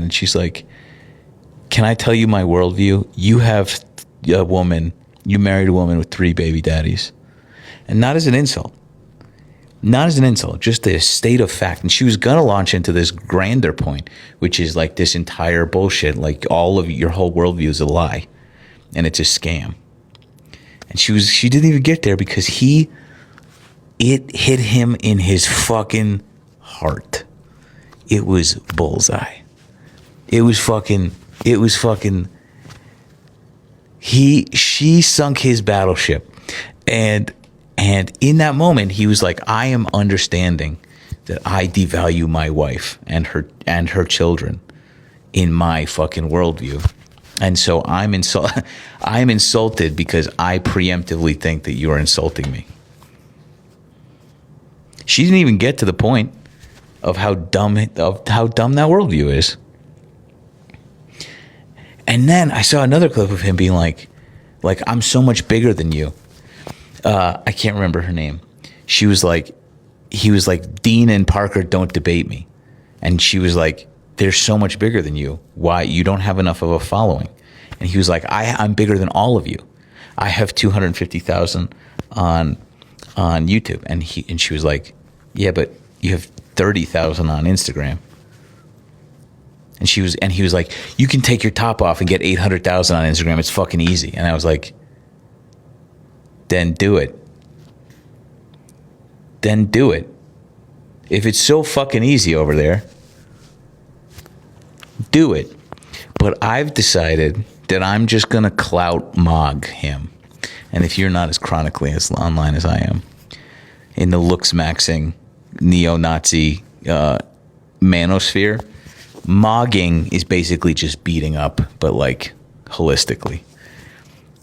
and she's like, can I tell you my worldview? You have a woman, you married a woman with 3 baby daddies. And not as an insult. Not as an insult, just a state of fact. And she was going to launch into this grander point, which is like this entire bullshit, like all of your whole worldview is a lie. And it's a scam. And she didn't even get there because it hit him in his fucking heart. It was bullseye. She sunk his battleship. And in that moment, he was like, I am understanding that I devalue my wife and her children in my fucking worldview. And so I'm insulted because I preemptively think that you are insulting me. She didn't even get to the point of how dumb that worldview is. And then I saw another clip of him being like I'm so much bigger than you. I can't remember her name. He was like, Dean and Parker don't debate me. And she was like, they're so much bigger than you. Why? You don't have enough of a following. And he was like, I'm bigger than all of you. I have 250,000 on YouTube. And she was like, yeah, but you have 30,000 on Instagram. And he was like, you can take your top off and get 800,000 on Instagram. It's fucking easy. And I was like, then do it. Then do it. If it's so fucking easy over there, do it. But I've decided that I'm just going to clout mog him. And if you're not as chronically as online as I am, in the looks maxing neo-Nazi manosphere, mogging is basically just beating up, but like holistically.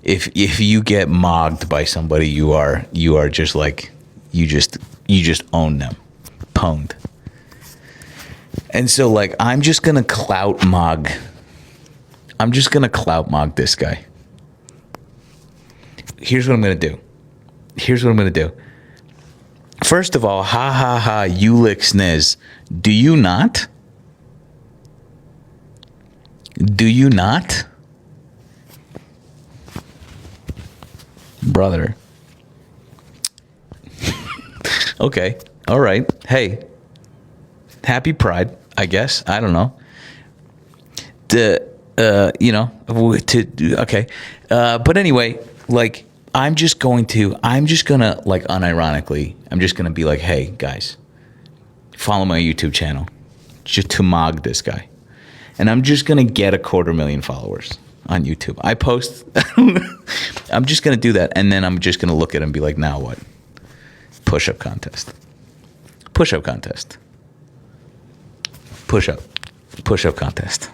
If you get mogged by somebody, you are just like you just own them, pwned. And so like I'm just gonna clout mog this guy. Here's what I'm gonna do. First of all, ha ha ha, Ulick Sniz. Do you not? Brother. Okay. All right. Hey. Happy Pride, I guess. I don't know. Okay. But anyway, like, I'm just gonna, like, unironically, I'm just gonna be like, hey, guys, follow my YouTube channel just to mog this guy. And I'm just gonna get 250,000 followers on YouTube. I post, I'm just gonna do that. And then I'm just gonna look at him and be like, now what? Push-up contest. Push-up contest. Push-up contest.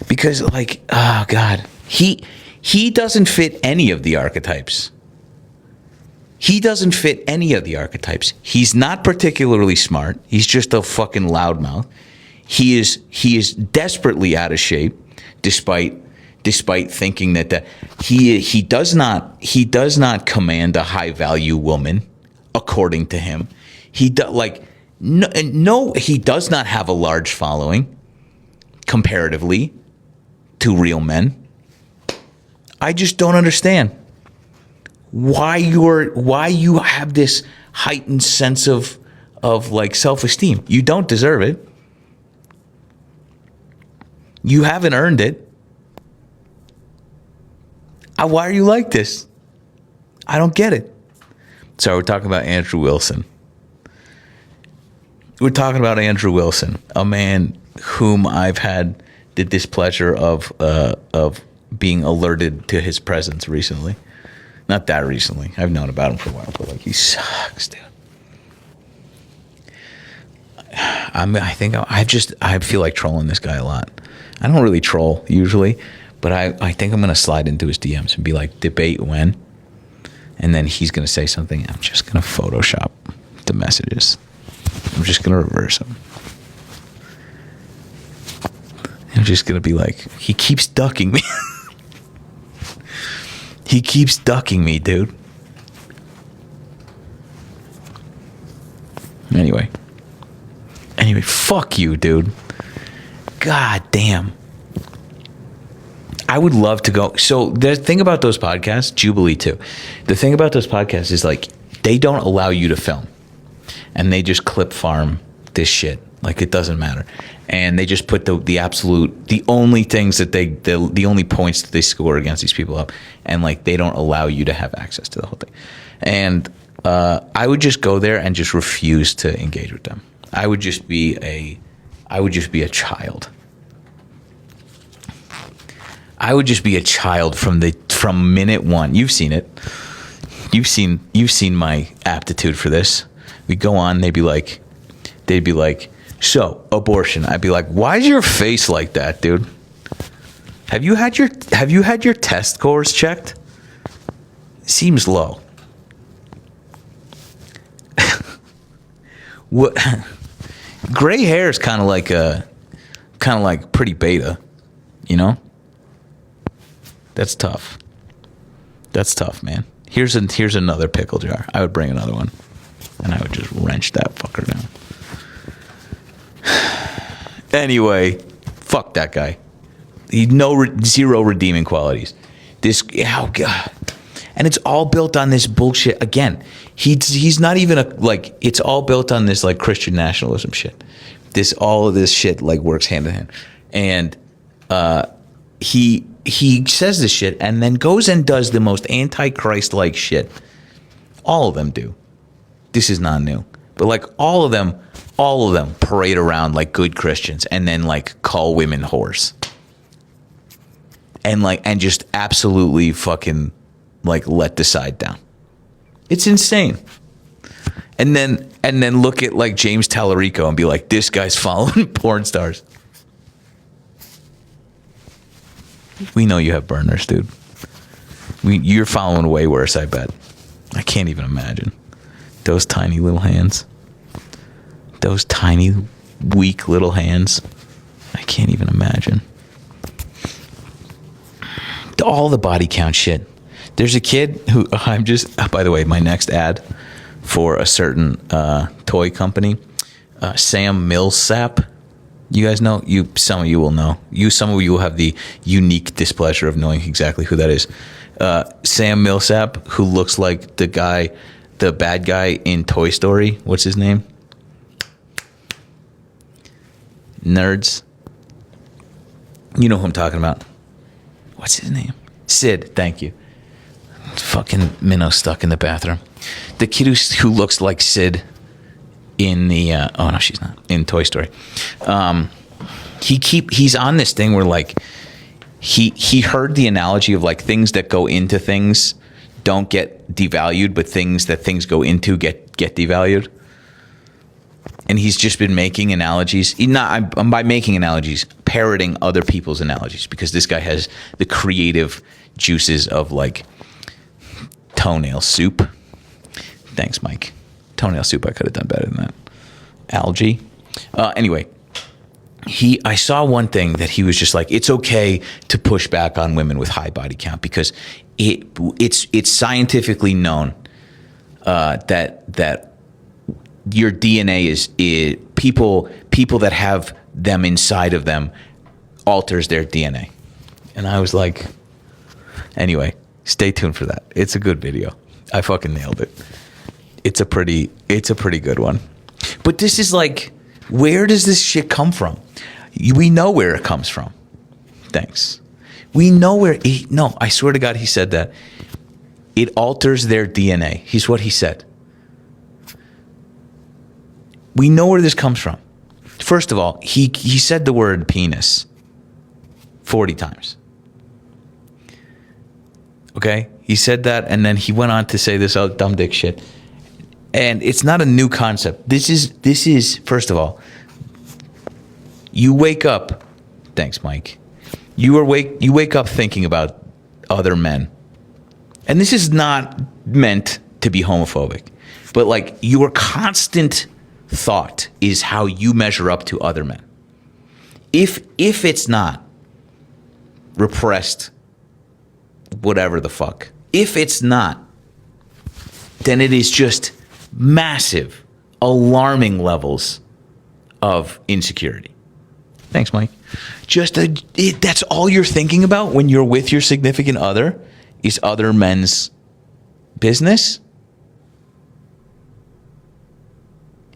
Because, like, oh God, he doesn't fit any of the archetypes. He's not particularly smart. He's just a fucking loudmouth. He is desperately out of shape, despite thinking that he does not command a high value woman, according to him. He does not have a large following comparatively to real men. I just don't understand why you have this heightened sense of like self-esteem. You don't deserve it. You haven't earned it. Why are you like this? I don't get it. So we're talking about Andrew Wilson. A man whom I've had the displeasure of being alerted to his presence recently. Not that recently. I've known about him for a while, but like, he sucks, dude. I feel like trolling this guy a lot. I don't really troll usually, but I think I'm going to slide into his DMs and be like, debate when? And then he's going to say something. I'm just going to Photoshop the messages. I'm just going to reverse them. I'm just going to be like, he keeps ducking me. He keeps ducking me, dude. Anyway, fuck you, dude. God damn. I would love to go. So the thing about those podcasts, Jubilee too, the thing about those podcasts is like they don't allow you to film, and they just clip farm this shit. Like it doesn't matter, and they just put the only things that the only points that they score against these people up, and like they don't allow you to have access to the whole thing. And I would just go there and just refuse to engage with them. I would just be a child. I would just be a child from minute one. You've seen it. You've seen my aptitude for this. We go on. They'd be like, so abortion. I'd be like, why is your face like that, dude? Have you had your test scores checked? Seems low. What? Gray hair is kind of like pretty beta, you know? That's tough. That's tough, man. Here's another pickle jar. I would bring another one, and I would just wrench that fucker down. Anyway, fuck that guy. Zero redeeming qualities. Oh god, and it's all built on this bullshit. Again, he's not even it's all built on this like Christian nationalism shit. All of this shit like works hand in hand, and he says this shit and then goes and does the most anti-Christ-like shit. All of them do. This is not new. But like all of them parade around like good Christians and then like call women whores. And just absolutely fucking like let the side down. It's insane. And then look at like James Tallarico and be like, this guy's following porn stars. We know you have burners, dude. You're following way worse, I bet. I can't even imagine. Those tiny little hands. Those tiny, weak little hands. I can't even imagine. All the body count shit. There's a kid who by the way, my next ad for a certain toy company, Sam Millsap. You guys know? Some of you will know. Some of you will have the unique displeasure of knowing exactly who that is. Sam Millsap, who looks like the bad guy in Toy Story. What's his name? Nerds. You know who I'm talking about. What's his name? Sid. Thank you. Fucking minnow stuck in the bathroom. The kid who looks like Sid in the oh no, she's not in Toy Story. He's on this thing where like he heard the analogy of like things that go into things don't get devalued, but things that things go into get devalued. And he's just been making analogies. By making analogies, parroting other people's analogies, because this guy has the creative juices of like toenail soup. Thanks, Mike. Toenail soup, I could have done better than that. Algae. Anyway, I saw one thing that he was just like, it's okay to push back on women with high body count because it's scientifically known that your DNA is people that have them inside of them alters their DNA. And I was like, anyway, stay tuned for that. It's a good video. I fucking nailed it. It's a pretty good one. But this is like, where does this shit come from? We know where it comes from. Thanks. We know where no, I swear to God, he said that. It alters their DNA. He's what he said. We know where this comes from. First of all, he said the word penis 40 times. Okay? He said that, and then he went on to say this dumb dick shit. And it's not a new concept. This is first of all, you wake up. Thanks, Mike. You wake up thinking about other men. And this is not meant to be homophobic, but like your constant thought is how you measure up to other men. If it's not repressed, whatever the fuck, if it's not, then it is just massive, alarming levels of insecurity. Thanks, Mike. That's all you're thinking about when you're with your significant other is other men's business?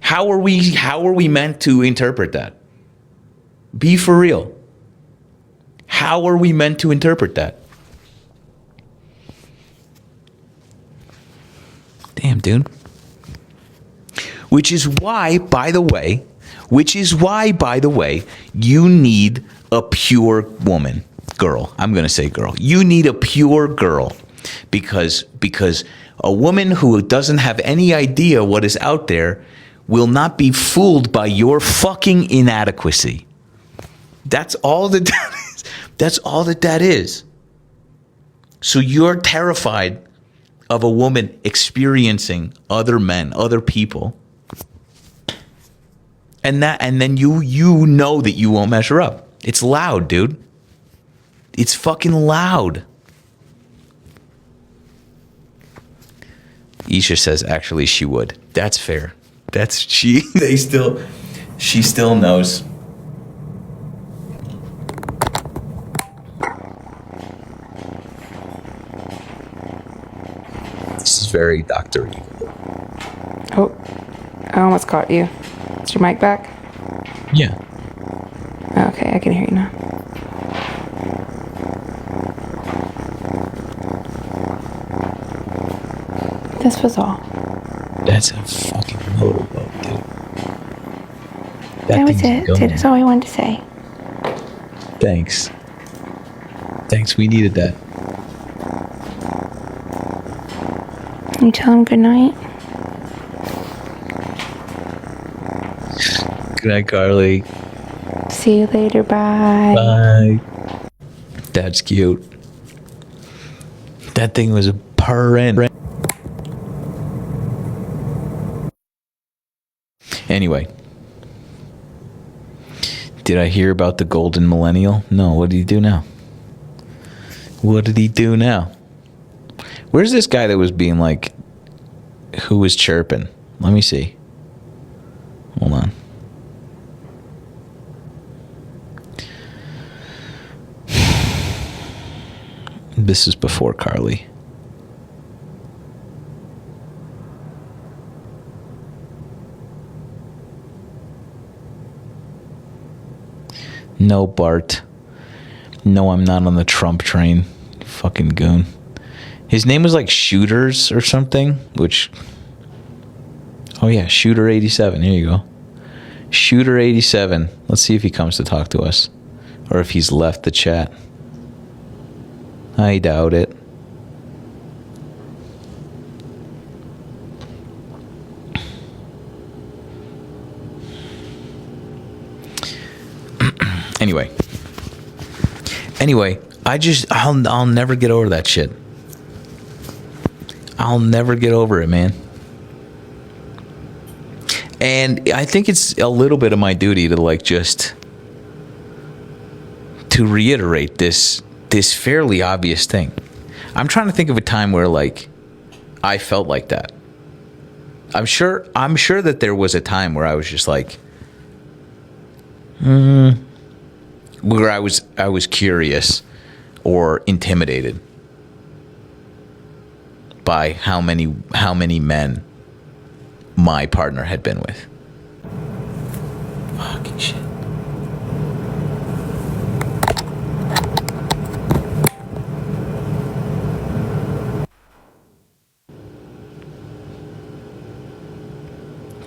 How are we meant to interpret that? Be for real. How are we meant to interpret that? Damn, dude. Which is why, by the way, you need a pure woman. Girl. I'm going to say girl. You need a pure girl. Because a woman who doesn't have any idea what is out there will not be fooled by your fucking inadequacy. That's all that is. That's all that is. So you're terrified of a woman experiencing other men, other people. And then you know that you won't measure up. It's loud, dude. It's fucking loud. Isha says actually she would. That's fair. She still knows. This is very Dr. Evil. Oh, I almost caught you. Is your mic back? Yeah. Okay, I can hear you now. This was all. That's a fucking motorboat, dude. That was it. That's all I wanted to say. Thanks. We needed that. You tell him good night. Good night, Carly. See you later. Bye. Bye. That's cute. That thing was a purring. Anyway. Did I hear about the golden millennial? No. What did he do now? Where's this guy that was being like, who was chirping? Let me see. Hold on. This is before Carly. No, Bart. No, I'm not on the Trump train. Fucking goon. His name was like Shooters or something, which... Oh yeah, Shooter 87. Here you go. Shooter 87. Let's see if he comes to talk to us. Or if he's left the chat. I doubt it. Anyway, I'll never get over that shit. I'll never get over it, man. And I think it's a little bit of my duty to like just to reiterate this fairly obvious thing. I'm trying to think of a time where like I felt like that. I'm sure that there was a time where I was just like where I was curious or intimidated by how many men my partner had been with. Fucking shit.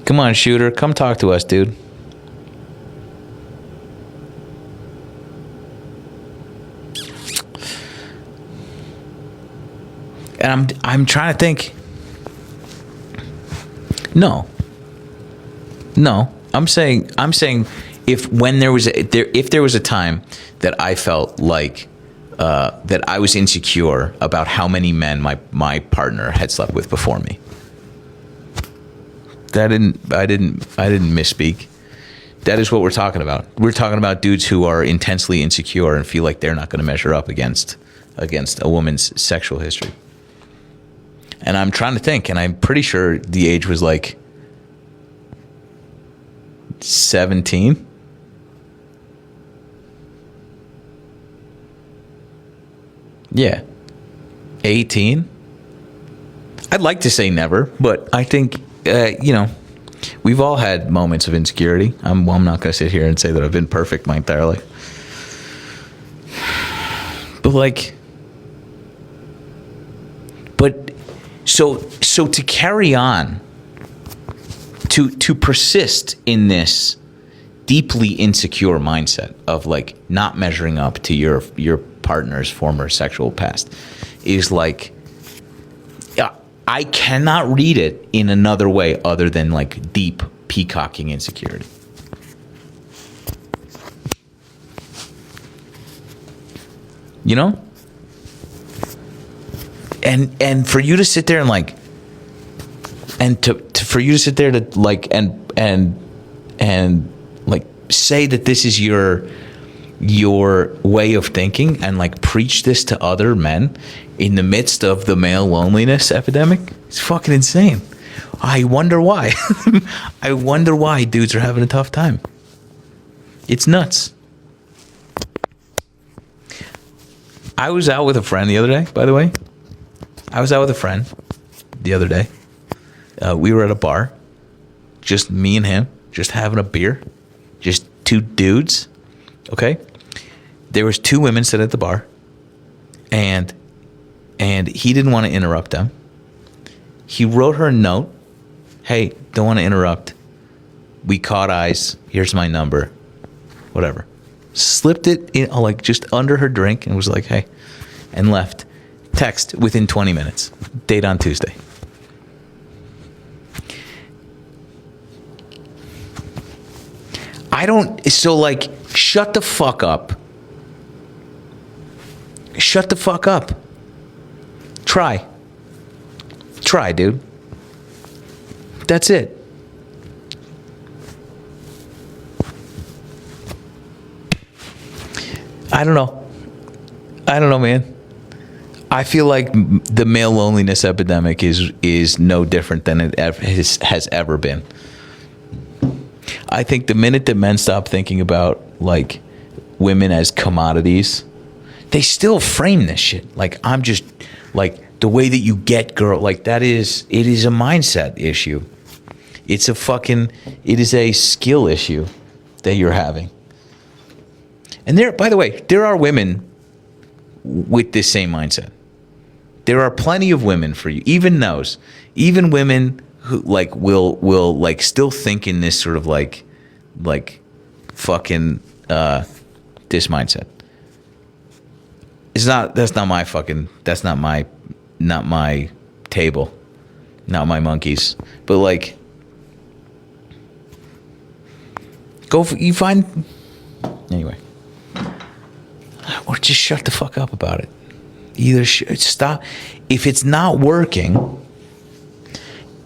Come on, Shooter. Come talk to us, dude. And I'm trying to think. No. I'm saying if there was a time that I felt like that I was insecure about how many men my partner had slept with before me. I didn't misspeak. That is what we're talking about. We're talking about dudes who are intensely insecure and feel like they're not going to measure up against a woman's sexual history. And I'm trying to think, and I'm pretty sure the age was like 17. Yeah. 18? I'd like to say never, but I think, we've all had moments of insecurity. I'm not going to sit here and say that I've been perfect my entire life. So to carry on, to persist in this deeply insecure mindset of like not measuring up to your partner's former sexual past is like, I cannot read it in another way other than like deep peacocking insecurity. You know? And for you to sit there and like, and for you to sit there to like, and like say that this is your way of thinking and like preach this to other men in the midst of the male loneliness epidemic, it's fucking insane. I wonder why. I wonder why dudes are having a tough time. It's nuts. I was out with a friend the other day, by the way. I was out with a friend the other day. We were at a bar, just me and him, just having a beer, just two dudes. Okay, there was two women sitting at the bar, and he didn't want to interrupt them. He wrote her a note. Hey, don't want to interrupt. We caught eyes. Here's my number. Whatever. Slipped it in, like just under her drink and was like, hey, and left. Text within 20 minutes. Date on Tuesday. So like, shut the fuck up. Shut the fuck up. Try, dude. That's it. I don't know, man. I feel like the male loneliness epidemic is no different than it has ever been. I think the minute that men stop thinking about like women as commodities, they still frame this shit. Like, I'm just like the way that you get girl, like it is a mindset issue. It is a skill issue that you're having. And by the way, there are women with this same mindset. There are plenty of women for you, even women who like will like still think in this sort of like fucking this mindset. That's not my table, not my monkeys. But like, anyway, or just shut the fuck up about it. Either stop. If it's not working,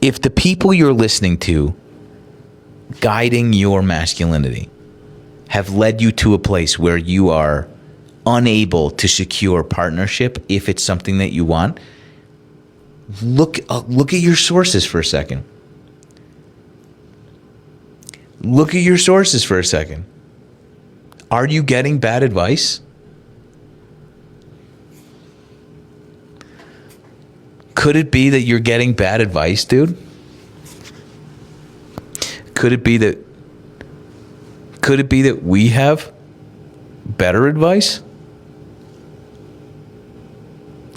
if the people you're listening to guiding your masculinity have led you to a place where you are unable to secure partnership, if it's something that you want, look at your sources for a second. Look at your sources for a second. Are you getting bad advice? Could it be that you're getting bad advice, dude? Could it be that we have better advice?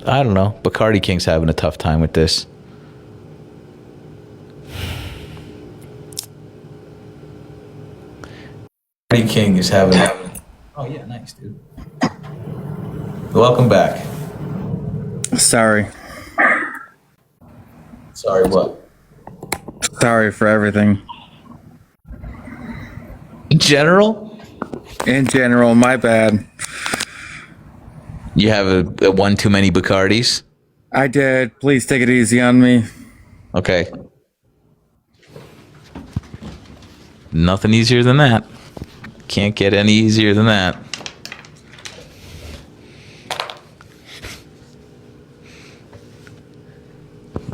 I don't know. Bacardi King's having a tough time with this. Bacardi King is having. Oh yeah, nice, dude. Welcome back. Sorry. Sorry, what? Sorry for everything. In general? In general, my bad. You have a one too many Bacardis? I did. Please take it easy on me. Okay. Nothing easier than that. Can't get any easier than that.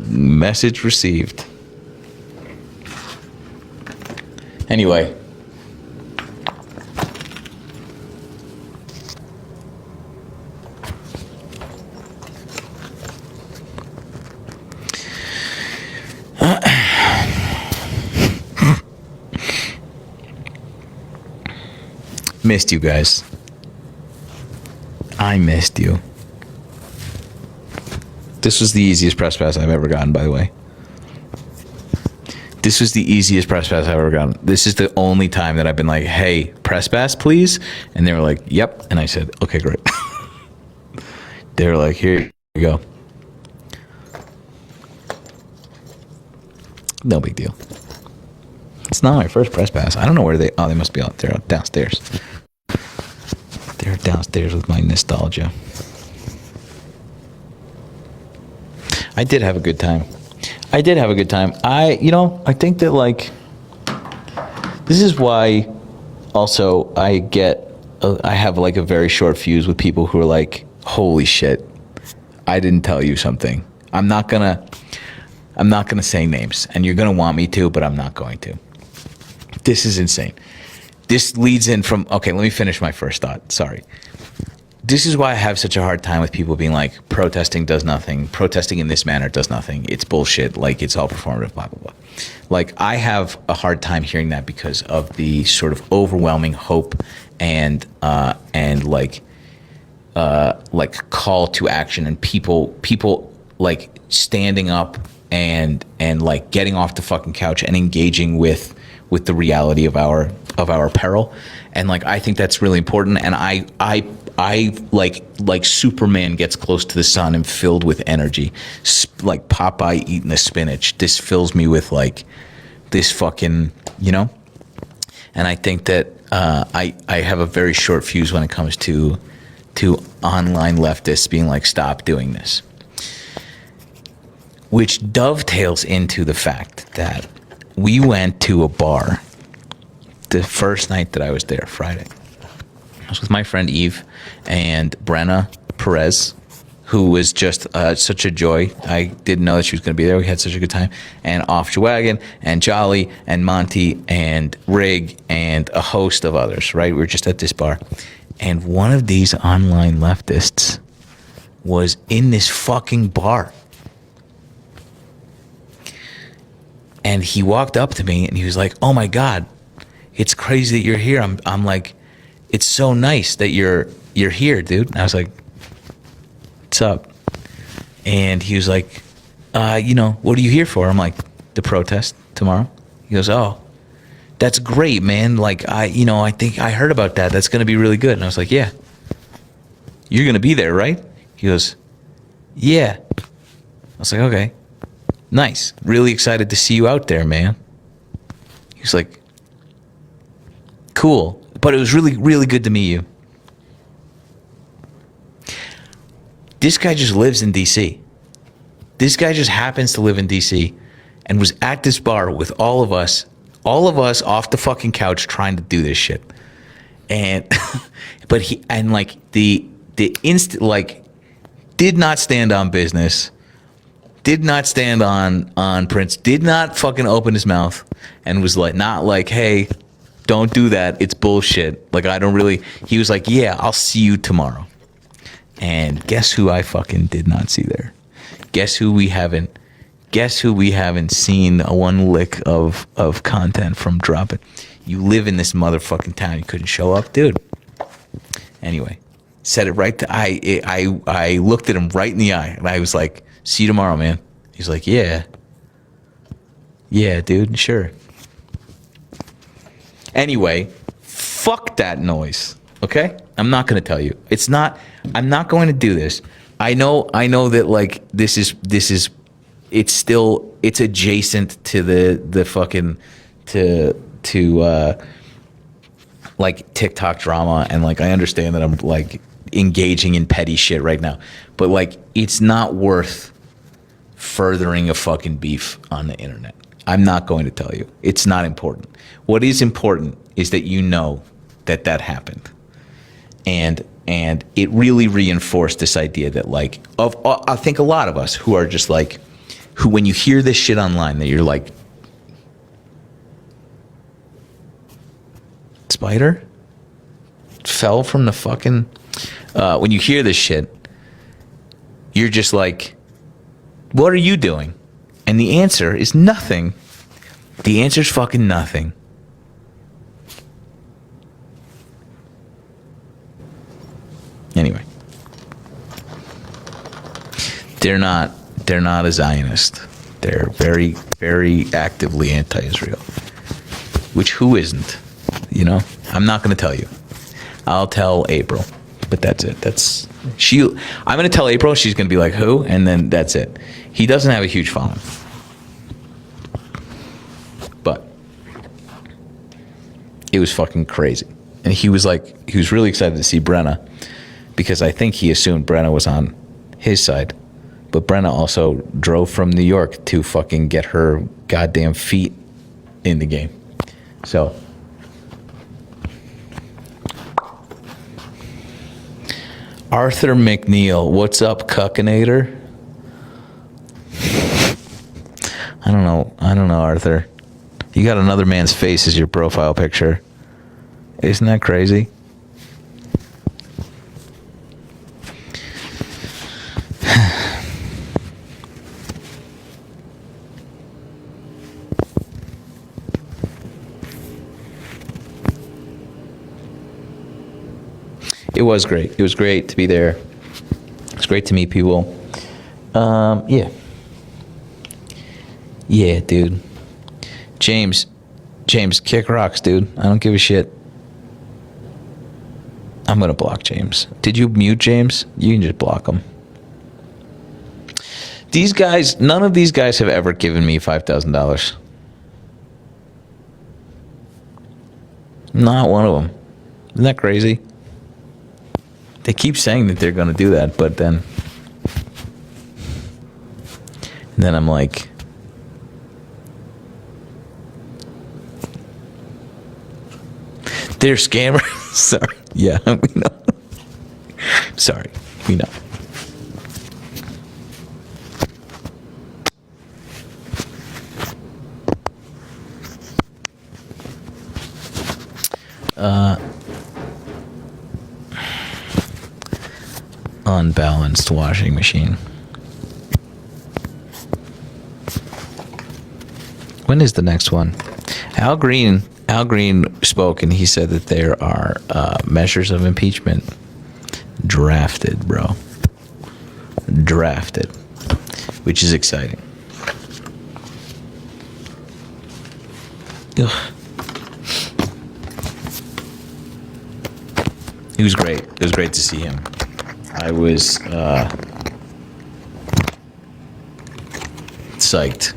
Message received. Anyway. Missed you guys. I missed you. This was the easiest press pass I've ever gotten, by the way. This was the easiest press pass I've ever gotten. This is the only time that I've been like, hey, press pass, please. And they were like, yep. And I said, okay, great. They were like, here you go. No big deal. It's not my first press pass. I don't know where they... Oh, they must be out there, downstairs. They're downstairs with my nostalgia. I did have a good time. I think that, like... This is why, also, I have, like, a very short fuse with people who are like, holy shit, I didn't tell you something. I'm not gonna say names, and you're gonna want me to, but I'm not going to. This is insane. This leads in from, okay, let me finish my first thought. Sorry. This is why I have such a hard time with people being like, protesting does nothing. Protesting in this manner does nothing. It's bullshit. Like, it's all performative, blah, blah, blah. Like, I have a hard time hearing that because of the sort of overwhelming hope and like call to action, and people like standing up and like getting off the fucking couch and engaging with the reality of our peril. And like, I think that's really important. And I like Superman gets close to the sun and filled with energy, like Popeye eating the spinach. This fills me with like this fucking, you know. And I think that I have a very short fuse when it comes to online leftists being like, stop doing this, which dovetails into the fact that we went to a bar the first night that I was there, Friday. I was with my friend Eve and Brenna Perez, who was just such a joy. I didn't know that she was going to be there. We had such a good time. And Off Wagon and Jolly and Monty and Rig and a host of others, right? We were just at this bar. And one of these online leftists was in this fucking bar. And he walked up to me and he was like, oh my God, it's crazy that you're here. I'm like, it's so nice that you're here, dude. And I was like, what's up? And he was like, what are you here for? I'm like, the protest tomorrow. He goes, oh, that's great, man. Like, I think I heard about that. That's going to be really good. And I was like, yeah. You're going to be there, right? He goes, yeah. I was like, okay. Nice. Really excited to see you out there, man. He was like, cool. But it was really, really good to meet you. This guy just lives in DC. This guy just happens to live in DC and was at this bar with all of us off the fucking couch trying to do this shit. And, but he, and like the instant, like, did not stand on business. Did not stand on Prince, did not fucking open his mouth, and was like, not like, hey, don't do that. It's bullshit. Like, I don't really, he was like, yeah, I'll see you tomorrow. And guess who I fucking did not see there? Guess who we haven't seen a one lick of content from dropping. You live in this motherfucking town. You couldn't show up, dude. Anyway, said it right to, I looked at him right in the eye and I was like, see you tomorrow, man. He's like, yeah. Yeah, dude, sure. Anyway, fuck that noise, okay? I'm not going to tell you. I'm not going to do this. I know that, like, this is, it's adjacent to the fucking, to like, TikTok drama, and, like, I understand that I'm, like, engaging in petty shit right now. But, like, it's not worth furthering a fucking beef on the internet. I'm not going to tell you. It's not important. What is important is that you know that happened. And it really reinforced this idea that, like, I think a lot of us who are just like, who when you hear this shit online, that you're like, spider fell from the fucking, when you hear this shit, you're just like, what are you doing? And the answer is nothing. The answer is fucking nothing. Anyway, they're not a Zionist. They're very, very actively anti-Israel. Which who isn't? You know, I'm not going to tell you. I'll tell April, but that's it. I'm going to tell April. She's going to be like, who? And then that's it. He doesn't have a huge following, but it was fucking crazy. And he was really excited to see Brenna, because I think he assumed Brenna was on his side. But Brenna also drove from New York to fucking get her goddamn feet in the game. So, Arthur McNeil, what's up, cuckinator? I don't know, Arthur. You got another man's face as your profile picture. Isn't that crazy? It was great. It was great to be there. It's great to meet people. Yeah. Yeah, dude. James, kick rocks, dude. I don't give a shit. I'm going to block James. Did you mute James? You can just block him. These guys, none of these guys have ever given me $5,000. Not one of them. Isn't that crazy? They keep saying that they're going to do that, but then I'm like, they're scammers. Sorry. Yeah, we know. Sorry, we know. Unbalanced washing machine. When is the next one? Al Green spoke, and he said that there are measures of impeachment drafted, bro. Drafted, which is exciting. Ugh. He was great. It was great to see him. I was psyched.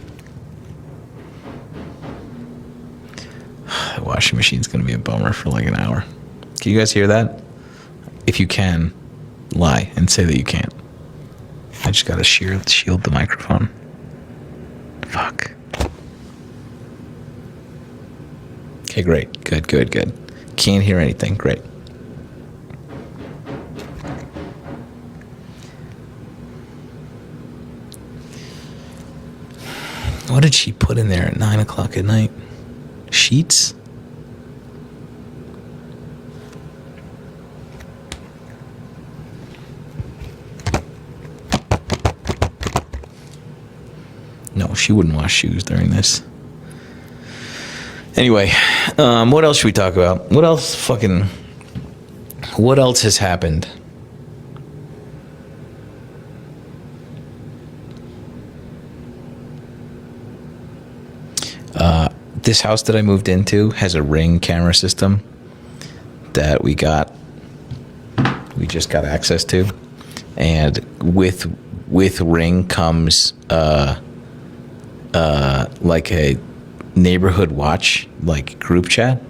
The washing machine's going to be a bummer for like an hour. Can you guys hear that? If you can, lie and say that you can't. I just got to shield the microphone. Fuck. Okay, great. Good. Can't hear anything. Great. What did she put in there at 9 o'clock at night? Sheets? No, she wouldn't wash shoes during this. Anyway, what else should we talk about? What else has happened? This house that I moved into has a Ring camera system that we just got access to, and with Ring comes like a neighborhood watch, like group chat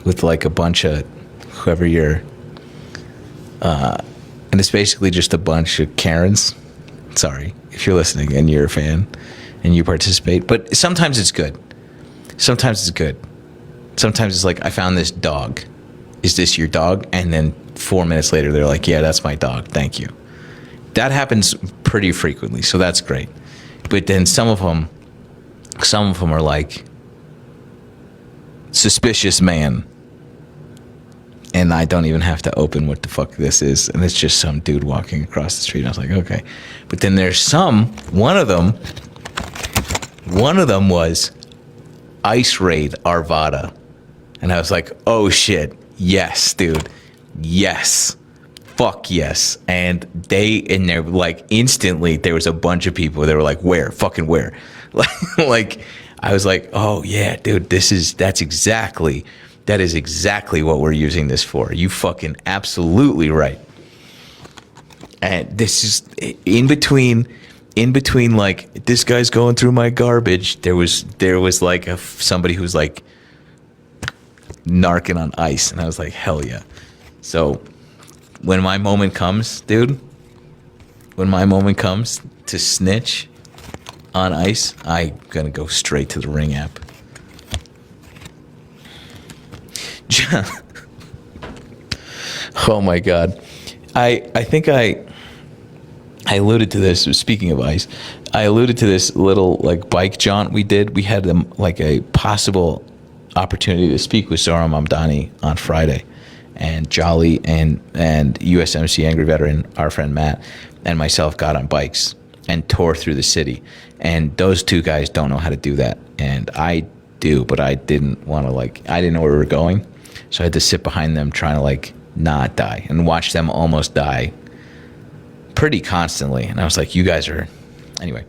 with like a bunch of whoever you're and it's basically just a bunch of Karens. Sorry if you're listening and you're a fan and you participate, but sometimes it's good. Sometimes it's like, I found this dog. Is this your dog? And then 4 minutes later, they're like, yeah, that's my dog. Thank you. That happens pretty frequently, so that's great. But then some of them are like, suspicious man. And I don't even have to open what the fuck this is. And it's just some dude walking across the street. And I was like, okay. But then there's one of them was Ice Raid Arvada. And I was like, oh shit, yes, dude. yes. Fuck yes. And they're like, instantly, there was a bunch of people. They were like, where? Fucking where? Like, I was like, oh yeah, dude, that is exactly what we're using this for. You fucking absolutely right. And this is in between like, this guy's going through my garbage. There was like somebody who was like narking on ice, and I was like, hell yeah. So when my moment comes, dude, when my moment comes to snitch on ice, I'm gonna go straight to the Ring app. Oh my god. I think I alluded to this. Speaking of ice, I alluded to this little like bike jaunt we did. We had like a possible opportunity to speak with Zohran Mamdani on Friday, and Jolly and USMC Angry Veteran, our friend Matt, and myself got on bikes and tore through the city. And those two guys don't know how to do that, and I do, but I didn't want to I didn't know where we were going, so I had to sit behind them trying to like not die and watch them almost die pretty constantly. And I was like, you guys are, anyway,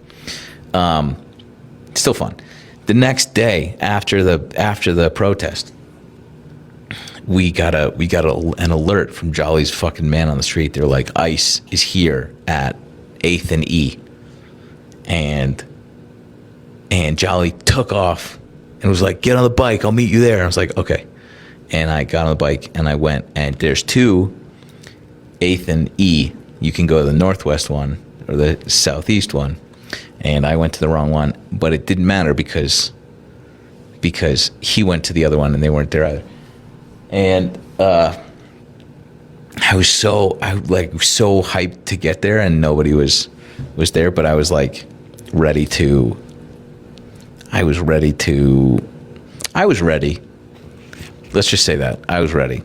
still fun. The next day after the protest, we got an alert from Jolly's fucking man on the street. They're like, ICE is here at 8th and E. And Jolly took off and was like, get on the bike, I'll meet you there. I was like, okay. And I got on the bike and I went, and there's two 8th and E. You can go to the northwest one or the southeast one. And I went to the wrong one, but it didn't matter because he went to the other one and they weren't there either. And I was so hyped to get there, and nobody was there, but I was ready. Let's just say that I was ready.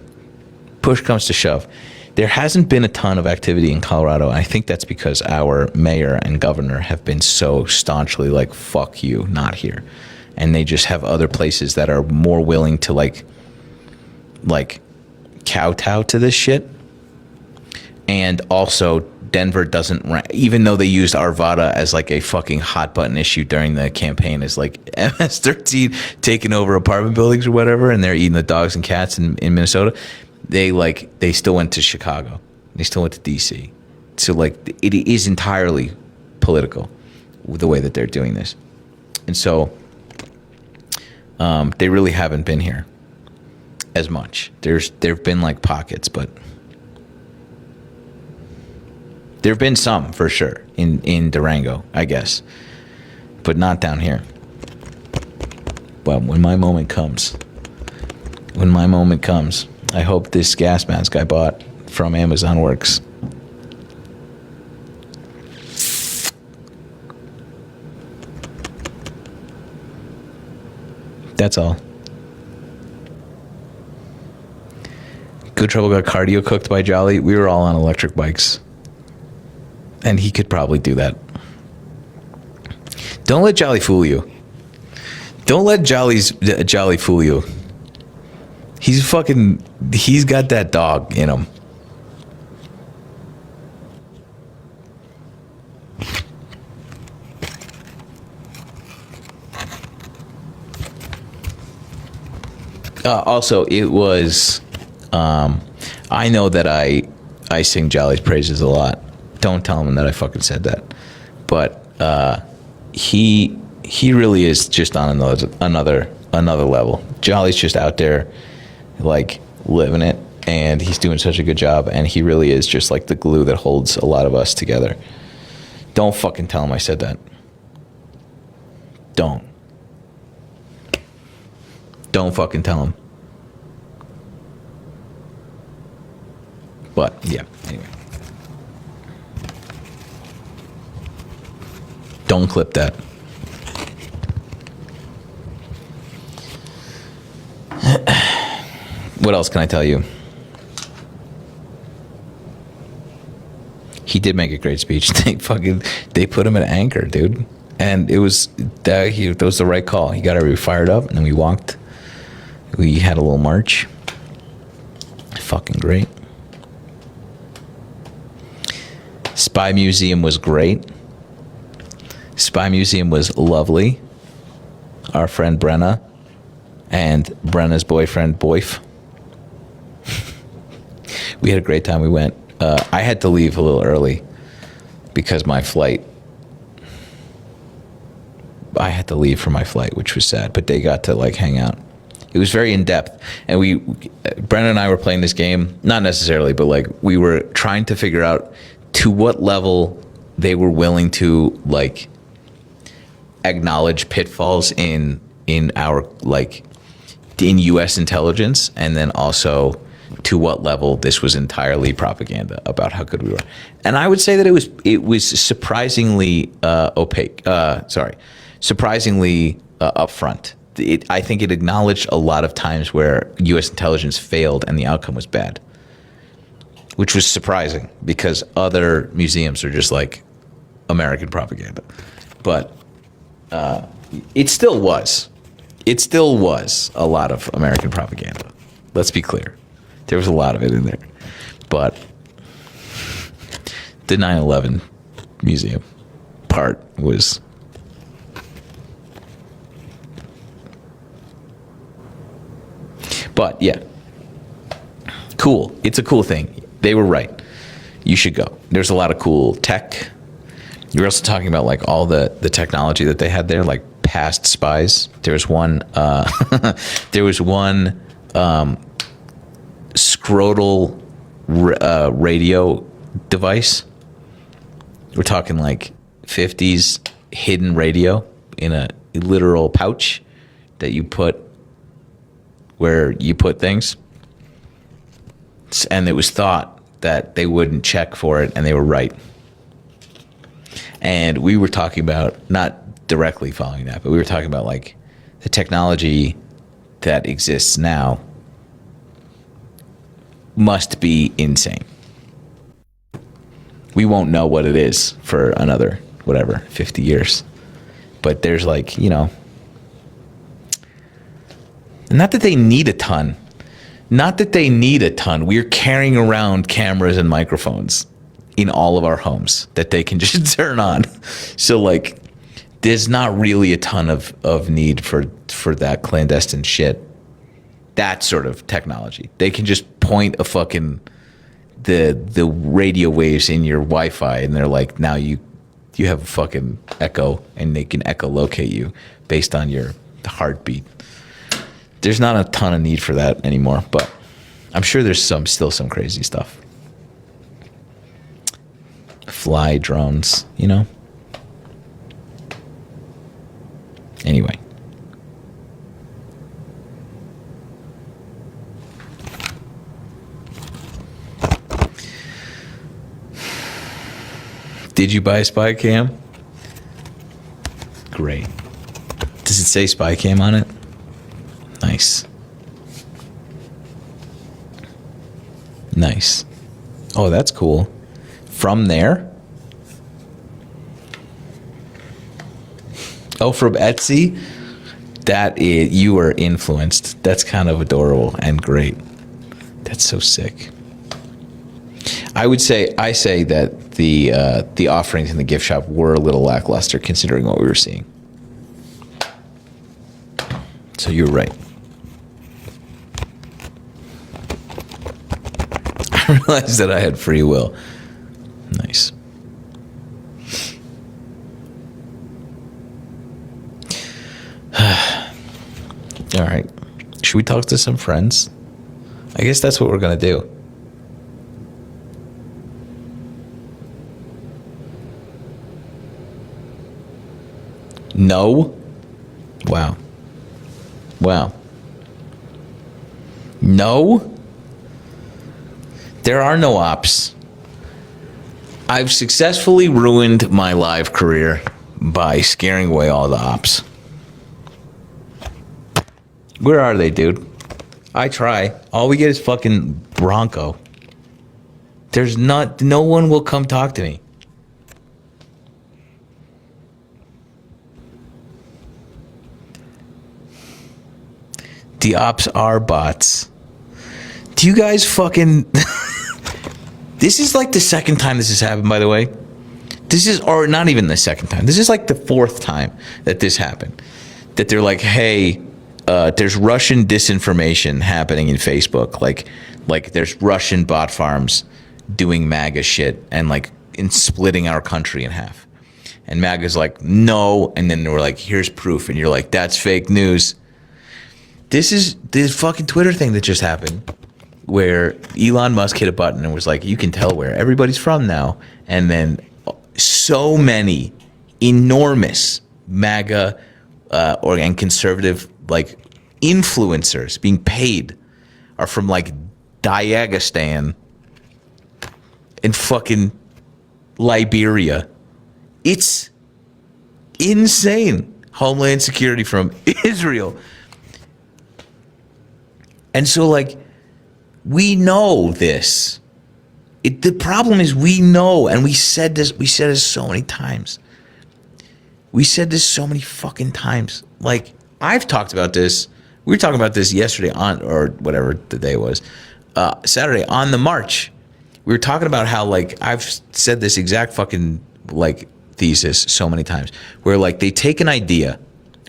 Push comes to shove. There hasn't been a ton of activity in Colorado. I think that's because our mayor and governor have been so staunchly like, fuck you, not here. And they just have other places that are more willing to like kowtow to this shit. And also Denver doesn't, even though they used Arvada as like a fucking hot button issue during the campaign, as like MS-13 taking over apartment buildings or whatever, and they're eating the dogs and cats in Minnesota. They still went to Chicago. They still went to DC. So like it is entirely political the way that they're doing this. And so they really haven't been here as much. There've been like pockets, but there've been some for sure in Durango, I guess, but not down here. But when my moment comes, I hope this gas mask I bought from Amazon works. That's all. Good Trouble got cardio cooked by Jolly. We were all on electric bikes. And he could probably do that. Don't let Jolly fool you. Don't let Jolly fool you. He's got that dog in him. Also, it was, I know that I sing Jolly's praises a lot. Don't tell him that I fucking said that. But he really is just on another level. Jolly's just out there like living it, and he's doing such a good job, and he really is just like the glue that holds a lot of us together. Don't fucking tell him I said that. Don't fucking tell him. But yeah, anyway. Don't clip that. What else can I tell you? He did make a great speech. They put him at anchor, dude, and it was that was the right call. He got everybody fired up, and then we walked. We had a little march. Fucking great. Spy Museum was great. Spy Museum was lovely. Our friend Brenna and Brenna's boyfriend Boyf. We had a great time. We went. I had to leave a little early because my flight. I had to leave for my flight, which was sad. But they got to like hang out. It was very in depth, and Brenna and I were playing this game. Not necessarily, but like we were trying to figure out to what level they were willing to like acknowledge pitfalls in our like in U.S. intelligence, and then also to what level this was entirely propaganda about how good we were. And I would say that it was surprisingly opaque. Surprisingly upfront. I think it acknowledged a lot of times where U.S. intelligence failed and the outcome was bad, which was surprising because other museums are just like American propaganda. But it still was a lot of American propaganda. Let's be clear. There was a lot of it in there. But the 9/11 museum part was... But yeah, cool. It's a cool thing. They were right. You should go. There's a lot of cool tech. You were also talking about like all the technology that they had there, like past spies. There was one scrotal radio device. We're talking like 50s hidden radio in a literal pouch that you put where you put things. And it was thought that they wouldn't check for it, and they were right. And we were talking about, not directly following that, but we were talking about like the technology that exists now must be insane. We won't know what it is for another, 50 years. But there's like, not that they need a ton. We're carrying around cameras and microphones in all of our homes that they can just turn on. So like, there's not really a ton of need for that clandestine shit. That sort of technology. They can just point a fucking the radio waves in your Wi-Fi, and they're like, now you have a fucking echo, and they can echolocate you based on your heartbeat. There's not a ton of need for that anymore, but I'm sure there's still some crazy stuff. Fly drones, Anyway. Did you buy a spy cam? Great. Does it say spy cam on it? Nice. Nice. Oh, that's cool. From there? Oh, from Etsy? You were influenced. That's kind of adorable and great. That's so sick. I say that the offerings in the gift shop were a little lackluster considering what we were seeing. So you were right. I realized that I had free will. Nice. All right. Should we talk to some friends? I guess that's what we're going to do. No? Wow. No? There are no ops. I've successfully ruined my live career by scaring away all the ops. Where are they, dude? I try. All we get is fucking Bronco. No one will come talk to me. The ops are bots. Do you guys fucking... This is like the second time this has happened, by the way. this is, or not even the second time. This is like the fourth time that this happened. That they're like, hey, there's Russian disinformation happening in Facebook. Like there's Russian bot farms doing MAGA shit and like in splitting our country in half. And MAGA's like, no. And then we're like, here's proof. And you're like, that's fake news. This is this fucking Twitter thing that just happened where Elon Musk hit a button and was like, you can tell where everybody's from now. And then so many enormous MAGA and conservative like influencers being paid are from like Dagestan in fucking Liberia. It's insane. Homeland Security from Israel. And so like we know this. The problem is we know, and we said this so many times. We said this so many fucking times. Like I've talked about this. We were talking about this yesterday on, or whatever the day was, Saturday on the march. We were talking about how like I've said this exact fucking like thesis so many times, where like they take an idea,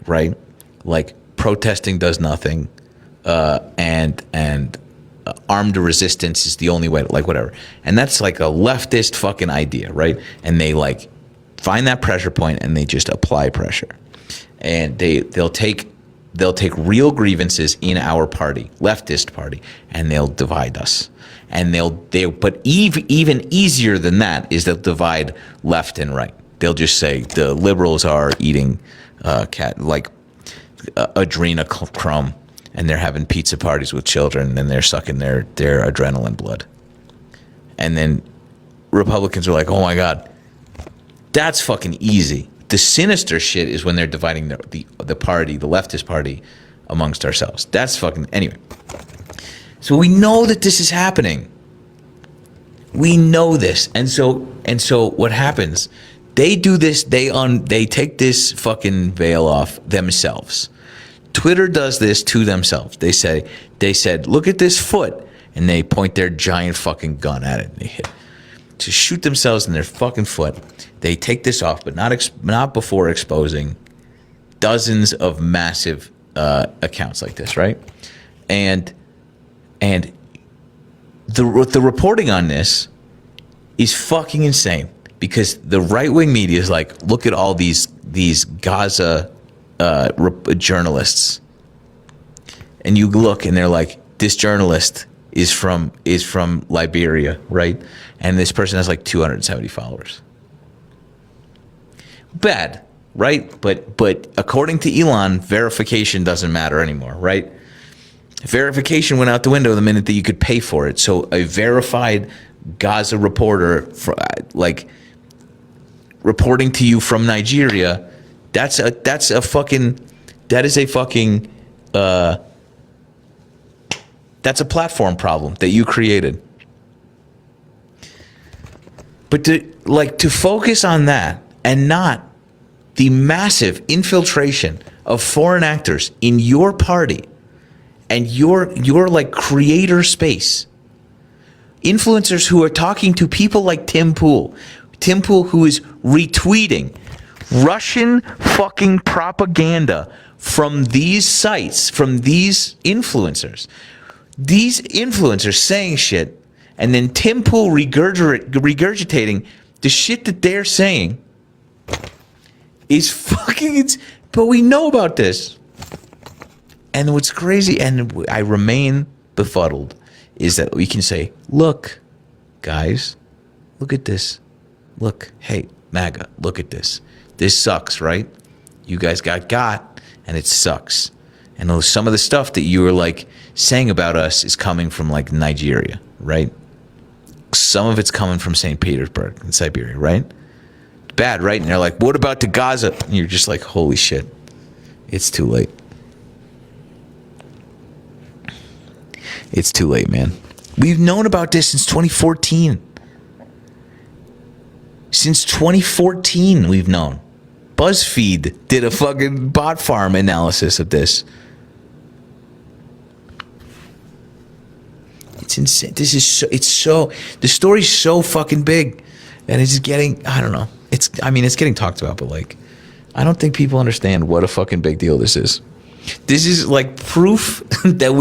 right? Like protesting does nothing, and armed resistance is the only way, like whatever. And that's like a leftist fucking idea, right? And they like find that pressure point and they just apply pressure. And they'll take real grievances in our party, leftist party, and they'll divide us. And but even easier than that is they'll divide left and right. They'll just say the liberals are eating adrenochrome, and they're having pizza parties with children, and they're sucking their adrenaline blood. And then Republicans are like, oh my God, that's fucking easy. The sinister shit is when they're dividing the party, the leftist party, amongst ourselves. That's fucking, anyway. So we know that this is happening. We know this. And so what happens, they do this, they take this fucking veil off themselves. Twitter does this to themselves. They said, look at this foot, and they point their giant fucking gun at it and they hit to shoot themselves in their fucking foot. They take this off, but not before exposing dozens of massive accounts like this, right? And the reporting on this is fucking insane, because the right-wing media is like, look at all these Gaza journalists, and you look and they're like, this journalist is from Liberia, right? And this person has like 270 followers. Bad, right? But according to Elon, verification doesn't matter anymore, right? Verification went out the window the minute that you could pay for it. So a verified Gaza reporter, like reporting to you from Nigeria, that's a platform problem that you created. But to focus on that and not the massive infiltration of foreign actors in your party and your like creator space, influencers who are talking to people like Tim Pool who is retweeting Russian fucking propaganda from these sites, from these influencers saying shit, and then Tim Pool regurgitating the shit that they're saying is fucking, but we know about this. And what's crazy, and I remain befuddled, is that we can say, look, guys, look at this. Look, hey, MAGA, look at this. This sucks, right? You guys got, and it sucks. And some of the stuff that you were like saying about us is coming from like Nigeria, right? Some of it's coming from St. Petersburg in Siberia, right? Bad, right? And they're like, what about to Gaza? And you're just like, holy shit, it's too late. It's too late, man. We've known about this since 2014. Since 2014, we've known. BuzzFeed did a fucking bot farm analysis of this. It's insane. The story's so fucking big, and it's getting, I don't know. it's getting talked about, but like, I don't think people understand what a fucking big deal this is. This is like proof that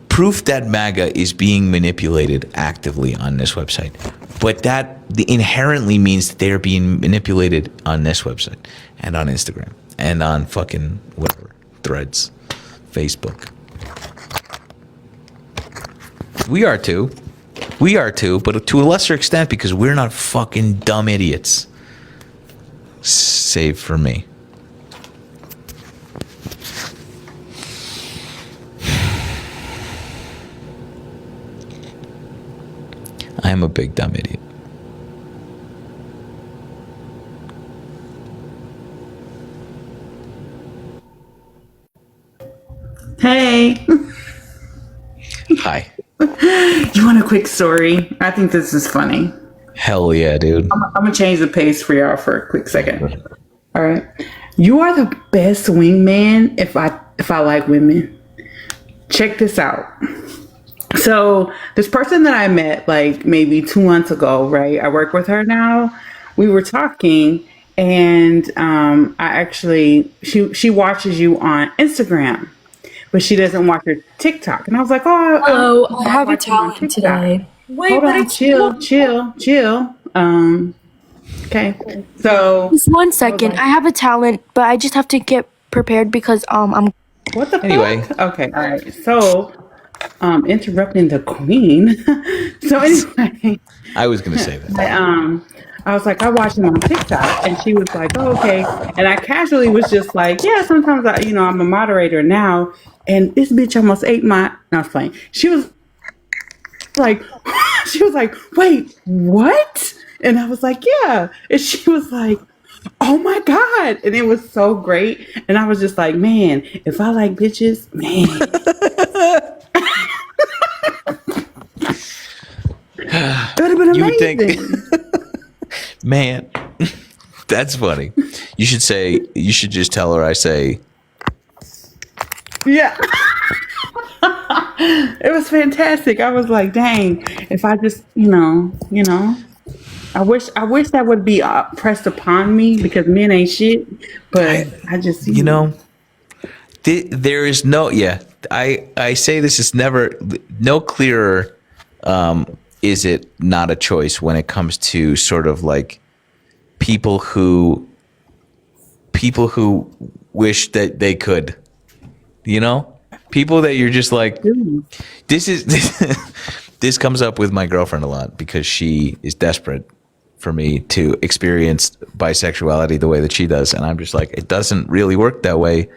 proof that MAGA is being manipulated actively on this website. But that inherently means that they're being manipulated on this website and on Instagram and on fucking whatever, Threads, Facebook. We are too, but to a lesser extent because we're not fucking dumb idiots. Save for me. I am a big dumb idiot. Hey, Hi. you want a quick story? I think this is funny. Hell yeah, dude. I'm gonna change the pace for y'all for a quick second. All right, you are the best wingman if I like women. Check this out. So this person that I met like maybe 2 months ago, right? I work with her now. We were talking, and she watches you on Instagram, but she doesn't watch your TikTok. And I was like, oh, Hello, I'm I have a watching on talent TikTok. today. Wait, Hold but on, it's chill. Okay. So just 1 second. I have a talent, but I just have to get prepared because I'm what the Anyway. fuck? Okay, all right. So interrupting the queen. So anyway, I was gonna say that. I was like, I watched him on TikTok, and she was like, oh, okay. And I casually was just like, yeah, sometimes I'm a moderator now, and this bitch almost ate my. No, I was playing. She was like, wait, what? And I was like, yeah. And she was like, oh my God. And it was so great. And I was just like, man, if I like bitches, man. It would have been You would amazing. think, man, that's funny. You should just tell her I say, Yeah. It was fantastic. I was like, dang, if I just, I wish that would be pressed upon me because men ain't shit. But I just, there is no, I say this is never, no clearer is it not a choice when it comes to sort of like people who wish that they could, people that you're just like, this comes up with my girlfriend a lot because she is desperate for me to experience bisexuality the way that she does. And I'm just like, it doesn't really work that way.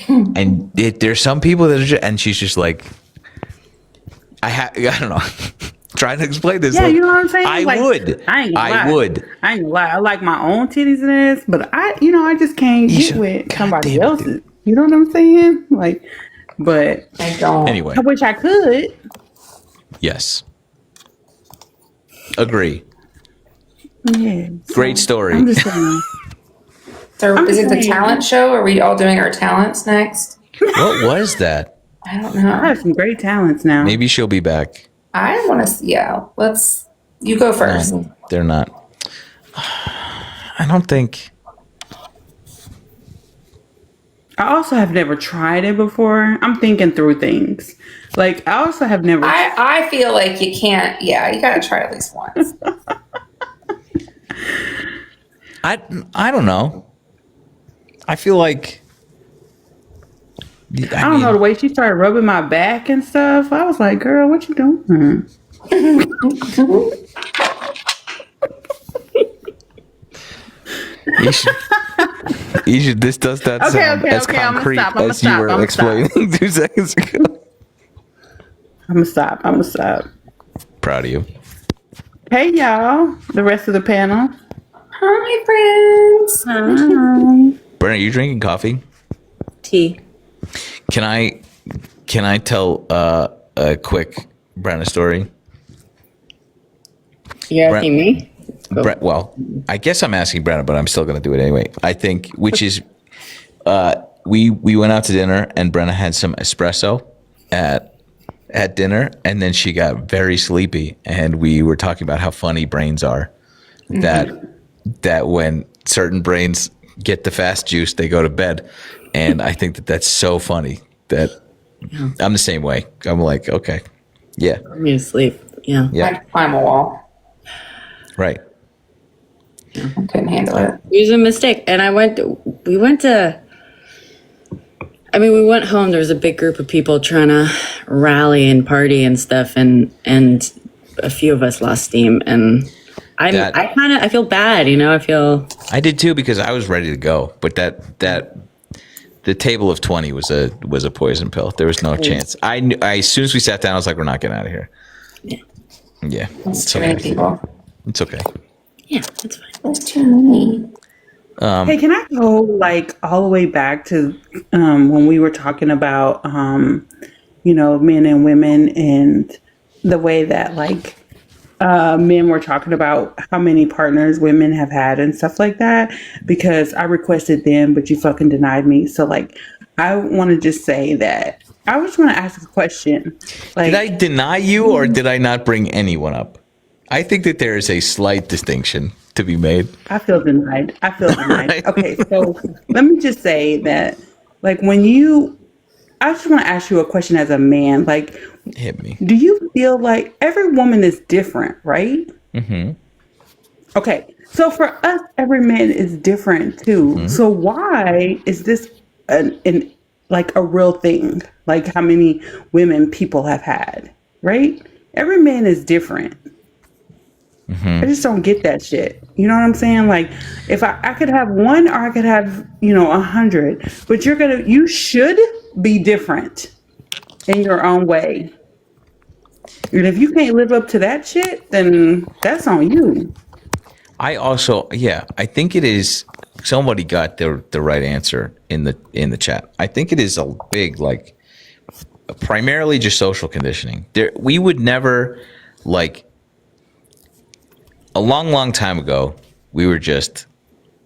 And there's some people that are just, and she's just like, I don't know. Trying to explain this. yeah, like, you know what I'm saying? I Like, would. I ain't gonna I lie. would. I ain't gonna lie. I like my own titties in this, but I just can't You get should- with God somebody damn it, else's. dude. You know what I'm saying? Like, but I don't. Anyway, I wish I could. yes. Agree. Yeah. Great story. I'm just saying. So I'm is it the saying. talent show? Are we all doing our talents next? What was that? I don't I know. have some great talents now. Maybe she'll be back. I want to. Yeah, you go first. No, they're not. I don't think. I also have never tried it before. I'm thinking through things. Like I also have never. I feel like you can't. Yeah, you got to try at least once. I don't know. I feel like. I don't know the way she started rubbing my back and stuff. I was like, "Girl, what you doing?" You should. This does that Okay, sound okay, as okay, I'ma concrete stop, I'ma as you stop, were I'ma explaining 2 seconds ago. I'm gonna stop. Proud of you. Hey, y'all, the rest of the panel. Hi, friends. Hi. Brent, are you drinking coffee? tea. Can I tell a quick Brenna story? You're Brent- asking me? Well, I guess I'm asking Brenna, but I'm still going to do it anyway. I think, which is, we went out to dinner and Brenna had some espresso at dinner, and then she got very sleepy, and we were talking about how funny brains are that when certain brains get the fast juice, they go to bed. And I think that that's so funny that I'm the same way. I'm like, okay, yeah, I'm gonna sleep. Yeah. yeah, I'd climb a wall. right. I couldn't handle it. It was a mistake. And we went home. There was a big group of people trying to rally and party and stuff. And a few of us lost steam. And I feel bad, I did too because I was ready to go, but that the table of 20 was a poison pill. There was no chance. I knew, as soon as we sat down, I was like, we're not getting out of here. Yeah, That's too many people. It's okay. yeah, it's fine. That's too many. Hey, can I go like all the way back to when we were talking about men and women and the way that like men were talking about how many partners women have had and stuff like that? Because I requested them, but you fucking denied me. So like, I want to just say that I just want to ask a question. Like, Did I deny you or did I not bring anyone up? I think that there is a slight distinction to be made. I feel denied. Right. Okay, so let me just say that, like, I just want to ask you a question as a man. Like, Hit me. do you feel like every woman is different, right? Mm-hmm. Okay, so for us, every man is different too. Mm-hmm. So why is this like a real thing? Like how many women people have had, right? Every man is different. I just don't get that shit. You know what I'm saying? Like, if I could have one or I could have, 100, but you should be different in your own way. And if you can't live up to that shit, then that's on you. I also, I think it is. Somebody got the right answer in the chat. I think it is a big, like, primarily just social conditioning. We would never, like, a long, long time ago, we were just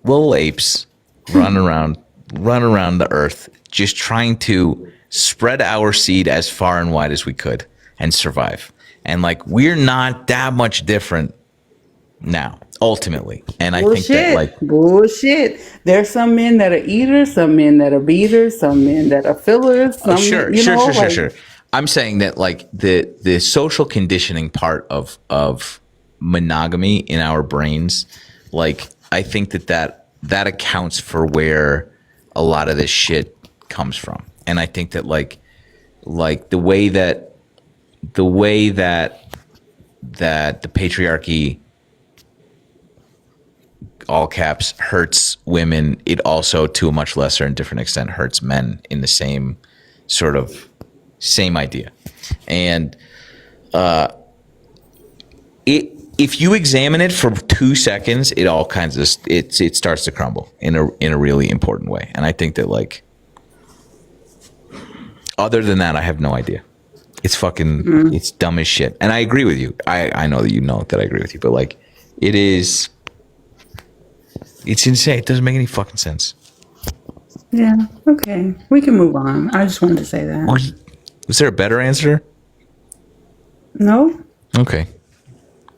little apes running around the earth, just trying to spread our seed as far and wide as we could and survive. And like, we're not that much different now, ultimately. And I think that, like, bullshit. There's some men that are eaters, some men that are beaters, some men that are fillers. Some, sure. I'm saying that, like, the social conditioning part of monogamy in our brains, like, I think that accounts for where a lot of this shit comes from. And I think that like the way that the patriarchy, all caps, hurts women, it also, to a much lesser and different extent, hurts men in the same idea. And if you examine it for 2 seconds, it all kinds of it starts to crumble in a really important way. And I think that, like, other than that, I have no idea. It's fucking it's dumb as shit. And I agree with you. I know that you know that I agree with you, but like, it's insane. It doesn't make any fucking sense. Yeah. Okay. We can move on. I just wanted to say that. Was there a better answer? No. Okay.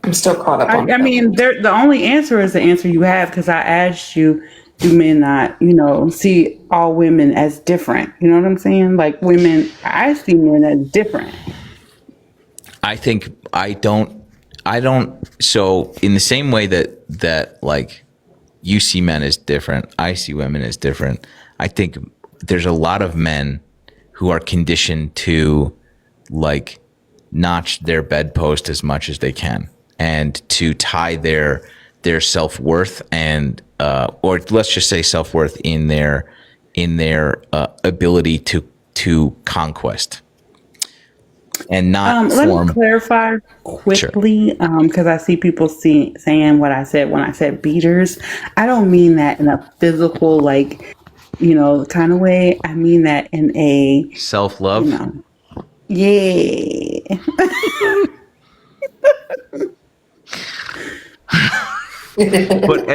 I'm still caught up on I mean, the only answer is the answer you have, because I asked you, do men not, see all women as different? You know what I'm saying? Like, women, I see men as different. I think I don't. So in the same way that like, you see men as different, I see women as different. I think there's a lot of men who are conditioned to, like, notch their bedpost as much as they can, and to tie their self-worth and or let's just say self-worth in their ability to conquest and not Let form. me clarify quickly, because I see people saying what I said when I said beaters. I don't mean that in a physical, like, kind of way. I mean that in a Self-love. Yeah. But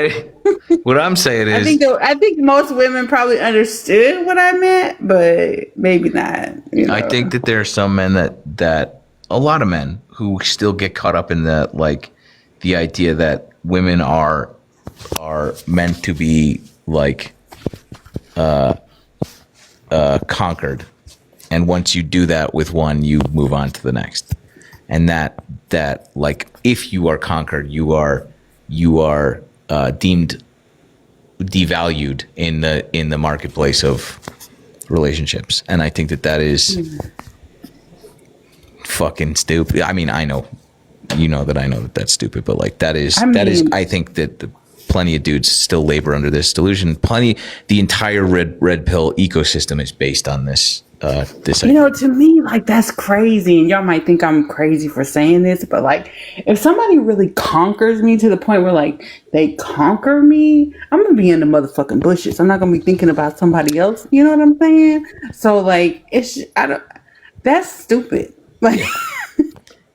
what I'm saying is, I think most women probably understood what I meant, but maybe not. I think that there are some men that a lot of men who still get caught up in the idea that women are meant to be like conquered, and once you do that with one, you move on to the next, and that like if you are conquered, you are deemed devalued in the marketplace of relationships, and I think that is fucking stupid. I mean, I know that that's stupid, but like that is I think that plenty of dudes still labor under this delusion. The entire red pill ecosystem is based on this. To me, like, that's crazy. And y'all might think I'm crazy for saying this, but like, if somebody really conquers me to the point where like they conquer me, I'm gonna be in the motherfucking bushes. I'm not gonna be thinking about somebody else. You know what I'm saying? So like, that's stupid. Like,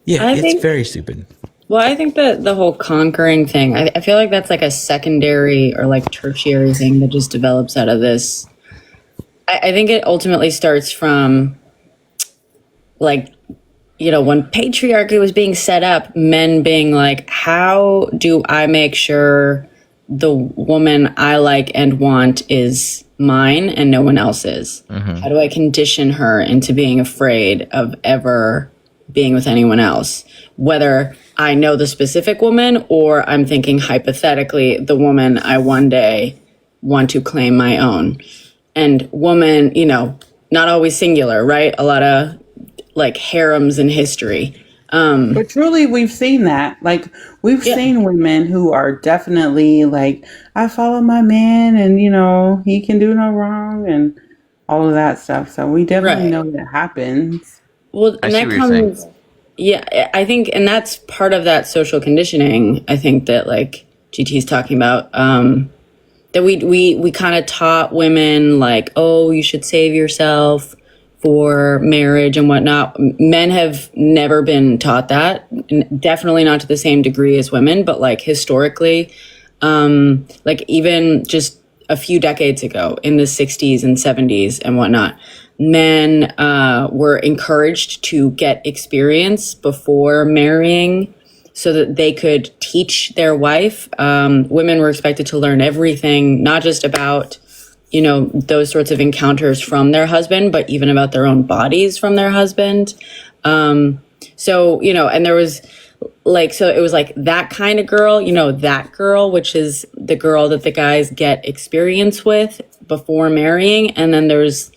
yeah, it's think, very stupid. Well, I think that the whole conquering thing, I feel like that's like a secondary or like tertiary thing that just develops out of this. I think it ultimately starts from like, when patriarchy was being set up, men being like, how do I make sure the woman I like and want is mine and no one else's? Mm-hmm. How do I condition her into being afraid of ever being with anyone else? Whether I know the specific woman or I'm thinking hypothetically the woman I one day want to claim my own. And woman, not always singular, right? A lot of like harems in history. But truly, we've seen that. Like, we've seen women who are definitely like, I follow my man and, he can do no wrong and all of that stuff. So we definitely know that happens. Well, and that comes, I think, and that's part of that social conditioning, I think that like GT's talking about, that we kind of taught women like, oh, you should save yourself for marriage and whatnot. Men have never been taught that, definitely not to the same degree as women, but like historically, like even just a few decades ago in the 60s and 70s and whatnot, men were encouraged to get experience before marrying so that they could teach their wife. Women were expected to learn everything, not just about, those sorts of encounters from their husband, but even about their own bodies from their husband. So, and there was like, so it was like that kind of girl, that girl, which is the girl that the guys get experience with before marrying. And then there's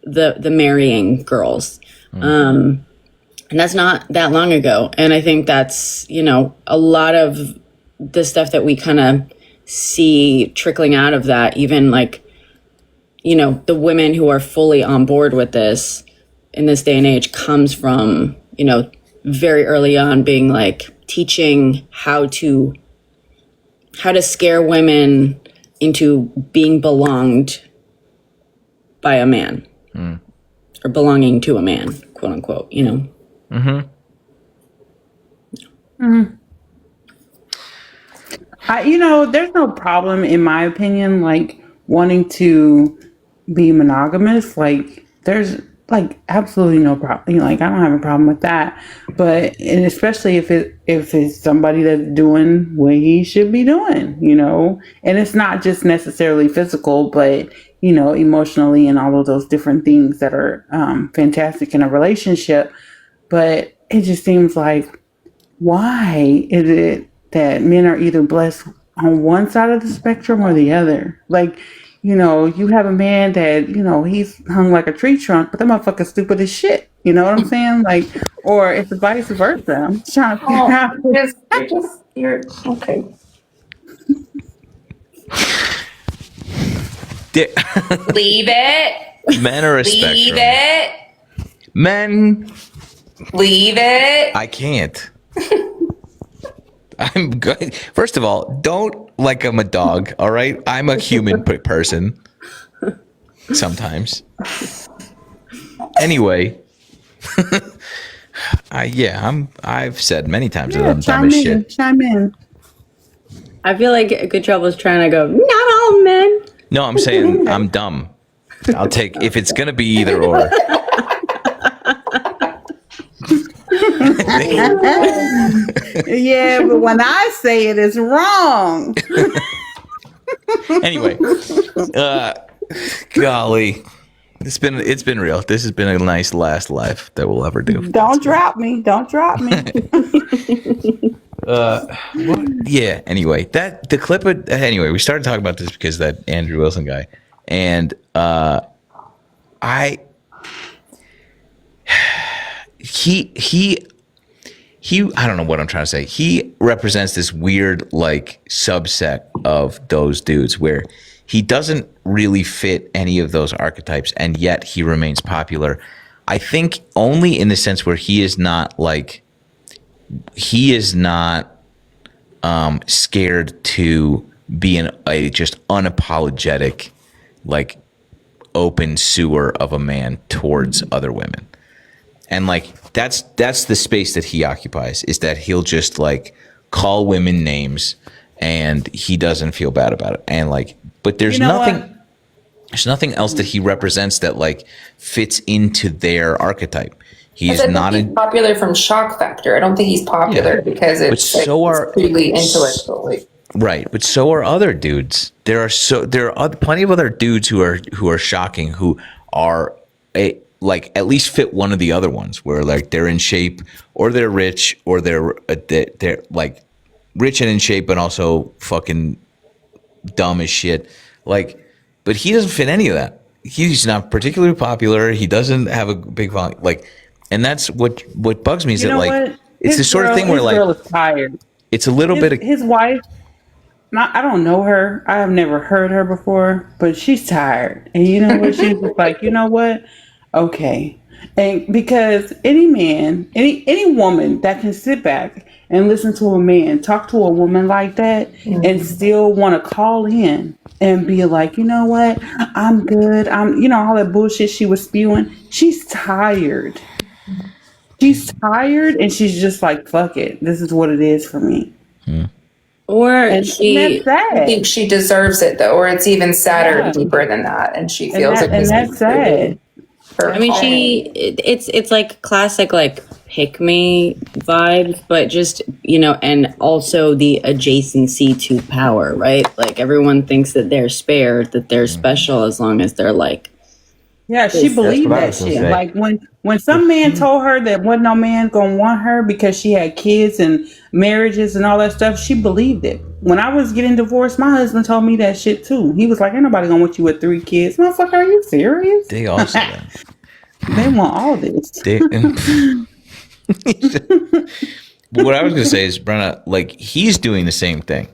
the marrying girls. And that's not that long ago. And I think that's, a lot of the stuff that we kind of see trickling out of that, even like, the women who are fully on board with this in this day and age comes from, very early on being like teaching how to scare women into being belonged by a man or belonging to a man, quote unquote, Mm-hmm. There's no problem, in my opinion, like wanting to be monogamous. Like, there's like absolutely no problem. Like, I don't have a problem with that. But and especially if it's somebody that's doing what he should be doing, and it's not just necessarily physical, but emotionally and all of those different things that are fantastic in a relationship. But it just seems like, why is it that men are either blessed on one side of the spectrum or the other? Like, you have a man that, he's hung like a tree trunk, but that motherfucker's stupid as shit. You know what I'm saying? Like, or it's vice versa. I'm just trying to figure out. You're okay. Leave it. Men are a spectrum. Leave it. Men. Leave it. I can't. I'm good. First of all, don't like I'm a dog. All right, I'm a human person. Sometimes. Anyway, I've said many times that I'm dumb as shit. Chime in. I feel like Good Trouble is trying to go, not all men. No, I'm saying I'm dumb. I'll take if it's gonna be either or. Yeah, but when I say it, it's wrong. Anyway, golly, it's been real. This has been a nice last live that we'll ever do. Don't drop me. Don't drop me. Yeah. Anyway, the clip. Anyway, we started talking about this because that Andrew Wilson guy, and he. I don't know what I'm trying to say. He represents this weird like subset of those dudes where he doesn't really fit any of those archetypes, and yet he remains popular. I think only in the sense where he is not scared to be a just unapologetic, like open sewer of a man towards other women. And like that's the space that he occupies, is that he'll just like call women names and he doesn't feel bad about it. And like, but there's there's nothing else that he represents that like fits into their archetype. He's not he's popular from shock factor. I don't think he's popular because it's really intellectually. Right, but so are other dudes. There are plenty of other dudes who are shocking, who are like at least fit one of the other ones, where like they're in shape or they're rich or they're like rich and in shape but also fucking dumb as shit. Like, but he doesn't fit any of that. He's not particularly popular. He doesn't have a big volume. Like, and that's what bugs me is that like it's the sort of thing where like girl is tired. It's a little bit of his wife. I don't know her. I have never heard her before, but she's tired. And you know what? She's just like, you know what? Okay. And because any man, any woman that can sit back and listen to a man talk to a woman like that and still want to call in and be like, you know what? I'm good. All that bullshit she was spewing. She's tired. She's tired and she's just like, fuck it. This is what it is for me. Or I think she deserves it though, or it's even sadder and deeper than that, and she feels it. And that's sad. I mean, it's like classic like pick me vibes, but just and also the adjacency to power, right? Like everyone thinks that they're spared, that they're special as long as they're like. Yeah, she believed that shit. Like when some man told her that wasn't no man gonna want her because she had kids and marriages and all that stuff, she believed it. When I was getting divorced, my husband told me that shit too. He was like, "Ain't nobody gonna want you with 3 kids." Motherfucker, are you serious? They also they want all this. But what I was gonna say is, Brenna, like he's doing the same thing.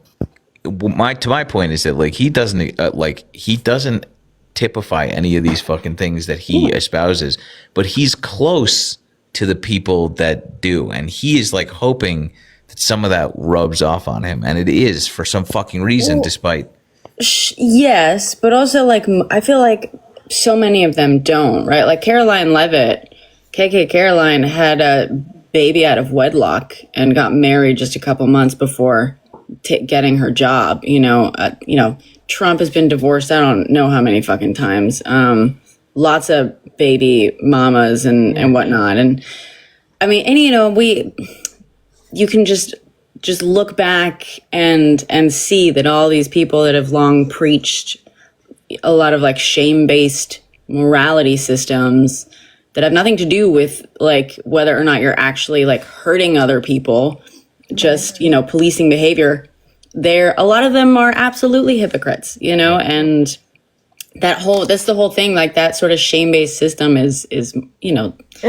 My point is that like he doesn't typify any of these fucking things that he espouses, but he's close to the people that do, and he is like hoping that some of that rubs off on him, and it is for some fucking reason, despite yes, but also like I feel like so many of them don't, right? Like Caroline Levitt, KK Caroline, had a baby out of wedlock and got married just a couple months before getting her job. Trump has been divorced I don't know how many fucking times. Lots of baby mamas and whatnot. And I mean, and you can just look back and see that all these people that have long preached a lot of like shame-based morality systems that have nothing to do with like whether or not you're actually like hurting other people, just, policing behavior. A lot of them are absolutely hypocrites, and that's the whole thing. Like that sort of shame-based system is And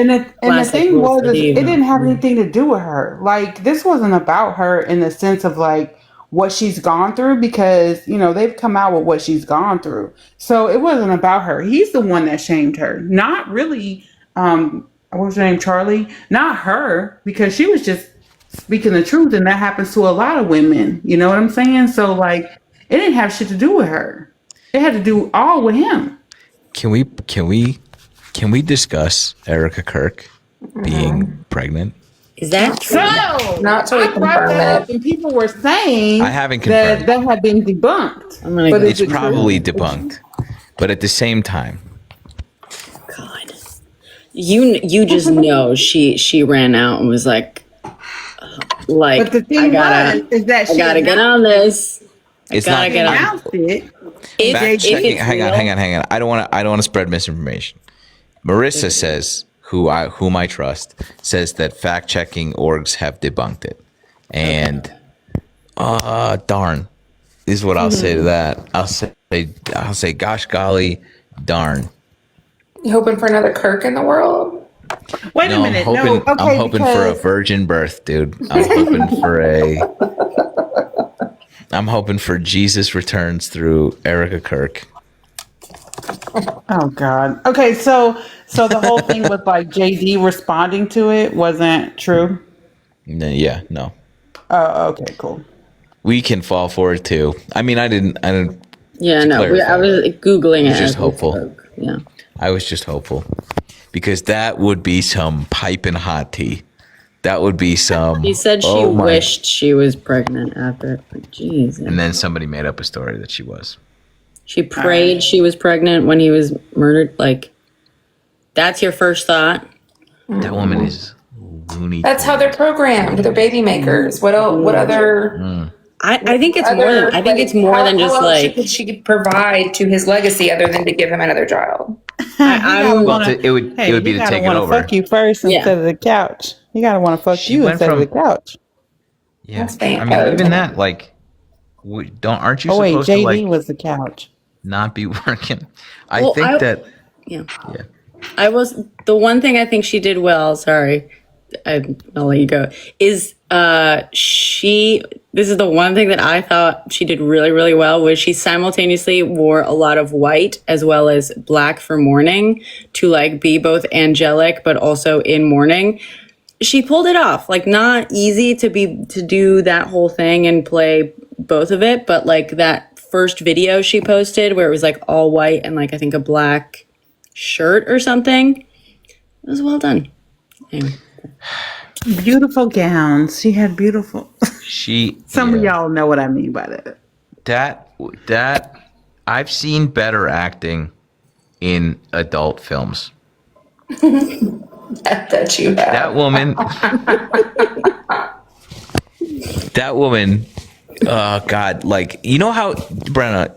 the thing was, it didn't have anything to do with her. Like this wasn't about her in the sense of like what she's gone through, because they've come out with what she's gone through. So it wasn't about her. He's the one that shamed her, not really. What was her name, Charlie? Not her, because she was just speaking the truth, and that happens to a lot of women. You know what I'm saying? So like, it didn't have shit to do with her. It had to do all with him. Can we discuss Erica Kirk being pregnant? Is that true? So Not to confirm it. and people were saying I haven't confirmed that had been debunked. But it's probably debunked, but at the same time, God, you just know she ran out and was like, Like, But the thing is that I gotta get on this. It's gotta not get on. announced it. If it's hang real- on. I don't want to spread misinformation. Marissa says, whom I trust, says that fact checking orgs have debunked it, and darn, is what I'll say to that. I'll say, gosh golly, darn. You hoping for another Kirk in the world? Wait a minute. No, okay, I'm hoping for a because- virgin birth, dude. I'm hoping for Jesus returns through Erica Kirk. Oh God. Okay, so the whole thing with like JD responding to it wasn't true. Yeah, no. Oh, okay, cool. We can fall for it too. I mean, I didn't. Yeah, to no. clarify. I was googling it. was just as we hopeful. spoke. Yeah. I was just hopeful because that would be some piping hot tea. That would be some. She said she oh my- wished she was pregnant after. Jeez. And then somebody made up a story that she was. She prayed she was pregnant when he was murdered. Like, that's your first thought. That woman is loony. That's how they're programmed. They're baby makers. What other? I think it's more than. I think it's more than just like. Could she provide to his legacy other than to give him another child? I'm. Well, it would be to take it over. Fuck you first instead of the couch. You gotta want to fuck She you went instead of the from- couch. Yeah, That's I mean, fair. even that, like, aren't you Oh wait, supposed JD to like was the couch. not be working? I Well, think that. Yeah. Yeah. I was the one thing I think she did well. Sorry, I'll let you go. Is this is the one thing that I thought she did really, really well was she simultaneously wore a lot of white as well as black for mourning to like be both angelic but also in mourning. She pulled it off. Like, not easy to do that whole thing and play both of it, but like that first video she posted where it was like all white and like I think a black shirt or something. It was well done. Anyway. Beautiful gowns. She had beautiful. Some of yeah. y'all know what I mean by that. That I've seen better acting in adult films. That you have. That woman. Oh God! Like, you know how, Brenna,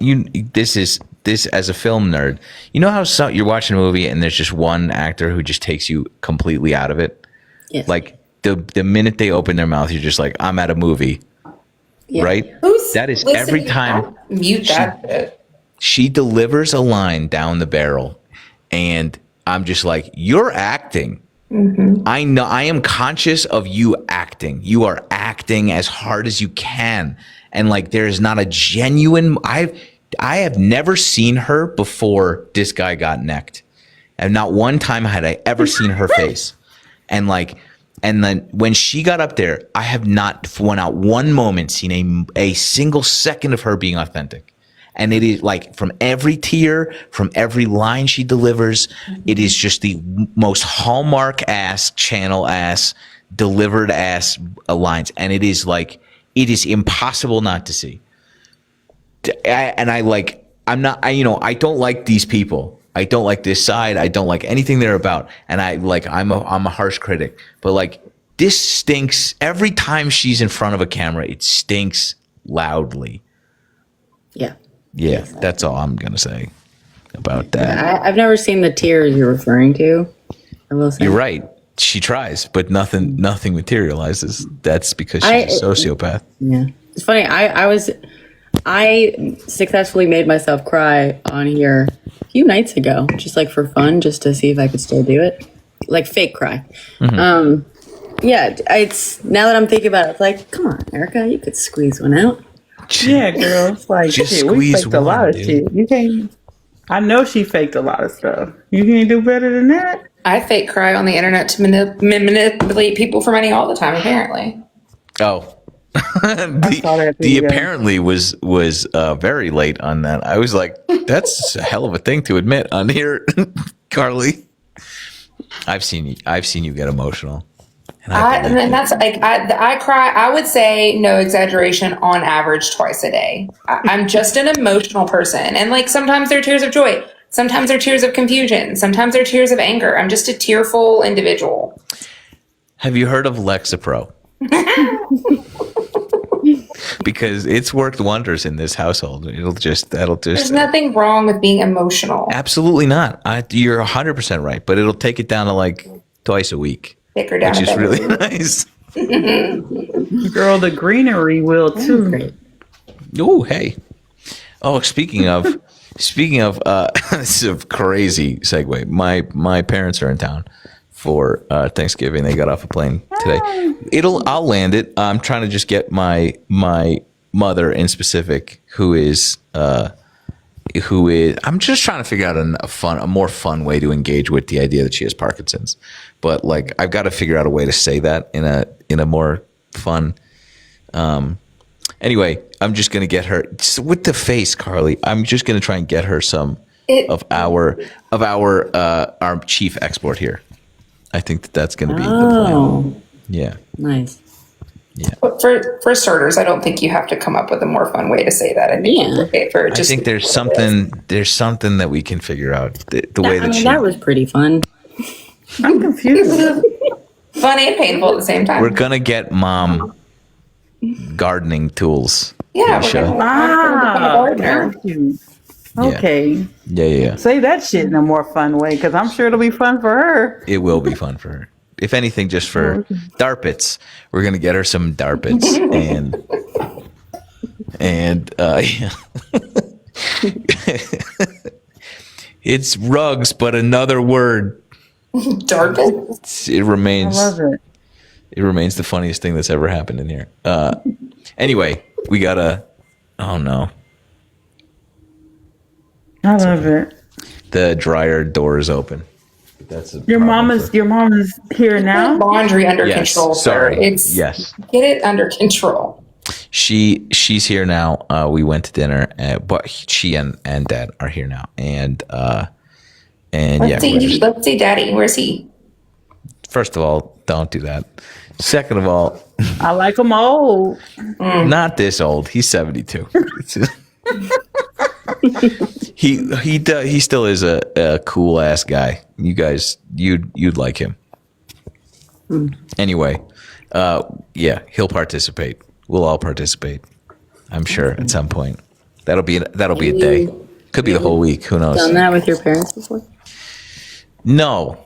this as a film nerd. You know how you're watching a movie and there's just one actor who just takes you completely out of it. Yes. Like the minute they open their mouth, you're just like, I'm at a movie. Yeah. Right? That is Listen, every time. Mute that shit. She delivers a line down the barrel, and I'm just like, you're acting. I know, I am conscious of you acting. You are acting as hard as you can. And like, there is not a genuine, I have never seen her before this guy got necked. And not one time had I ever seen her face. And then when she got up there, I have not, for not one moment, seen a single second of her being authentic. And it is like, from every tear, from every line she delivers, it is just the most Hallmark ass, channel ass, delivered ass lines. And it is like, it is impossible not to see. I don't like these people. I don't like this side. I don't like anything they're about. And I'm a harsh critic, but like, this stinks. Every time she's in front of a camera, it stinks loudly. Yeah. Yeah, that's all I'm gonna say about that. I've never seen the tears you're referring to. I will say. You're right. She tries, but nothing materializes. That's because she's a sociopath. Yeah. It's funny. I successfully made myself cry on here a few nights ago, just like for fun, just to see if I could still do it. Like fake cry. Yeah, it's now that I'm thinking about it, it's like, come on, Erica, you could squeeze one out. Yeah, girl. It's like, Just shit, we squeeze faked a lot one, of dude. shit. You can't. I know she faked a lot of stuff. You can't do better than that. I fake cry on the internet to manipulate people for money all the time, apparently. Oh, saw that the video. apparently was very late on that. I was like, that's a hell of a thing to admit on here, Carly. I've seen you get emotional. And that's like, I cry, I would say, no exaggeration, on average twice a day. I'm just an emotional person. And like, sometimes they're tears of joy. Sometimes they're tears of confusion. Sometimes they're tears of anger. I'm just a tearful individual. Have you heard of Lexapro? Because it's worked wonders in this household. That'll There's just nothing wrong with being emotional. absolutely not. You're 100% right, but it'll take it down to like twice a week, Take her down. which to is bed. really nice. Girl, the greenery will too. Oh, hey. Oh, speaking of, this is a crazy segue. My parents are in town for Thanksgiving. They got off a plane today. I'll land it. I'm trying to just get my mother in specific, who is. I'm just trying to figure out a more fun way to engage with the idea that she has Parkinson's. But like, I've got to figure out a way to say that in a more fun. Anyway, I'm just gonna get her with the face, Carly. I'm just gonna try and get her some of our chief export here. I think that's gonna be the plan. Oh, Yeah. nice. But for starters, I don't think you have to come up with a more fun way to say that. I think it's okay for I just. think there's something that we can figure out. The way that she that was pretty fun. I'm confused. Fun and painful at the same time. we're gonna get mom gardening tools. Yeah, we're Show. gonna Ah, gardener. got you. Okay. Yeah. Say that shit in a more fun way, because I'm sure it'll be fun for her. It will be fun for her. If anything, just for darpits. We're gonna get her some darpits and yeah. It's rugs, but another word. Darpin. It remains. I love it. It remains the funniest thing that's ever happened in here. Anyway, we gotta. Oh no, I love it. the dryer door is open. That's a Your problem mama's here now. Laundry under Yes, control, sir. sorry. It's Yes. Get it under control. She's here now. We went to dinner, but she and Dad are here now, and Let's see, Daddy. Where's he? First of all, don't do that. Second of all, I like them old. not this old. He's 72. He still is a cool ass guy. You guys, you'd like him. Anyway, yeah, he'll participate. We'll all participate. I'm sure at some point. That'll be a day. Could be the whole week. Who knows? Done that with your parents before? No.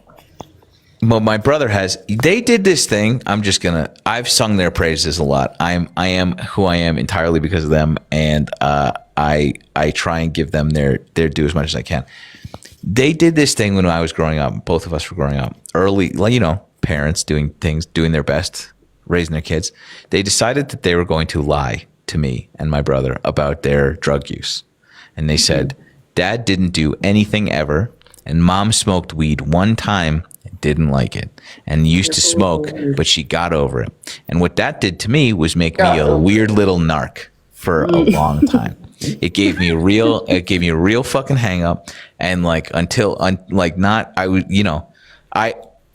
Well, my brother has. They did this thing. I've sung their praises a lot. I am who I am entirely because of them, and I try and give them their due as much as I can. They did this thing when I was growing up. Both of us were growing up early. Like, parents doing their best, raising their kids. They decided that they were going to lie to me and my brother about their drug use, and they said, "Dad didn't do anything ever, and Mom smoked weed one time." Didn't like it and used to smoke, but she got over it. And what that did to me was make me a weird little narc for a long time. It gave me a real fucking hang up. And I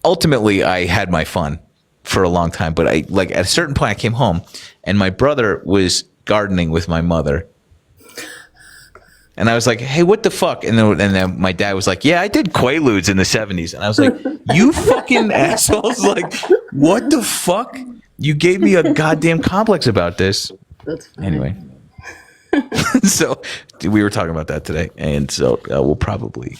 ultimately I had my fun for a long time, but at a certain point I came home and my brother was gardening with my mother. And I was like, "Hey, what the fuck?" And then my dad was like, "Yeah, I did Quaaludes in the 70s." And I was like, "You fucking assholes! Like, what the fuck? You gave me a goddamn complex about this." That's funny. Anyway, so we were talking about that today, and so we'll probably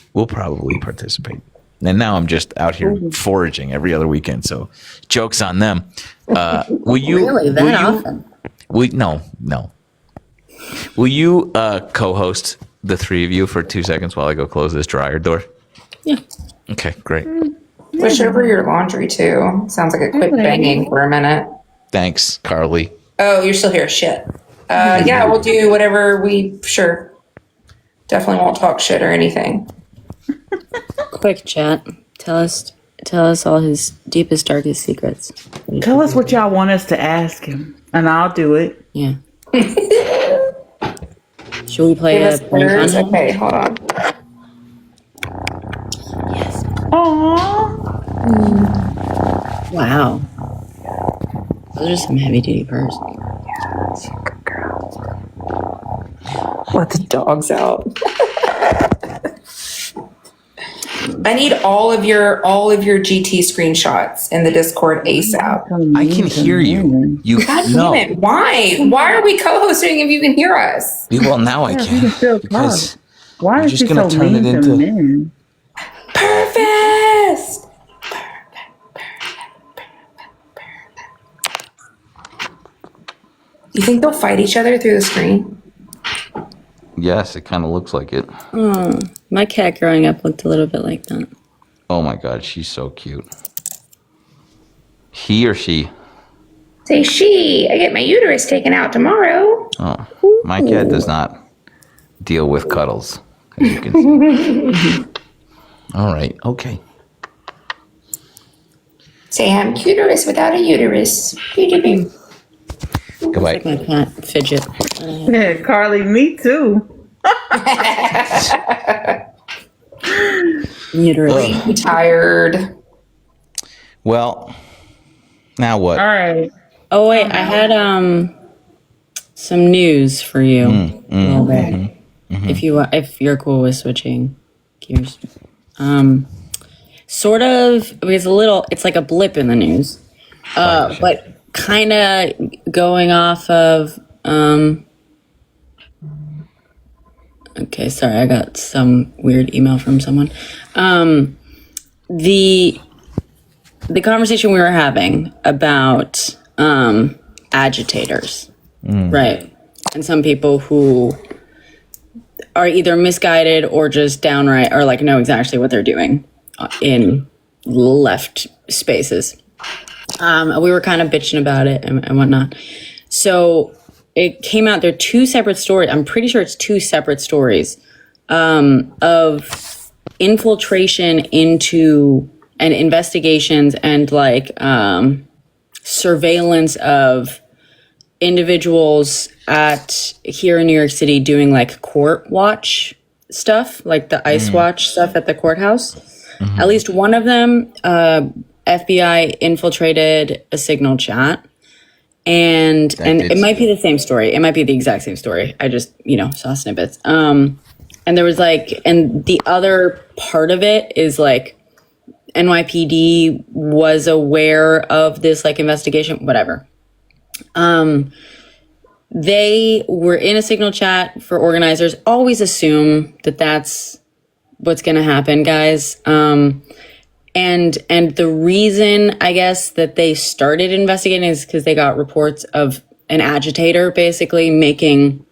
participate. And now I'm just out here foraging every other weekend. So jokes on them. Will you Really? That often? No. Will you co-host the three of you for 2 seconds while I go close this dryer door? Yeah. Okay, great. Push over your laundry too. Sounds like a quick banging for a minute. Thanks, Carly. Oh, you're still here. Shit. Yeah, we'll do whatever sure. Definitely won't talk shit or anything. Quick chat. Tell us all his deepest, darkest secrets. Tell us what y'all want us to ask him, and I'll do it. Yeah. Should we play Give a us prank on words. him? Okay, hold on. Yes. Aww. Wow. Those are some heavy duty purrs. Let the dogs out. I need all of your GT screenshots in the Discord ASAP. I can hear you. You God no. damn it! Why? Why are we co-hosting if you can hear us? Well, now I we can. can still talk. Because Why you're is just she gonna so turn mean it to into- men? Perfect. You think they'll fight each other through the screen? yes, it kind of looks like it. My cat growing up looked a little bit like that. Oh my God, she's so cute. He or she? Say she. I get my uterus taken out tomorrow. Oh, my cat does not deal with cuddles, as you can see. All right, okay. Say I'm uterus without a uterus. Doo-doo-doo. Goodbye. Like my cat fidget. Yeah, Carly, me too. Uterus. I'm tired. Well, now what? All right. Oh wait, I had some news for you. A little bit. If you're cool with switching gears. Sort of, it's like a blip in the news. But kind of going off of okay, sorry, I got some weird email from someone. The conversation we were having about agitators, right? And some people who are either misguided or just downright or like know exactly what they're doing in left spaces. We were kind of bitching about it and whatnot. So it came out, there are two separate stories. I'm pretty sure it's two separate stories of infiltration into and investigations and like surveillance of individuals here in New York City doing like court watch stuff, like the ICE watch stuff at the courthouse. At least one of them, FBI infiltrated a Signal chat. And it might be the same story. It might be the exact same story. I just, saw snippets. And there was like, and the other part of it is like NYPD was aware of this like investigation, whatever. They were in a Signal chat for organizers. Always assume that that's what's going to happen, guys. And the reason, I guess, that they started investigating is because they got reports of an agitator basically making,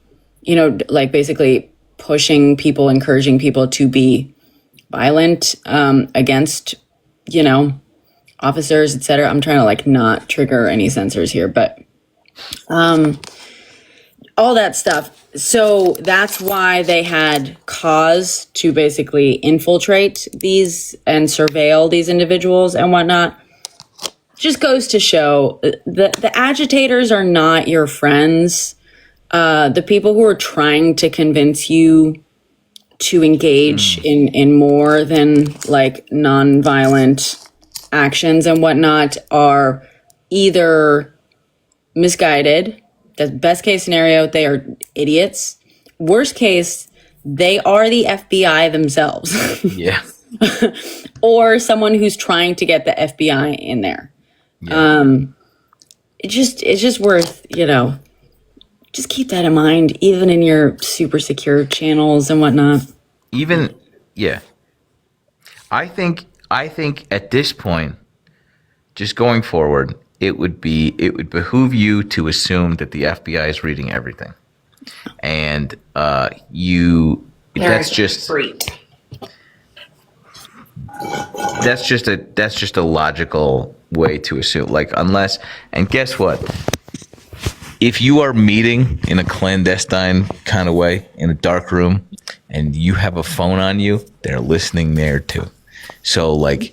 like basically pushing people, encouraging people to be violent against, officers, etc. I'm trying to like not trigger any censors here, but all that stuff. So that's why they had cause to basically infiltrate these and surveil these individuals and whatnot. Just goes to show the agitators are not your friends. The people who are trying to convince you to engage in more than like nonviolent actions and whatnot are either misguided. The best case scenario, they are idiots. Worst case, they are the FBI themselves. Yeah. Or someone who's trying to get the FBI in there. Yeah. It's just worth, just keep that in mind, even in your super secure channels and whatnot. Yeah. I think at this point, just going forward, it would behoove you to assume that the FBI is reading everything, and that's just a logical way to assume. Like unless, and guess what? If you are meeting in a clandestine kind of way in a dark room, and you have a phone on you, they're listening there too. So like.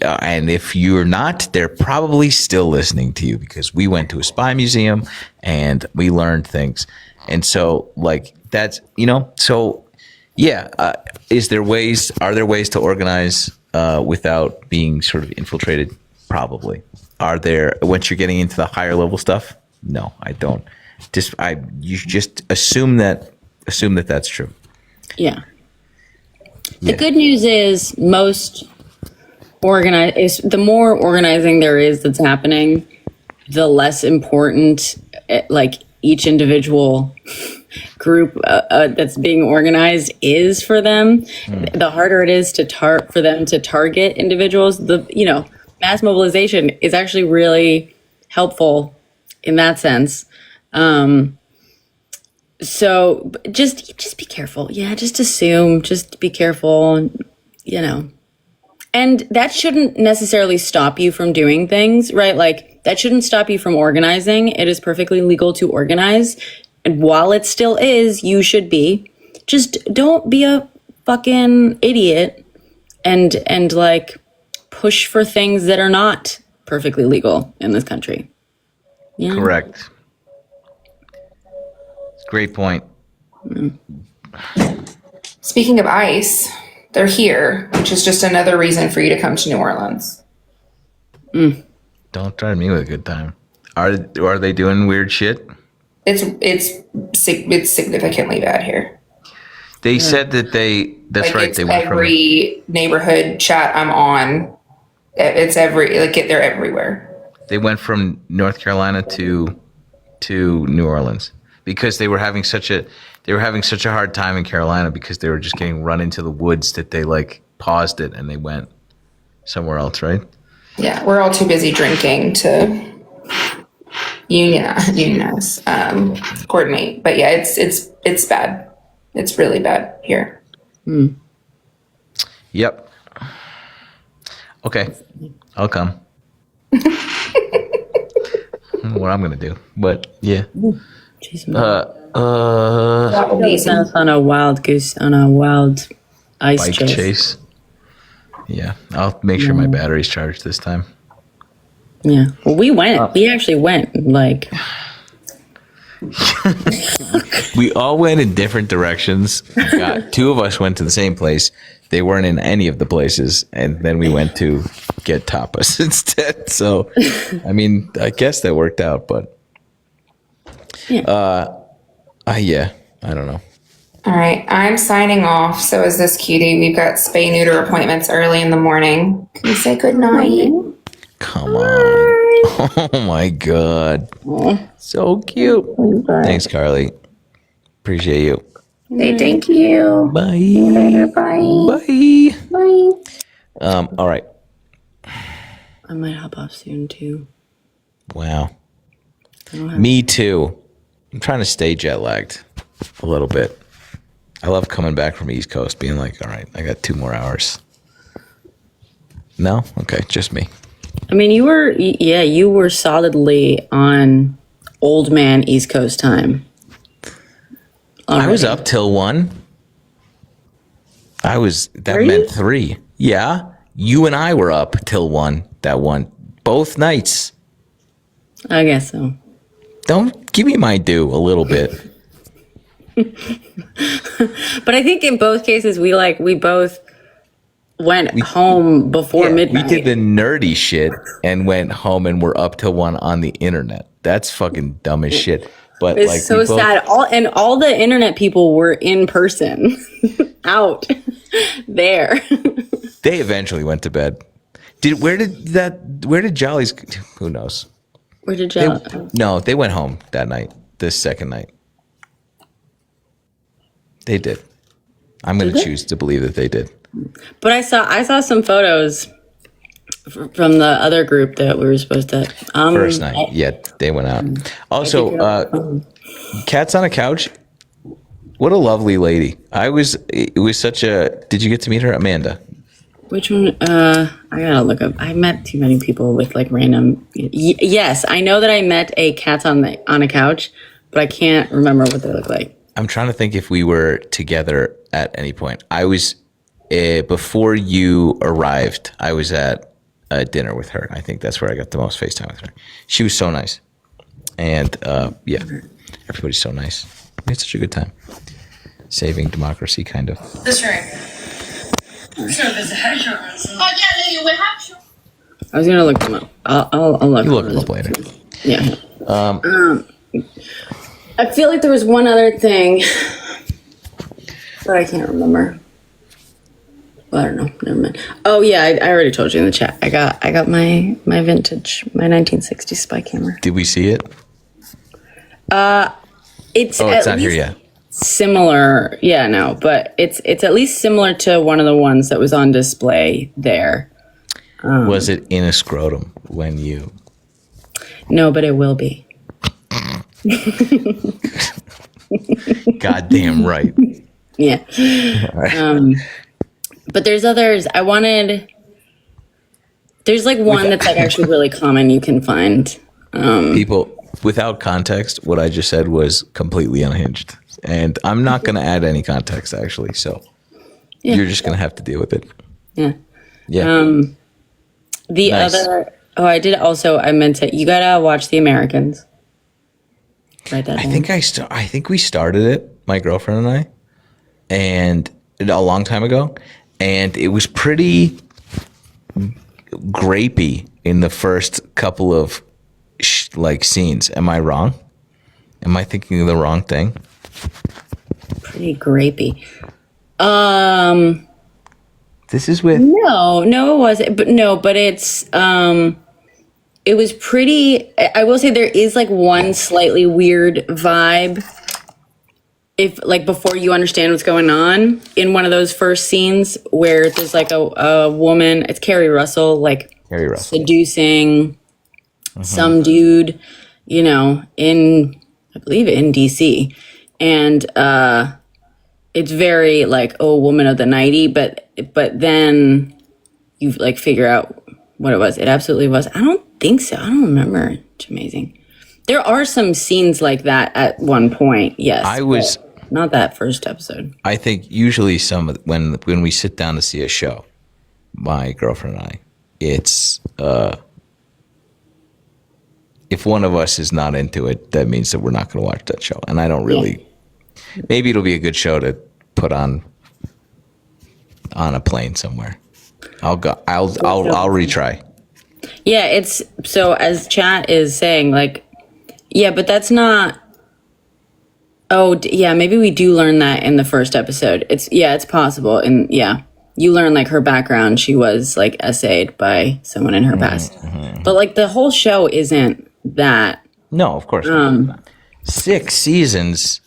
And if you're not, they're probably still listening to you because we went to a spy museum and we learned things. And so like that's, so yeah. Are there ways to organize without being sort of infiltrated? Probably. Are there, once you're getting into the higher level stuff? No, I don't. You just assume that that's true. Yeah. The good news is the more organizing there is that's happening, the less important like each individual group that's being organized is for them. The harder it is for them to target individuals. Mass mobilization is actually really helpful in that sense. So just be careful. Yeah, just assume, just be careful, And that shouldn't necessarily stop you from doing things, right? Like that shouldn't stop you from organizing. It is perfectly legal to organize. And while it still is, you should be. Just don't be a fucking idiot and like push for things that are not perfectly legal in this country. Yeah. Correct. Great point. Speaking of ICE, they're here, which is just another reason for you to come to New Orleans. Don't threaten me with a good time. Are they doing weird shit? It's significantly bad here. They said that that's right. It's They went every neighborhood chat I'm on. It's they're everywhere. They went from North Carolina to New Orleans because they were having such a hard time in Carolina because they were just getting run into the woods that they like paused it and they went somewhere else, right? Yeah, we're all too busy drinking to unionize, coordinate. But yeah, it's bad. It's really bad here. Yep. Okay, I'll come. I don't know what I'm gonna do, but yeah. Jeez, Amazing. on a wild goose, on a wild ice Bike chase. Yeah, I'll make sure my battery's charged this time. Yeah. Well, we actually went like. We all went in different directions. Two of us went to the same place. They weren't in any of the places, and then we went to get tapas instead. So, I mean, I guess that worked out, but yeah, I don't know. All right, I'm signing off. So is this cutie. We've got spay neuter appointments early in the morning. Can you say good night? Come on. Oh my God. So cute. Thanks, Carly. Appreciate you. Say thank you. Bye. Bye. Bye. Bye. All right. I might hop off soon too. Wow. Me too. I'm trying to stay jet lagged a little bit. I love coming back from East Coast being like, all right, I got 2 more hours. No? Okay, just me. I mean, you were solidly on old man East Coast time. I was up till 1. That meant 3. Yeah. You and I were up till 1, both nights. I guess so. Don't give me my due a little bit. But I think in both cases, we both went home before midnight. We did the nerdy shit and went home and were up till 1 on the internet. That's fucking dumb as shit. But It's like, so sad. All the internet people were in person, out there. They eventually went to bed. Where did Jolly's? Who knows? Where did you? No, they went home that night. This second night, they did. I'm going to choose to believe that they did. But I saw some photos from the other group that we were supposed to. First night, yeah, they went out. Also, Cats on a Couch. What a lovely lady. It was such a. Did you get to meet her, Amanda? Which one? I gotta look up. I met too many people with like random. Yes, I know that I met a Cats on a Couch, but I can't remember what they look like. I'm trying to think if we were together at any point. I was before you arrived. I was at a dinner with her. I think that's where I got the most FaceTime with her. She was so nice, and yeah, everybody's so nice. We had such a good time. Saving democracy, kind of. This room. So there's a hedgehog. Oh yeah, we have to. I was gonna look them up. I'll look. You look them up later. Yeah. I feel like there was one other thing, but I can't remember. Well, I don't know. Never mind. Oh yeah, I already told you in the chat. I got my vintage, my 1960s spy camera. Did we see it? It's Oh, it's not here yet. similar. Yeah, no, but it's at least similar to one of the ones that was on display there. Was it in a scrotum when you? No, but it will be. Goddamn right. Yeah. But there's others. There's like one that's like actually really common you can find. People, without context, what I just said was completely unhinged. And I'm not going to add any context, actually. So you're just going to have to deal with it. Yeah. Yeah. The Nice. other, I meant to, you gotta watch The Americans. Write that down. I think we started it, my girlfriend and I, and a long time ago. And it was pretty grapey in the first couple of scenes. Am I wrong? Am I thinking of the wrong thing? Pretty grapey. This is with No, it wasn't. But it's it was pretty. I will say there is like one slightly weird vibe. If like before you understand what's going on in one of those first scenes where there's like a woman, it's Carrie Russell, like Carrie Russell. seducing some dude, in I believe in DC, and it's very like woman of the nighty, but then you like figure out what it was. It absolutely was. I don't think so. I don't remember. It's amazing. There are some scenes like that at one point. Yes, but not that first episode. I think usually when we sit down to see a show, my girlfriend and I, it's if one of us is not into it, that means that we're not going to watch that show. And I don't really. Maybe it'll be a good show to put on a plane somewhere. I'll go. I'll retry. Yeah, it's so as chat is saying, like, yeah, but that's not. Oh, yeah, maybe we do learn that in the first episode. It's possible, and yeah, you learn like her background. She was like essayed by someone in her past, but like the whole show isn't that. No, of course not. 6 seasons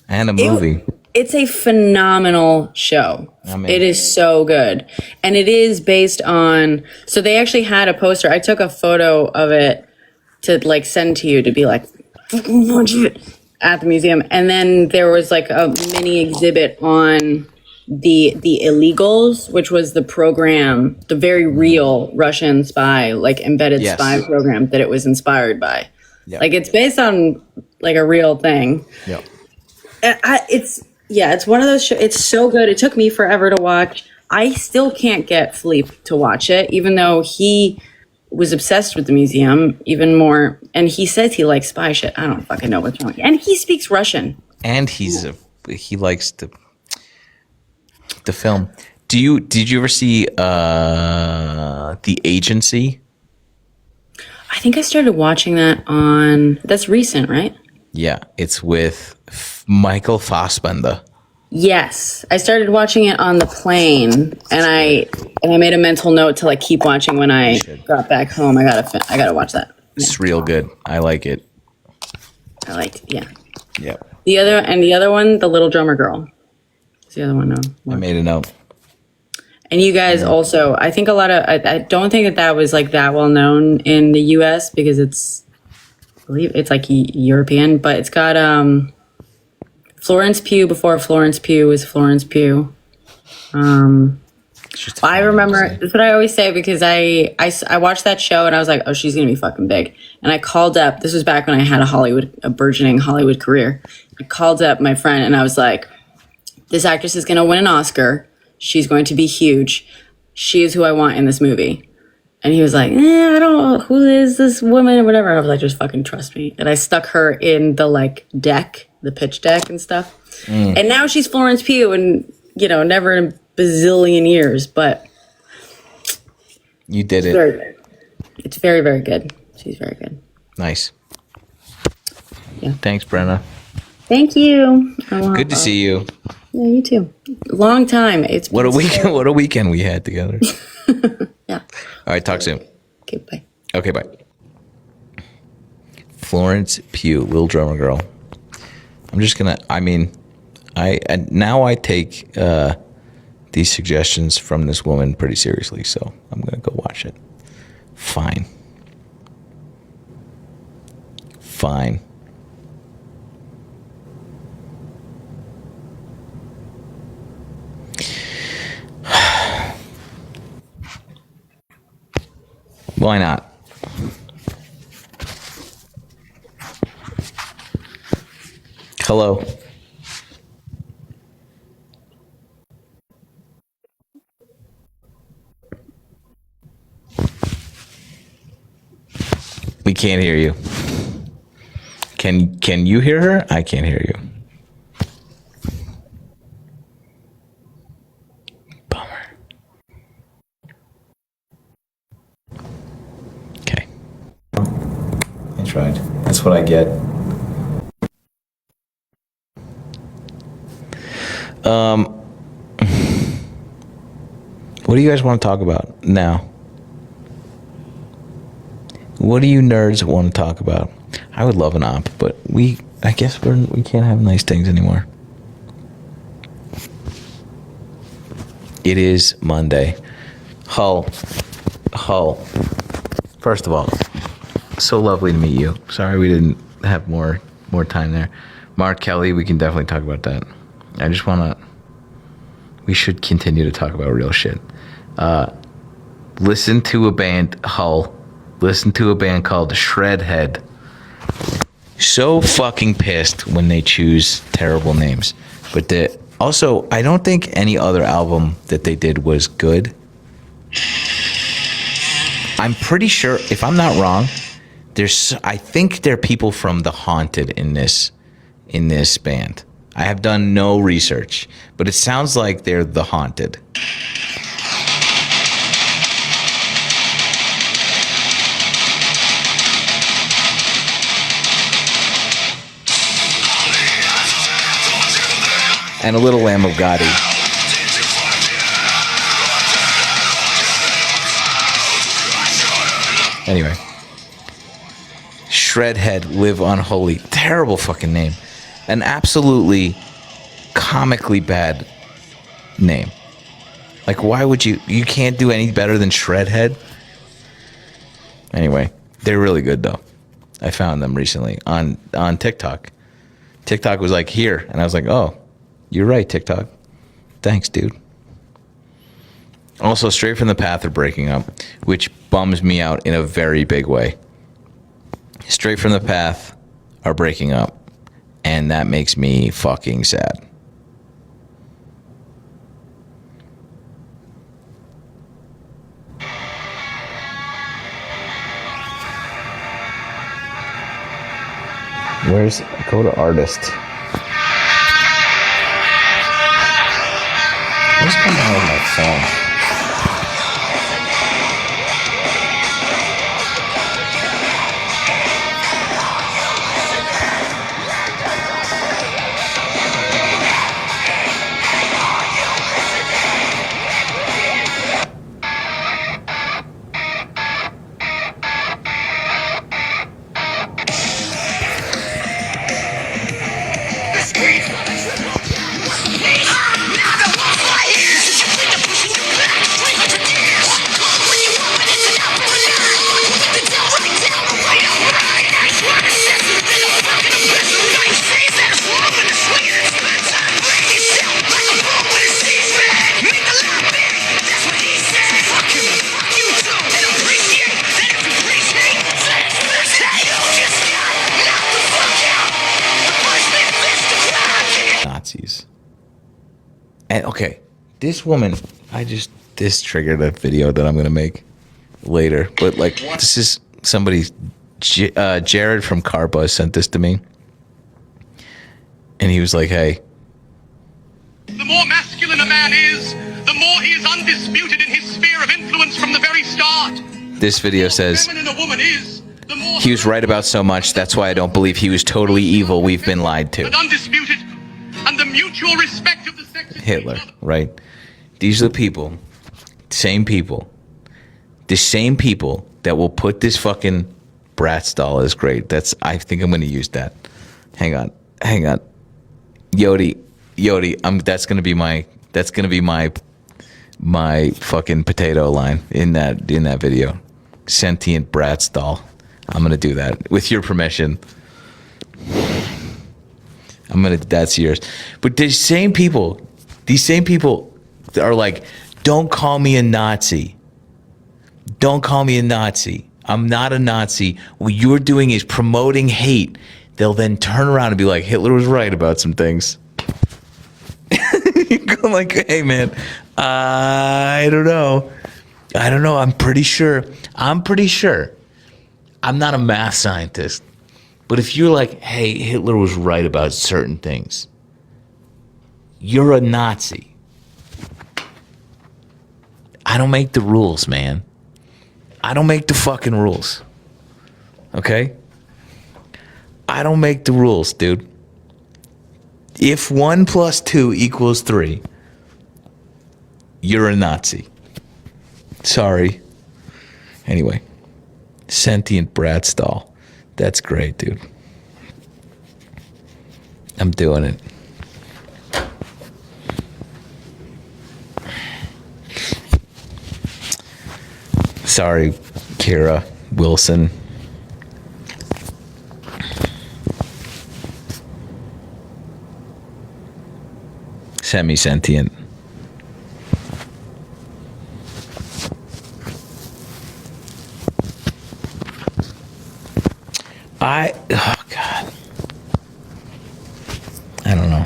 and a movie. It's a phenomenal show. It is so good. And it is based on, so they actually had a poster. I took a photo of it to like send to you to be like, fucking watch it at the museum. And then there was like a mini exhibit on the Illegals, which was the program, the very real Russian spy, like embedded spy program that it was inspired by. Yep. Like it's based on like a real thing. Yep. It's one of those shows. It's so good. It took me forever to watch. I still can't get Philippe to watch it, even though he was obsessed with the museum even more. And he says he likes spy shit. I don't fucking know what's wrong. And he speaks Russian. And he likes the film. Did you ever see The Agency? I think I started watching that that's recent, right? Yeah, it's with Michael Fassbender. Yes, I started watching it on the plane, and I made a mental note to like keep watching when I got back home. I gotta watch that. It's real good. I like it. Yeah. Yep. The other one, The Little Drummer Girl. It's the other one. No. I made a note. And you guys also, I think I don't think that was like that well known in the U.S. because I believe it's like European, but it's got Florence Pugh before Florence Pugh was Florence Pugh. I remember, that's what I always say because I watched that show and I was like, oh, she's going to be fucking big. And I called up, this was back when I had a burgeoning Hollywood career. I called up my friend and I was like, this actress is going to win an Oscar. She's going to be huge. She is who I want in this movie. And he was like, I don't know, who is this woman or whatever. I was like, just fucking trust me. And I stuck her in the like deck, the pitch deck and stuff. And now she's Florence Pugh and, never in a bazillion years, but. You did it. Very good. It's very, very good. She's very good. Nice. Yeah. Thanks, Brenna. Thank you. Good to see you. Yeah, you too. Long time. It's What a been weekend! What a weekend we had together. Yeah. All right, talk soon. Okay, bye. Okay, bye. Florence Pugh, Little Drummer Girl. I'm just gonna. I mean, I take these suggestions from this woman pretty seriously, so I'm gonna go watch it. Fine. Fine. Why not? Hello. We can't hear you. Can you hear her? I can't hear you. Bummer. Okay. I tried. That's what I get. What do you guys want to talk about now? What do you nerds want to talk about? I would love an op, but I guess we can't have nice things anymore. It is Monday. Hull. First of all, so lovely to meet you. Sorry we didn't have more time there. Mark Kelly, we can definitely talk about that. I just want to. We should continue to talk about real shit. Listen to a band, Hull. Listen to a band called Shredhead. So fucking pissed when they choose terrible names. But also, I don't think any other album that they did was good. I'm pretty sure, if I'm not wrong, I think there are people from The Haunted in this band. I have done no research, but it sounds like they're The Haunted. And a little Lamb of Gotti. Anyway. Shredhead, Live Unholy. Terrible fucking name. An absolutely comically bad name. Like, why would you can't do any better than Shredhead? Anyway, they're really good though. I found them recently on TikTok. TikTok was like, here. And I was like, oh, you're right, TikTok. Thanks, dude. Also, Straight from the Path are breaking up, which bums me out in a very big way. Straight from the Path are breaking up, and that makes me fucking sad. Go to artist. What's going on with my phone? Nazis. And okay, this woman, this triggered a video that I'm gonna make later. But like, this is somebody, Jared from Carbuzz sent this to me, and he was like, "Hey, the more masculine a man is, the more he is undisputed in his sphere of influence from the very start." This video says, he was right about so much, that's why I don't believe he was totally evil. We've been lied to. Undisputed, and the mutual respect of the Hitler, right? These are the people, the same people that will put this fucking Bratz doll is great. I think I'm going to use that. Hang on. Yodi, that's going to be my fucking potato line in that video. Sentient Bratz doll. I'm going to do that with your permission. That's yours. But these same people are like, don't call me a Nazi. Don't call me a Nazi. I'm not a Nazi. What you're doing is promoting hate. They'll then turn around and be like, Hitler was right about some things. You go like, hey man, I don't know. I'm pretty sure. I'm not a math scientist. But if you're like, hey, Hitler was right about certain things, you're a Nazi. I don't make the rules, man. I don't make the fucking rules. Okay? I don't make the rules, dude. If 1 + 2 = 3, you're a Nazi. Sorry. Anyway, sentient Bratz doll. That's great, dude. I'm doing it. Sorry, Kira Wilson. Semi-sentient. Oh God. I don't know.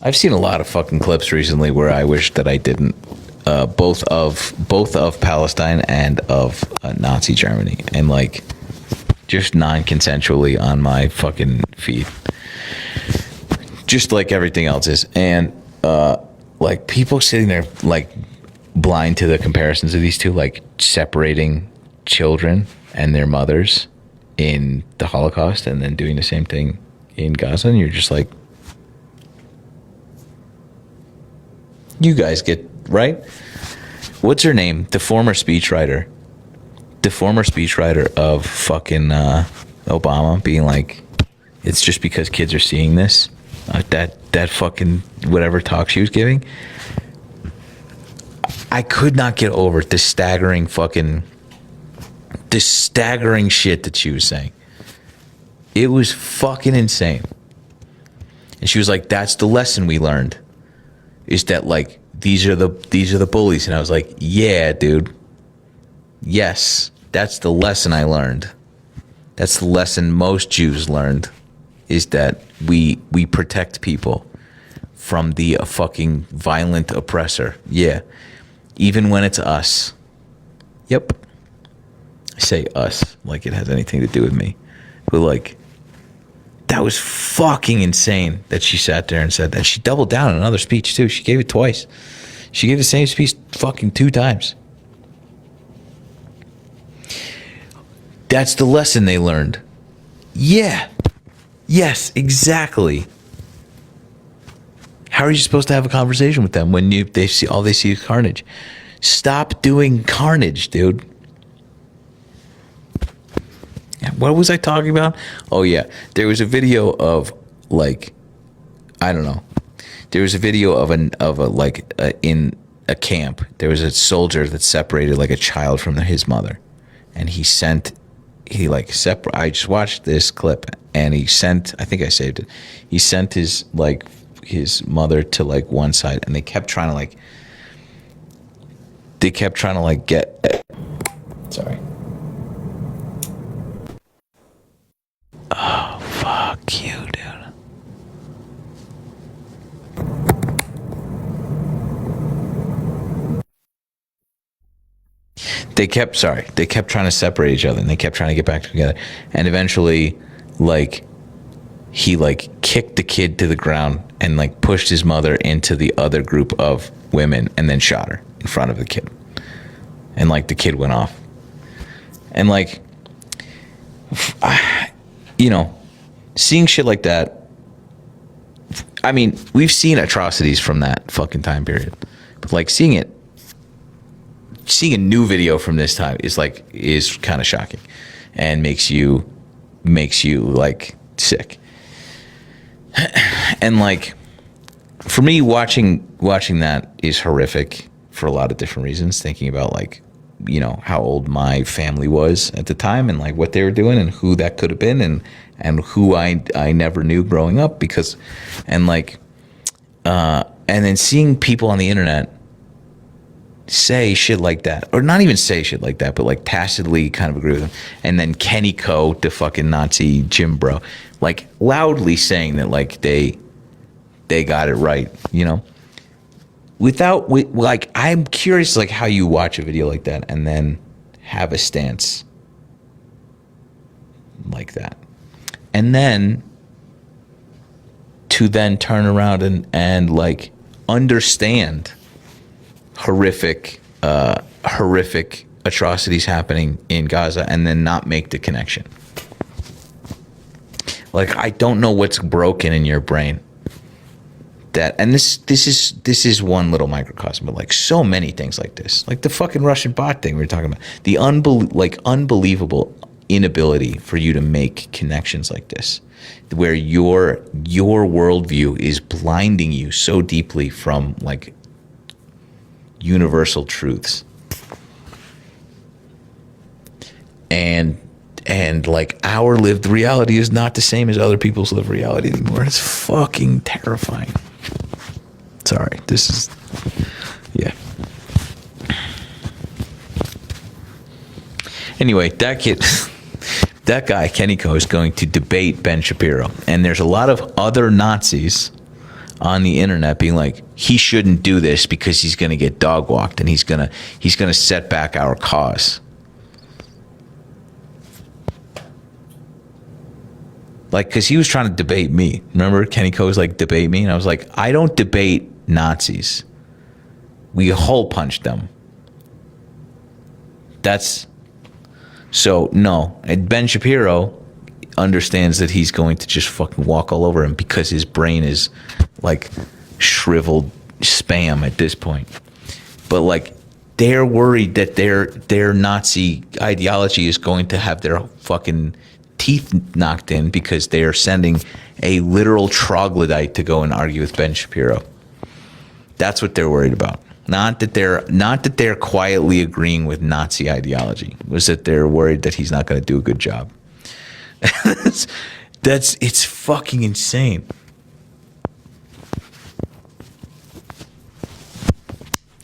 I've seen a lot of fucking clips recently where I wish that I didn't. Both of Palestine and of Nazi Germany, and like just non-consensually on my fucking feed, just like everything else is, and like people sitting there like blind to the comparisons of these two, like separating children and their mothers in the Holocaust and then doing the same thing in Gaza, and you're just like, you guys get right. What's her name? The former speechwriter of fucking Obama being like, it's just because kids are seeing this, that fucking whatever talk she was giving. I could not get over the staggering shit that she was saying. It was fucking insane. And she was like, that's the lesson we learned, is that like these are the bullies. And I was like, yeah, dude. Yes, that's the lesson I learned. That's the lesson most Jews learned, is that we protect people from the fucking violent oppressor. Yeah. Even when it's us. Yep. I say us like it has anything to do with me. But like, that was fucking insane that she sat there and said that. She doubled down on another speech too. She gave it twice. She gave the same speech fucking 2 times. That's the lesson they learned. Yeah. Yes, exactly. How are you supposed to have a conversation with them when they see is carnage? Stop doing carnage, dude. What was I talking about? Oh yeah, there was a video of like, I don't know. There was a video of in a camp. There was a soldier that separated like a child from his mother, and I just watched this clip, and I think I saved it. He sent his mother to like one side, and they kept trying to get. Sorry. Oh, fuck you, dude. They kept trying to separate each other, and they kept trying to get back together. And eventually, he kicked the kid to the ground and pushed his mother into the other group of women and then shot her in front of the kid. And the kid went off. And seeing shit like that, I mean, we've seen atrocities from that fucking time period, but like seeing a new video from this time is kind of shocking, and makes you like sick. And like, for me, watching that is horrific for a lot of different reasons. Thinking about like, you know, how old my family was at the time, and like what they were doing, and who that could have been, and who I never knew growing up, because, and like, and then seeing people on the internet say shit like that, or not even say shit like that, but like tacitly kind of agree with them, and then Kenny Ko, the fucking Nazi gym bro, like loudly saying that like they got it right, you know, like, I'm curious like how you watch a video like that and then have a stance like that, and then to then turn around and like understand horrific atrocities happening in Gaza and then not make the connection. Like, I don't know what's broken in your brain. That, and this is one little microcosm, but like so many things like this, like the fucking Russian bot thing we were talking about, the unbelievable inability for you to make connections like this, where your worldview is blinding you so deeply from like universal truths, and like our lived reality is not the same as other people's lived reality anymore. It's fucking terrifying. Sorry, this is, yeah. Anyway, that guy Kenny Ko is going to debate Ben Shapiro, and there's a lot of other Nazis on the internet being like, he shouldn't do this because he's going to get dog walked, and he's going to set back our cause. Like, because he was trying to debate me. Remember, Kenny Ko was like, debate me, and I was like, I don't debate Nazis. We hole punch them. That's so no. And Ben Shapiro understands that he's going to just fucking walk all over him because his brain is like shriveled spam at this point. But like, they're worried that their Nazi ideology is going to have their fucking teeth knocked in because they are sending a literal troglodyte to go and argue with Ben Shapiro. That's what they're worried about. Not that they're quietly agreeing with Nazi ideology. It was that they're worried that he's not going to do a good job. It's fucking insane.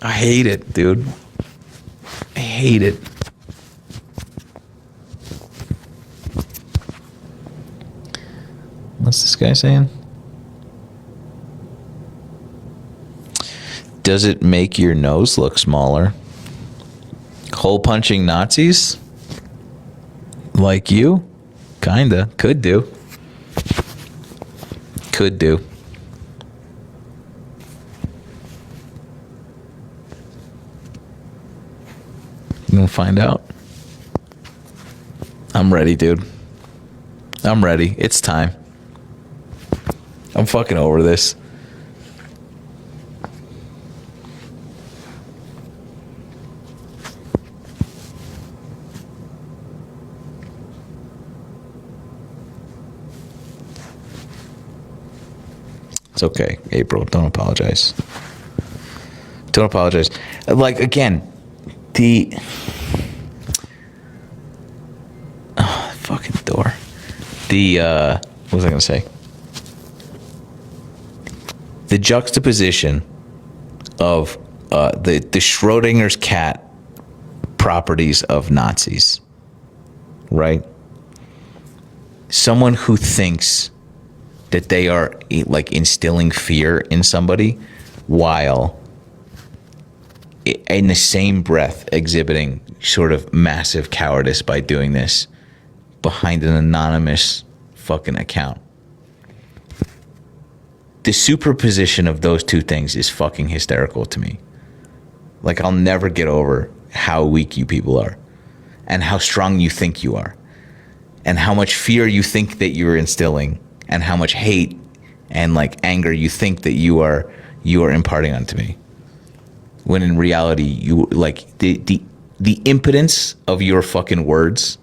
I hate it, dude. I hate it. What's this guy saying? Does it make your nose look smaller? Hole punching Nazis? Like you? Kinda. Could do. Could do. You gonna find out? I'm ready, dude. I'm ready. It's time. I'm fucking over this. It's okay, April. Don't apologize. Don't apologize. Like, again, fucking door. What was I gonna say? The juxtaposition of the Schrodinger's cat properties of Nazis, right? Someone who thinks that they are like instilling fear in somebody while in the same breath exhibiting sort of massive cowardice by doing this behind an anonymous fucking account. The superposition of those two things is fucking hysterical to me. Like, I'll never get over how weak you people are and how strong you think you are and how much fear you think that you're instilling and how much hate and like anger you think that you are imparting onto me, when in reality you like the impotence of your fucking words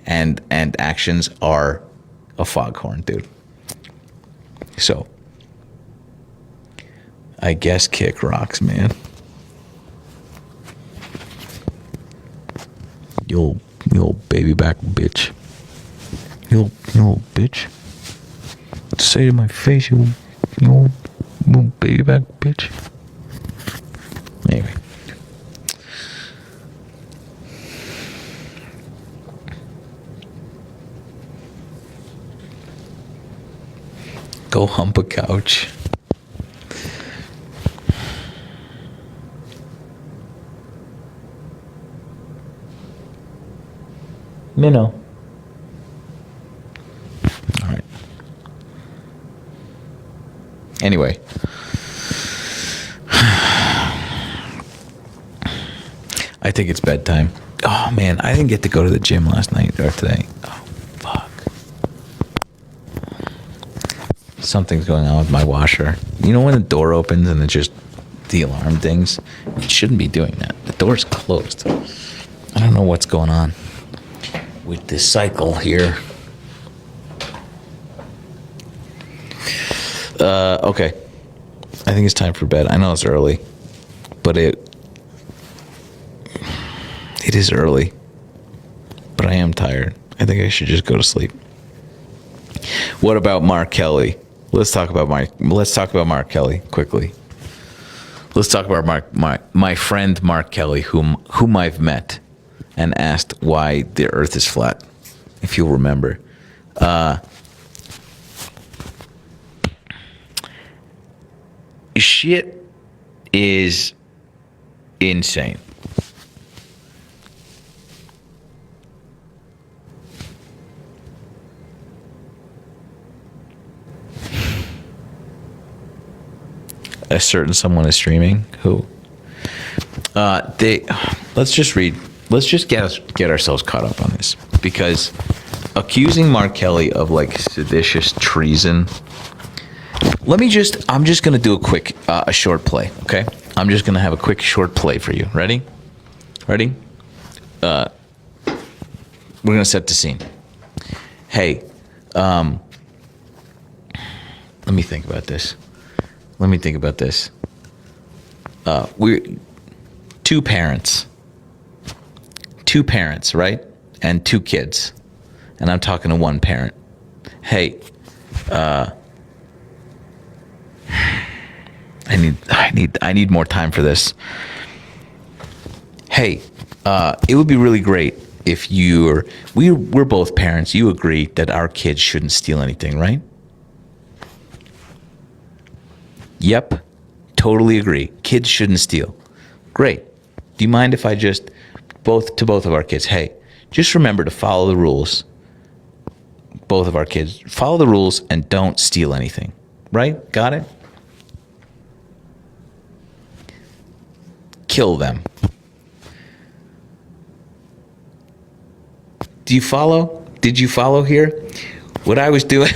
and actions are a foghorn, dude. So I guess kick rocks, man. You old baby back bitch. You old bitch. Say to my face, you old baby back bitch. Anyway. Go hump a couch. Minnow. All right. Anyway. I think it's bedtime. Oh man, I didn't get to go to the gym last night or today. Oh fuck. Something's going on with my washer. You know when the door opens and it just the alarm dings? It shouldn't be doing that. The door's closed. I don't know what's going on with this cycle here. Okay. I think it's time for bed. I know it's early, but it is early. But I am tired. I think I should just go to sleep. What about Mark Kelly? Let's talk about Mark Kelly quickly. Let's talk about my friend Mark Kelly, whom I've met and asked why the earth is flat, if you'll remember. Shit is insane. A certain someone is streaming. Who? Let's just read. Let's just get ourselves caught up on this, because accusing Mark Kelly of like seditious treason. I'm just gonna do a short play. Okay, I'm just gonna have a quick short play for you. Ready? We're gonna set the scene. Hey, let me think about this. We're two parents, right? And two kids. And I'm talking to one parent. Hey, I need more time for this. Hey, it would be really great if we're both parents. You agree that our kids shouldn't steal anything, right? Yep, totally agree. Kids shouldn't steal. Great. Do you mind if I just both of our kids, hey, just remember to follow the rules. Both of our kids, follow the rules and don't steal anything. Right? Got it? Kill them. Do you follow? Did you follow here? What I was doing?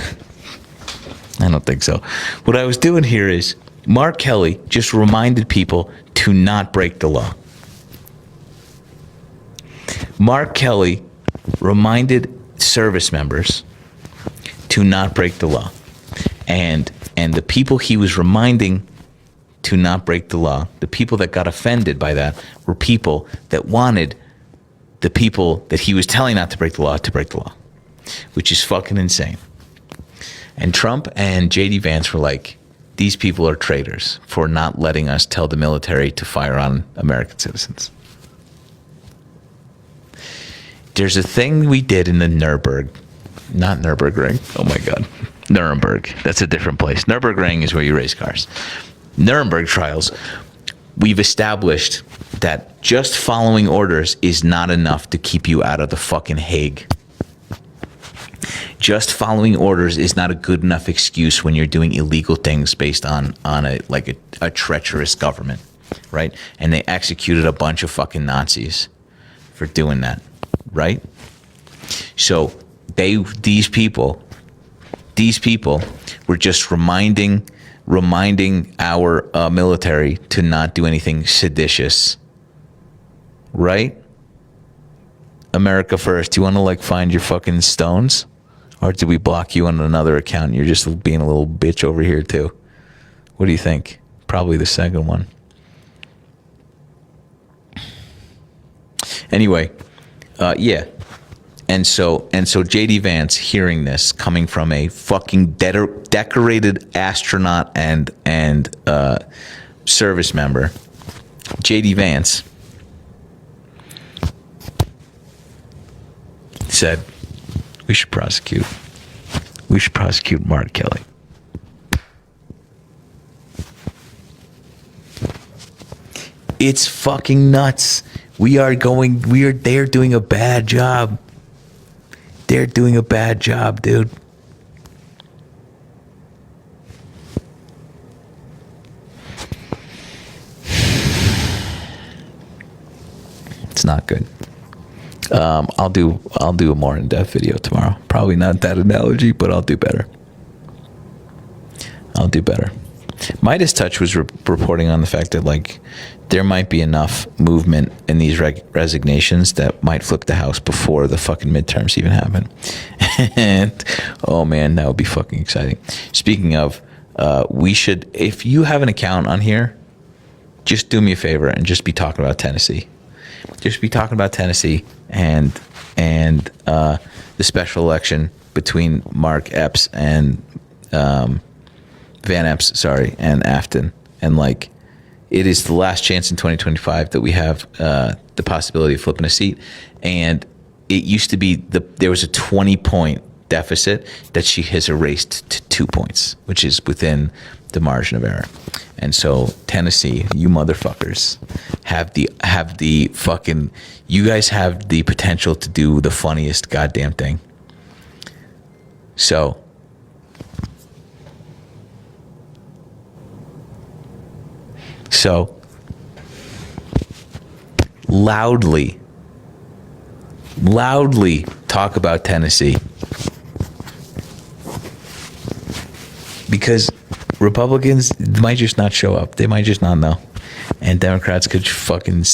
I don't think so. What I was doing here is Mark Kelly just reminded people to not break the law. Mark Kelly reminded service members to not break the law. And the people he was reminding to not break the law, the people that got offended by that were people that wanted the people that he was telling not to break the law, which is fucking insane. And Trump and JD Vance were like, these people are traitors for not letting us tell the military to fire on American citizens. There's a thing we did in the Nuremberg. Oh my God. Nuremberg. That's a different place. Nürburgring is where you race cars. Nuremberg trials, we've established that just following orders is not enough to keep you out of the fucking Hague. Just following orders is not a good enough excuse when you're doing illegal things based on a treacherous government, right? And they executed a bunch of fucking Nazis for doing that, right? So these people these people were just reminding our military to not do anything seditious, right? America first. Do you want to like find your fucking stones, or do we block you on another account? You're just being a little bitch over here too. What do you think? Probably the second one. Anyway, yeah. And so JD Vance, hearing this coming from a fucking decorated astronaut and service member, JD Vance said, we should prosecute Mark Kelly. It's fucking nuts. They're doing a bad job. They're doing a bad job, dude. It's not good. I'll do a more in-depth video tomorrow. Probably not that analogy, but I'll do better. Midas Touch was reporting on the fact that like there might be enough movement in these resignations that might flip the House before the fucking midterms even happen. And oh man, that would be fucking exciting. Speaking of, we should, if you have an account on here, just do me a favor and just be talking about Tennessee. Just be talking about Tennessee and the special election between Mark Epps and Van Epps, sorry, and Afton. And like, it is the last chance in 2025 that we have the possibility of flipping a seat. And it used to be there was a 20-point deficit that she has erased to 2 points, which is within the margin of error. And so Tennessee, you motherfuckers have the fucking, you guys have the potential to do the funniest goddamn thing. So loudly talk about Tennessee, because Republicans might just not show up. They might just not know. And Democrats could fucking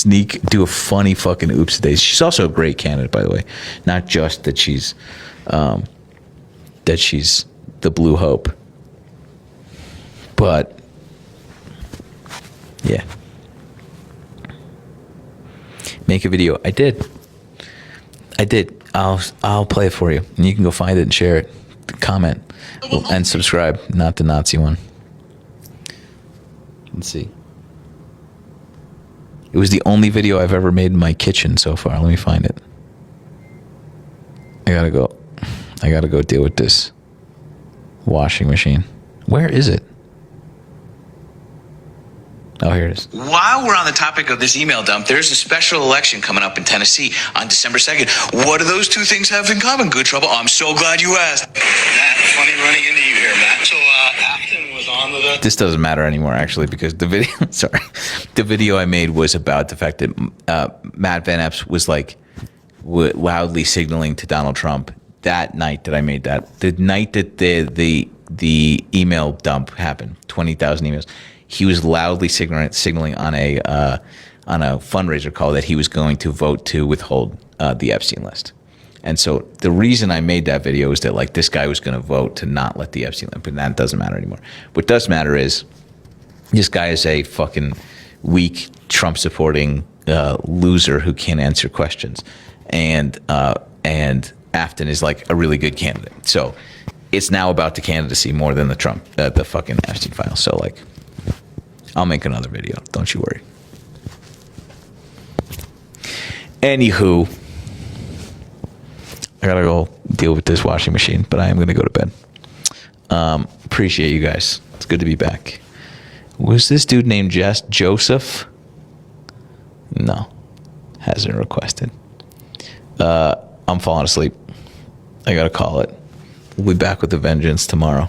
do a funny fucking oops days. She's also a great candidate, by the way. Not just that she's the blue hope. But yeah. Make a video. I did. I'll play it for you. And you can go find it and share it. Comment and subscribe. Not the Nazi one. Let's see. It was the only video I've ever made in my kitchen so far. Let me find it. I gotta go deal with this washing machine. Where is it? Oh, here it is. While we're on the topic of this email dump, there's a special election coming up in Tennessee on December 2nd. What do those two things have in common? Good trouble. I'm so glad you asked. Matt, funny running into you here, Matt. So Afton was on with us. This doesn't matter anymore, actually, because the video I made was about the fact that Matt Van Epps was like loudly signaling to Donald Trump that night that I made that. The night that the email dump happened, 20,000 emails. He was loudly signaling on a fundraiser call that he was going to vote to withhold the Epstein list. And so the reason I made that video is that like this guy was going to vote to not let the Epstein list, but that doesn't matter anymore. What does matter is this guy is a fucking weak Trump supporting loser who can't answer questions, and Afton is like a really good candidate. So it's now about the candidacy more than the Trump the fucking Epstein file. So like. I'll make another video. Don't you worry. Anywho, I gotta go deal with this washing machine, but I am gonna go to bed. Appreciate you guys. It's good to be back. Was this dude named Joseph? No, hasn't requested. I'm falling asleep. I gotta call it. We'll be back with a vengeance tomorrow.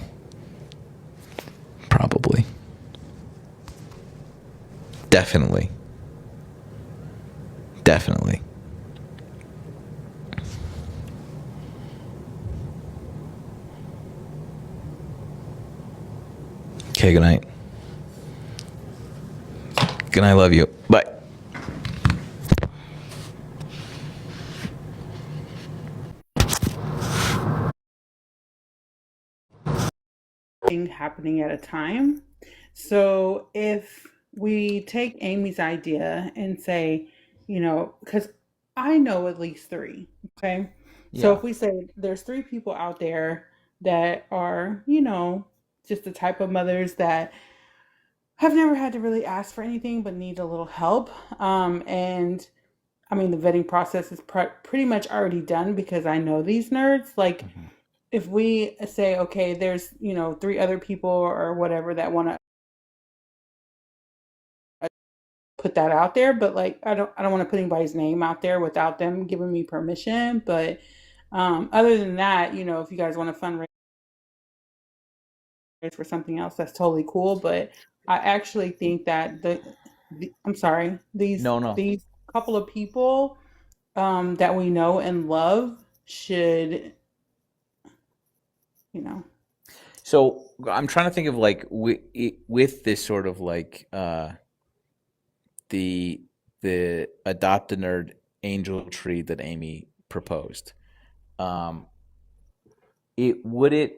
Probably. Definitely. Okay, good night. Good night, love you. Bye. Thing happening at a time. So if we take Amy's idea and say, because I know at least three, okay? So Yeah. if we say there's three people out there that are, just the type of mothers that have never had to really ask for anything but need a little help. And I mean, the vetting process is pretty much already done because I know these nerds. Like, if we say, okay, there's, three other people or whatever that want to put that out there, but like, I don't want to put anybody's name out there without them giving me permission. But other than that, if you guys want to fundraise for something else, that's totally cool. But I actually think that I'm sorry, No. these couple of people that we know and love should, you know, So I'm trying to think of like with this sort of like the adopt a nerd angel tree that Amy proposed. It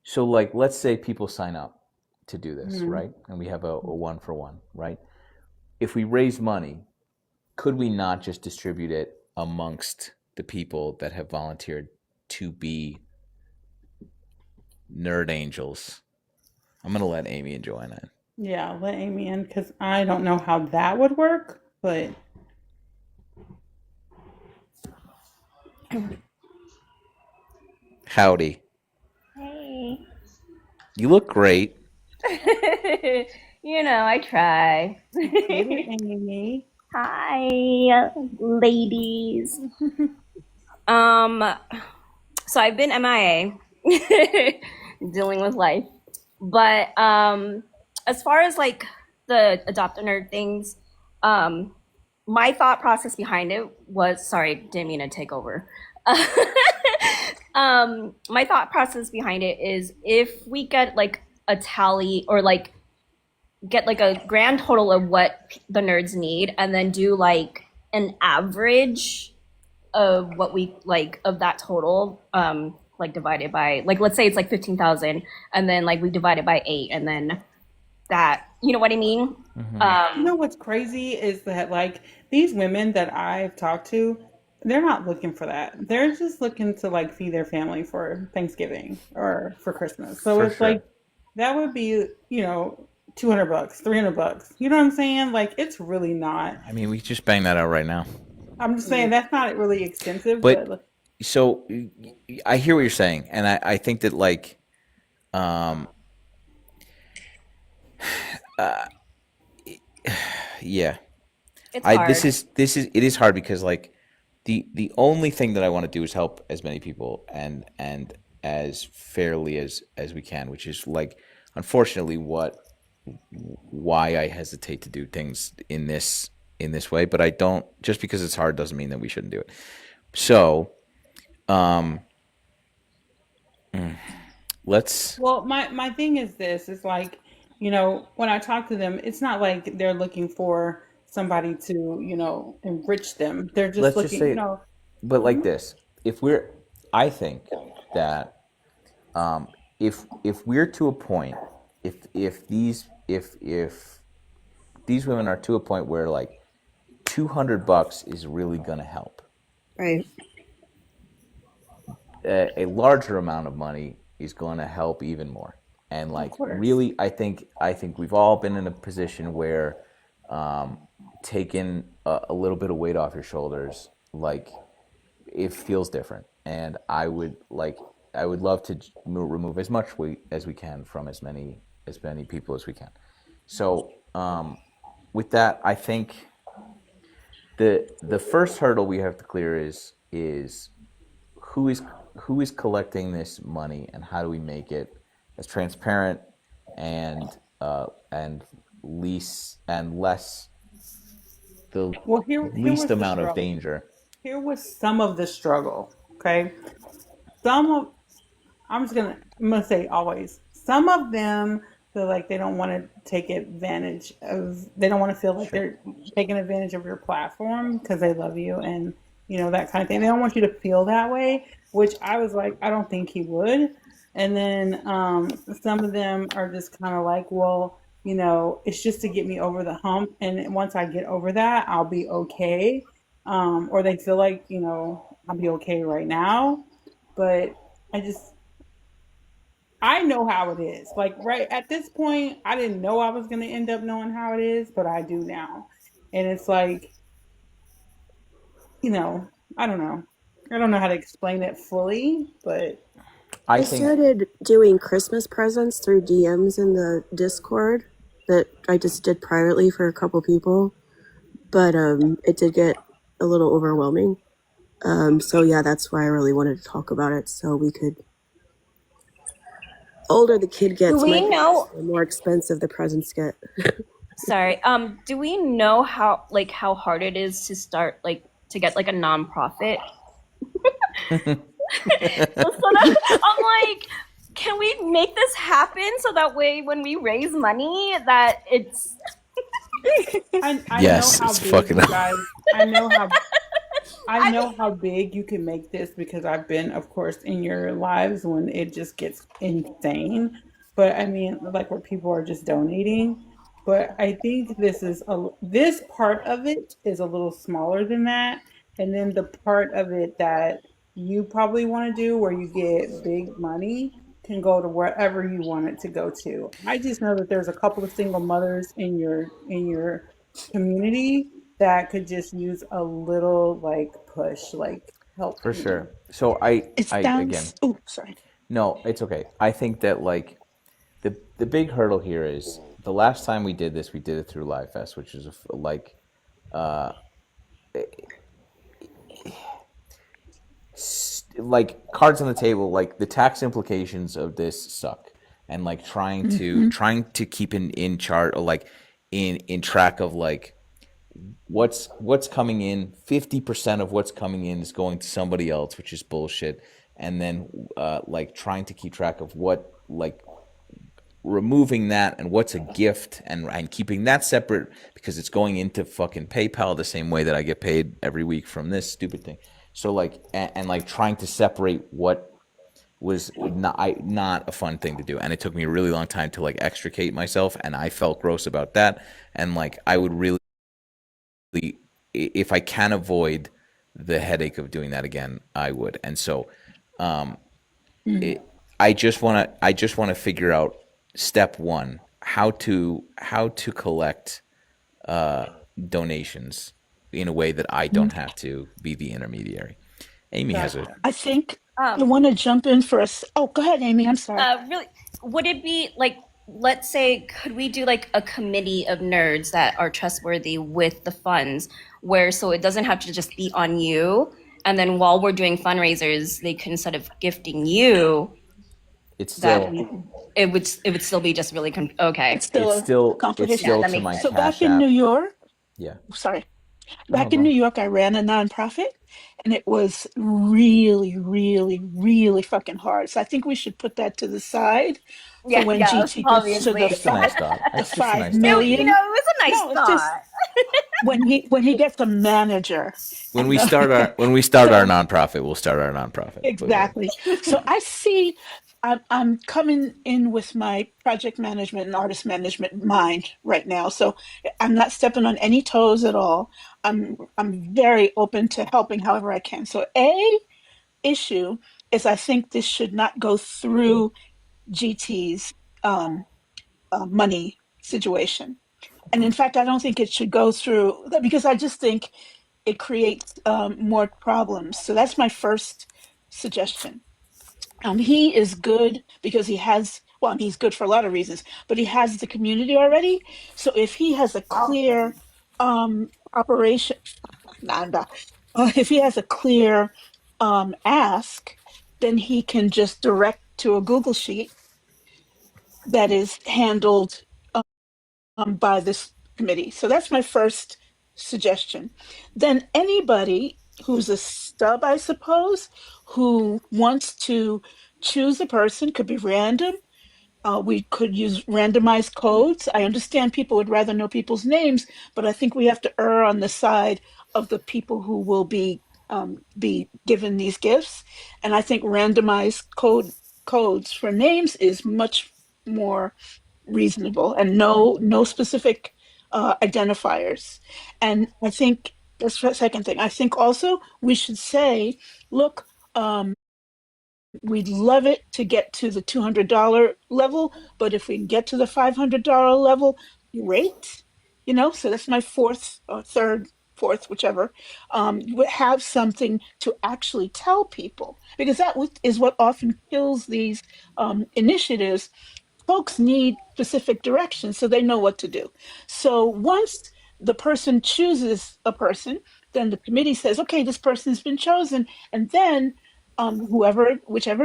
so like let's say people sign up to do this, right? And we have a one for one, right? If we raise money, could we not just distribute it amongst the people that have volunteered to be nerd angels? I'm gonna let Amy and Joanna in. yeah, let Amy in because I don't know how that would work, but Howdy. Hey. You look great. I try. Amy. Hi, ladies. So I've been MIA, dealing with life. But as far as like the adopt a nerd things, my thought process behind it was, sorry, didn't mean to take over. My thought process behind it is if we get like a tally or like get like a grand total of what the nerds need and then do like an average of what we like of that total, like divided by, like, let's say it's like 15,000 and then like we divide it by 8 and then that, you know what I mean? You know what's crazy is that like these women that I've talked to, they're not looking for that. They're just looking to like feed their family for Thanksgiving or for Christmas. So For it's sure. like that would be, $200, $300. You know what I'm saying? Like it's really not. I mean, we just bang that out right now. I'm just saying that's not really extensive, But but so I hear what you're saying, and I think that like, yeah, It's hard. this is it is hard because like the only thing that I want to do is help as many people and as fairly as we can, which is like unfortunately why I hesitate to do things in this way. But I don't, just because it's hard doesn't mean that we shouldn't do it. So, let's. well, my thing is this is like, when I talk to them, it's not like they're looking for somebody to, enrich them. They're just Let's just looking, say, but like this, I think that if we're to a point, if these women are to a point where like $200 is really gonna help, Right. a larger amount of money is going to help even more. And like really, I think we've all been in a position where taking a little bit of weight off your shoulders, like it feels different. And I would love to remove as much weight as we can from as many people as we can. So with that, I think the first hurdle we have to clear is who is collecting this money and how do we make it as transparent and less the well, here was least the amount of struggle. danger. Here was some of the struggle. Okay, I'm gonna say always some of them feel like they don't want to take advantage of, they don't want to feel like they're taking advantage of your platform because they love you and, that kind of thing. They don't want you to feel that way, which I was like, I don't think he would. And then some of them are just kind of like, well, it's just to get me over the hump. And once I get over that, I'll be okay. Or they feel like, I'll be okay right now. But I know how it is. Like right at this point, I didn't know I was going to end up knowing how it is, but I do now. And it's like, I don't know. I don't know how to explain it fully, but I started doing Christmas presents through DMs in the Discord that I just did privately for a couple people, but it did get a little overwhelming. So yeah, that's why I really wanted to talk about it, so we could. Older the kid gets, Do we know? the more expensive the presents get. Sorry. Do we know how hard it is to start to get a nonprofit? So I'm like, can we make this happen so that way when we raise money that it's I Yes, know how it's big fucking- you guys. I know how big you can make this because I've been, of course, in your lives when it just gets insane. But I mean, like where people are just donating. But I think this part of it is a little smaller than that, and then the part of it that you probably want to do where you get big money can go to wherever you want it to go to. I just know that there's a couple of single mothers in your community that could just use a little push, help. For sure. So I again, Oh, sorry. no, it's okay. I think that the big hurdle here is the last time we did this, we did it through Live Fest, which is cards on the table. Like the tax implications of this suck, and trying to keep in chart or in track of what's coming in. 50% of what's coming in is going to somebody else, which is bullshit. And then trying to keep track of what removing that and what's a gift and keeping that separate because it's going into fucking PayPal the same way that I get paid every week from this stupid thing. So and trying to separate what was not a fun thing to do, and it took me a really long time to extricate myself, and I felt gross about that. And I would really, if I can avoid the headache of doing that again, I would. And so I just want to figure out step one, how to collect donations in a way that I don't have to be the intermediary. Amy has a I think I want to jump in for us. Oh, go ahead, Amy. I'm sorry. really, would it be let's say, could we do a committee of nerds that are trustworthy with the funds so it doesn't have to just be on you, and then while we're doing fundraisers they can, instead of gifting you, it's still it would still be just really okay. It's still complicated. still that to makes my sense. So back Cash in App. New York, Yeah. sorry. Back in New York, I ran a nonprofit and it was really, really, really fucking hard. So I think we should put that to the side for when GT gets to obviously. the Just a nice thought. the It's just a nice 5 thought. million. It was a nice No, it's just thought. when he gets a manager. When we start our nonprofit, we'll start our nonprofit. Exactly. So I see I'm coming in with my project management and artist management mind right now. So I'm not stepping on any toes at all. I'm very open to helping however I can. So issue is I think this should not go through GT's money situation. And in fact, I don't think it should go through because I just think it creates more problems. So that's my first suggestion. He is good because he's good for a lot of reasons, but he has the community already. So if he has a clear operation, if he has a clear ask, then he can just direct to a Google sheet that is handled by this committee. So that's my first suggestion. Then anybody who's a stub, I suppose, who wants to choose a person, could be random, We could use randomized codes. I understand people would rather know people's names, but I think we have to err on the side of the people who will be given these gifts. And I think randomized codes for names is much more reasonable, and no specific identifiers. And I think that's the second thing. I think also we should say, look, we'd love it to get to the $200 level, but if we can get to the $500 level, great. You know, so that's my fourth or third, fourth, whichever. Have something to actually tell people, because is what often kills these initiatives. Folks need specific direction so they know what to do. So once the person chooses a person, then the committee says, okay, this person's been chosen. And then whichever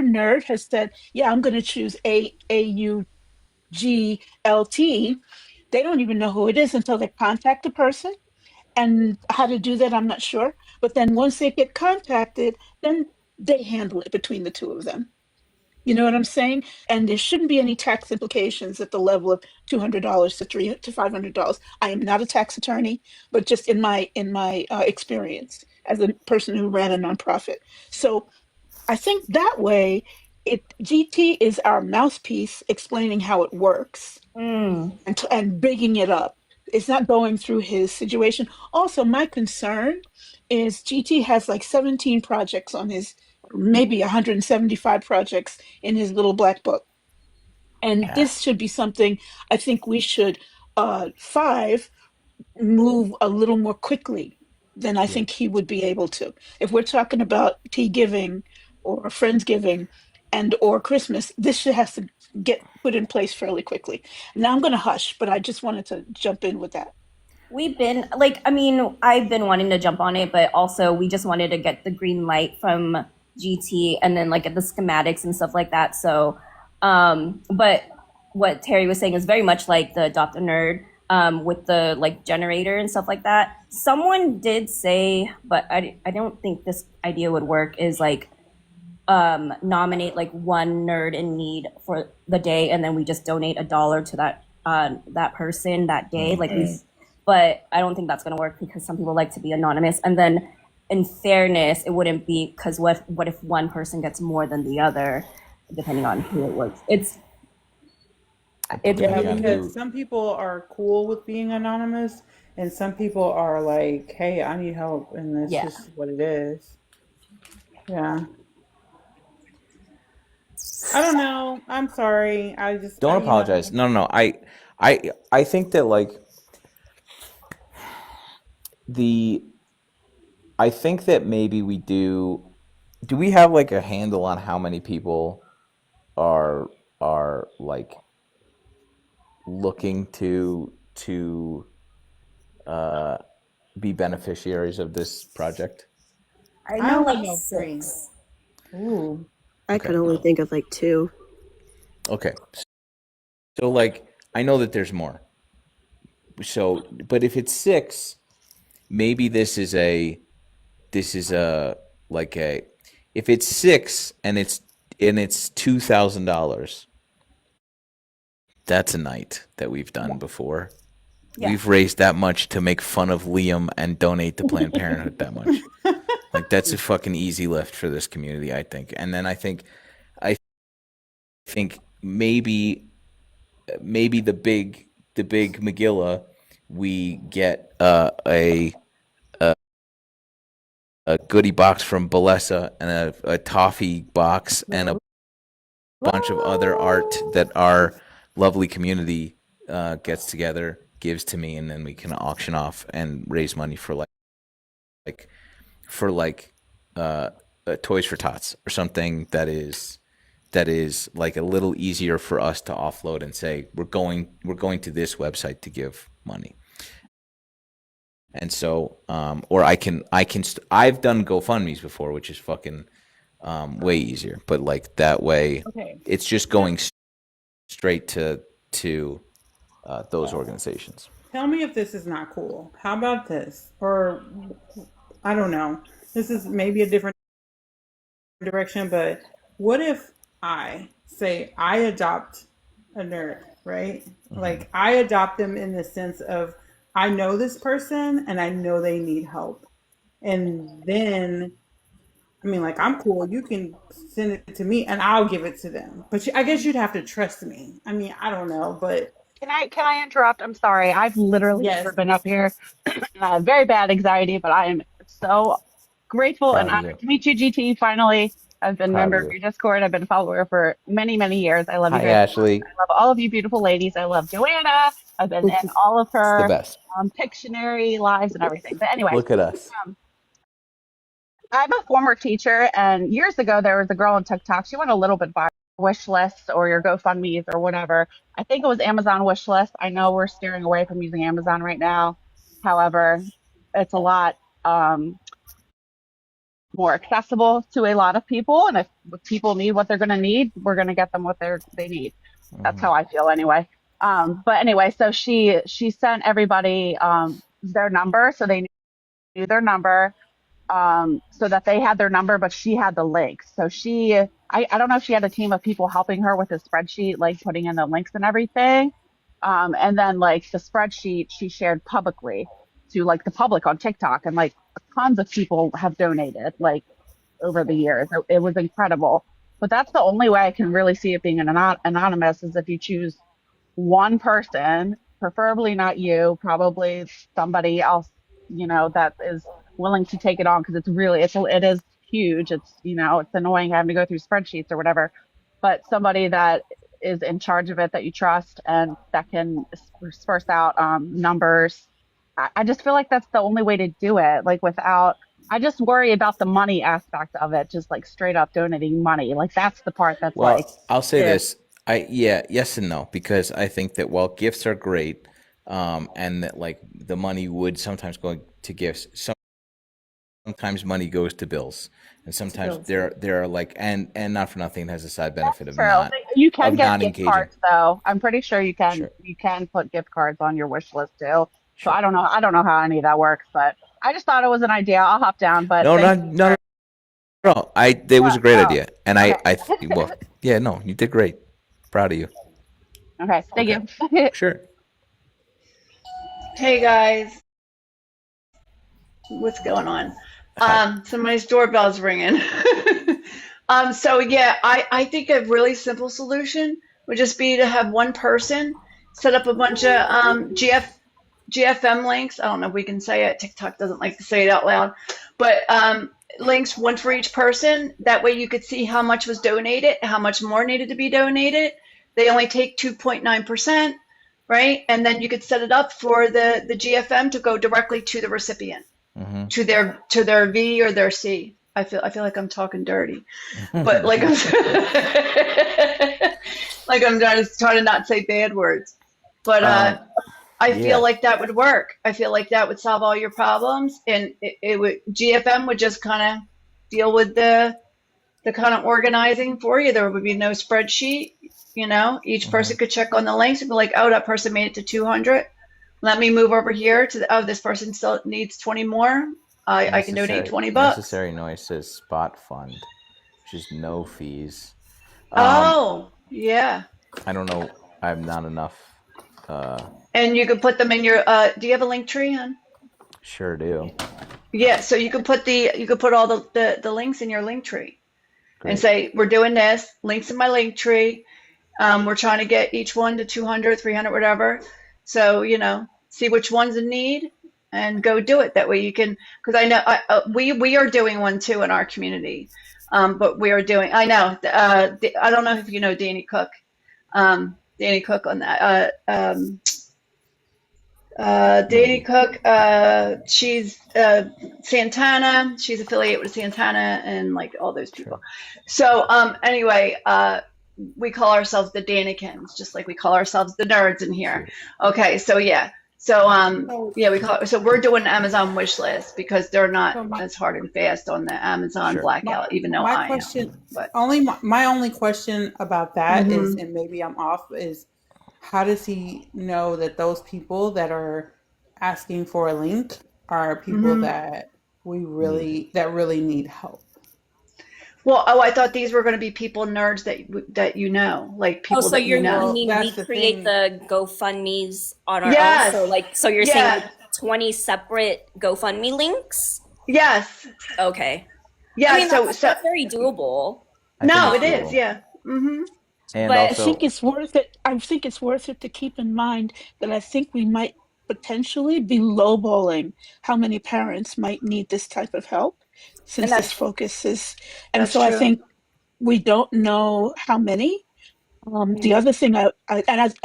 nerd has said, yeah, I'm going to choose AUGLT, they don't even know who it is until they contact the person. And how to do that, I'm not sure. But then once they get contacted, then they handle it between the two of them. You know what I'm saying? And there shouldn't be any tax implications at the level of $200 to $500. I am not a tax attorney, but just in my experience as a person who ran a nonprofit. So I think that way, GT is our mouthpiece explaining how it works and bigging it up. It's not going through his situation. Also, my concern is GT has like 17 projects on his, maybe 175 projects in his little black book. And this should be something I think we should, move a little more quickly than I think he would be able to. If we're talking about tea giving or Friendsgiving and or Christmas, this should have to get put in place fairly quickly. Now I'm going to hush, but I just wanted to jump in with that. We've been like, I mean, I've been wanting to jump on it, but also we just wanted to get the green light from GT and then like the schematics and stuff like that. So, but what Terry was saying is very much like the Adopt a Nerd, with the like generator and stuff like that. Someone did say, but I don't think this idea would work, is like nominate like one nerd in need for the day, and then we just donate $1 to that person that day. Like but I don't think that's going to work because some people like to be anonymous. And then in fairness, it wouldn't be, because what if one person gets more than the other, depending on who it was. It's because some people are cool with being anonymous, and some people are like, "Hey, I need help," and that's just what it is. Yeah. I don't know. I'm sorry. I just Don't apologize. No. I think that like I think that maybe we do we have like a handle on how many people are like looking to be beneficiaries of this project? I know like 6. Ooh. I could only think of like 2. Okay. So like I know that there's more. So but if it's 6, maybe this is a like a, if it's 6 and it's $2,000, that's a night that we've done before. Yeah. We've raised that much to make fun of Liam and donate to Planned Parenthood that much. Like that's a fucking easy lift for this community, I think. And then I think maybe the big Megillah, we get a goodie box from Balesa and a toffee box and a bunch of other art that our lovely community gets together, gives to me, and then we can auction off and raise money for Toys for Tots or something that is like a little easier for us to offload and say we're going to this website to give money. And so, or I've done GoFundMe's before, which is fucking way easier. But like that way, it's just going straight to those organizations. Tell me if this is not cool. How about this? Or I don't know. This is maybe a different direction, but what if I say I adopt a nerd, right? Like I adopt them in the sense of I know this person and I know they need help. And then I mean, like I'm cool. You can send it to me and I'll give it to them. But I guess you'd have to trust me. I mean, I don't know, but Can I interrupt? I'm sorry. I've literally never yes. been up here. I have very bad anxiety, but I am so grateful and Proud of honored you. to meet you, GT. Finally, I've been a Proud member of of you. your Discord. I've been a follower for many, many years. I love you Hi, guys so much. Ashley. I love all of you beautiful ladies. I love Joanna. I've been in all of It's the her best. Pictionary lives and everything. But anyway, Look at us. I'm a former teacher, and years ago there was a girl on TikTok. She went a little bit viral. Wish lists or your GoFundMe's or whatever. I think it was Amazon wish list. I know we're steering away from using Amazon right now. However, it's a lot more accessible to a lot of people, and if people need what they're going to need, we're going to get them what they need. That's how I feel anyway. But anyway, so she sent everybody their number, so they knew their number, so that they had their number, but she had the links. So I don't know if she had a team of people helping her with the spreadsheet, like putting in the links and everything. And then like the spreadsheet she shared publicly to like the public on TikTok, and like tons of people have donated like over the years. It was incredible. But that's the only way I can really see it being anonymous is if you choose one person, preferably not you, probably somebody else, that is willing to take it on because it is huge. It's annoying having to go through spreadsheets or whatever, but somebody that is in charge of it that you trust and that can disperse out numbers. I just feel like that's the only way to do it. Like I just worry about the money aspect of it, just like straight up donating money. Like that's the part that's Well, like, I'll say yeah. this. Yes and no, because I think that while gifts are great, and that like the money would sometimes go to gifts, sometimes money goes to bills, and sometimes there are like and not for nothing has a side benefit of True. not You can of get not gift engaging. cards though. I'm pretty sure you can Sure. you can put gift cards on your wish list too. So Sure. I don't know how any of that works, but I just thought it was an idea. I'll hop down, but No, thank not you. no, no. It was a great Oh, idea, and okay. well, yeah, no, you did great. Proud of you. Okay, thank Okay. you. Sure. Hey guys, what's going on? Hi. Somebody's doorbell's ringing. So yeah, I think a really simple solution would just be to have one person set up a bunch of GFM links. I don't know if we can say it. TikTok doesn't like to say it out loud, but links, one for each person. That way you could see how much was donated, how much more needed to be donated. They only take 2.9%, right? And then you could set it up for the GFM to go directly to the recipient, Mm-hmm. to their V or their C. I feel like I'm talking dirty, but like I'm just trying to not say bad words. But I Yeah. feel like that would work. I feel like that would solve all your problems, and it would GFM would just kind of deal with the kind of organizing for you. There would be no spreadsheet. Each person could check on the links and be like, oh, that person made it to 200. Let me move over here to this person still needs 20 more. I can donate $20. Necessary Noise says spot fund, which is no fees. Oh, yeah. I don't know. I'm not enough. And you could put them in your, do you have a link tree, hon? Sure do. Yeah, so you could put all the links in your link tree and Great. say, we're doing this, links in my link tree. We're trying to get each one to 200, 300, whatever. So, see which one's in need and go do it. That way you can, because I know we are doing one too in our community. But we are doing, I know, I don't know if you know Danny Cook. Danny Cook on that. Danny Cook, she's Santana. She's affiliated with Santana and like all those people. So anyway, we call ourselves the Danikins, just like we call ourselves the nerds in here. Okay, so yeah. So so we're doing Amazon wish list because they're not as hard and fast on the Amazon blackout, even though My I question, am. But my only question about that is, Mhm. and maybe I'm off, is how does he know that those people that are asking for a link are people Mhm. that really need help? Well, oh, I thought these were going to be people nerds that you know, like Oh, people so that you you know. mean we That's the create thing. the GoFundMe's on our own? Yes. So you're saying Yeah. like 20 separate GoFundMe links? Yes. Okay. Yeah. I mean, so that's very doable. no, it is. Yeah. Mm-hmm. And But I also, think it's worth it. I think it's worth it to keep in mind that I think we might potentially be lowballing how many parents might need this type of help, since And this focus is. And That's so I true. think we don't know how many. The other thing I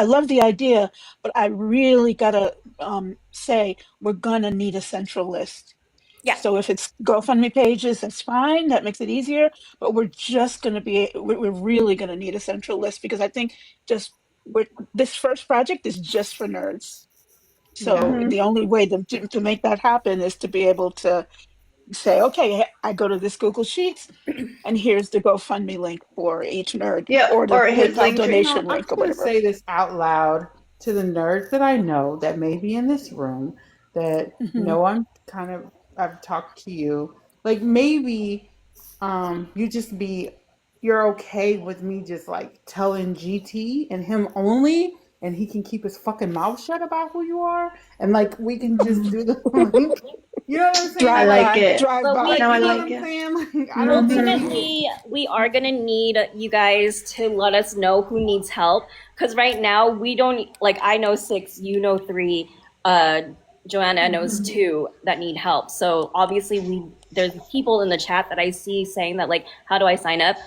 love the idea, but I really gotta say we're gonna need a central list. Yeah. So if it's GoFundMe pages, that's fine. That makes it easier. But we're just gonna be we're really gonna need a central list, because I think just this first project is just for nerds. So Mm-hmm. the only way to make that happen is to be able to say, okay, I go to this Google Sheets, and here's the GoFundMe link for each nerd, Yeah. or the Or his PayPal link tree. donation I'm link, just or gonna whatever. say this out loud to the nerds that I know that may be in this room that Mhm. know I've talked to you. Like maybe you're okay with me just like telling GT and him only, and he can keep his fucking mouth shut about who you are, and like we can just do the link. You know what I'm saying? I Drive like by, it. drive But by. No, I You know like what I'm it. saying? Like I don't think ultimately, we are going to need you guys to let us know who needs help. Because right now, we don't, like, I know 6, you know 3, Joanna knows 2 that need help. So obviously, there's people in the chat that I see saying that, like, how do I sign up?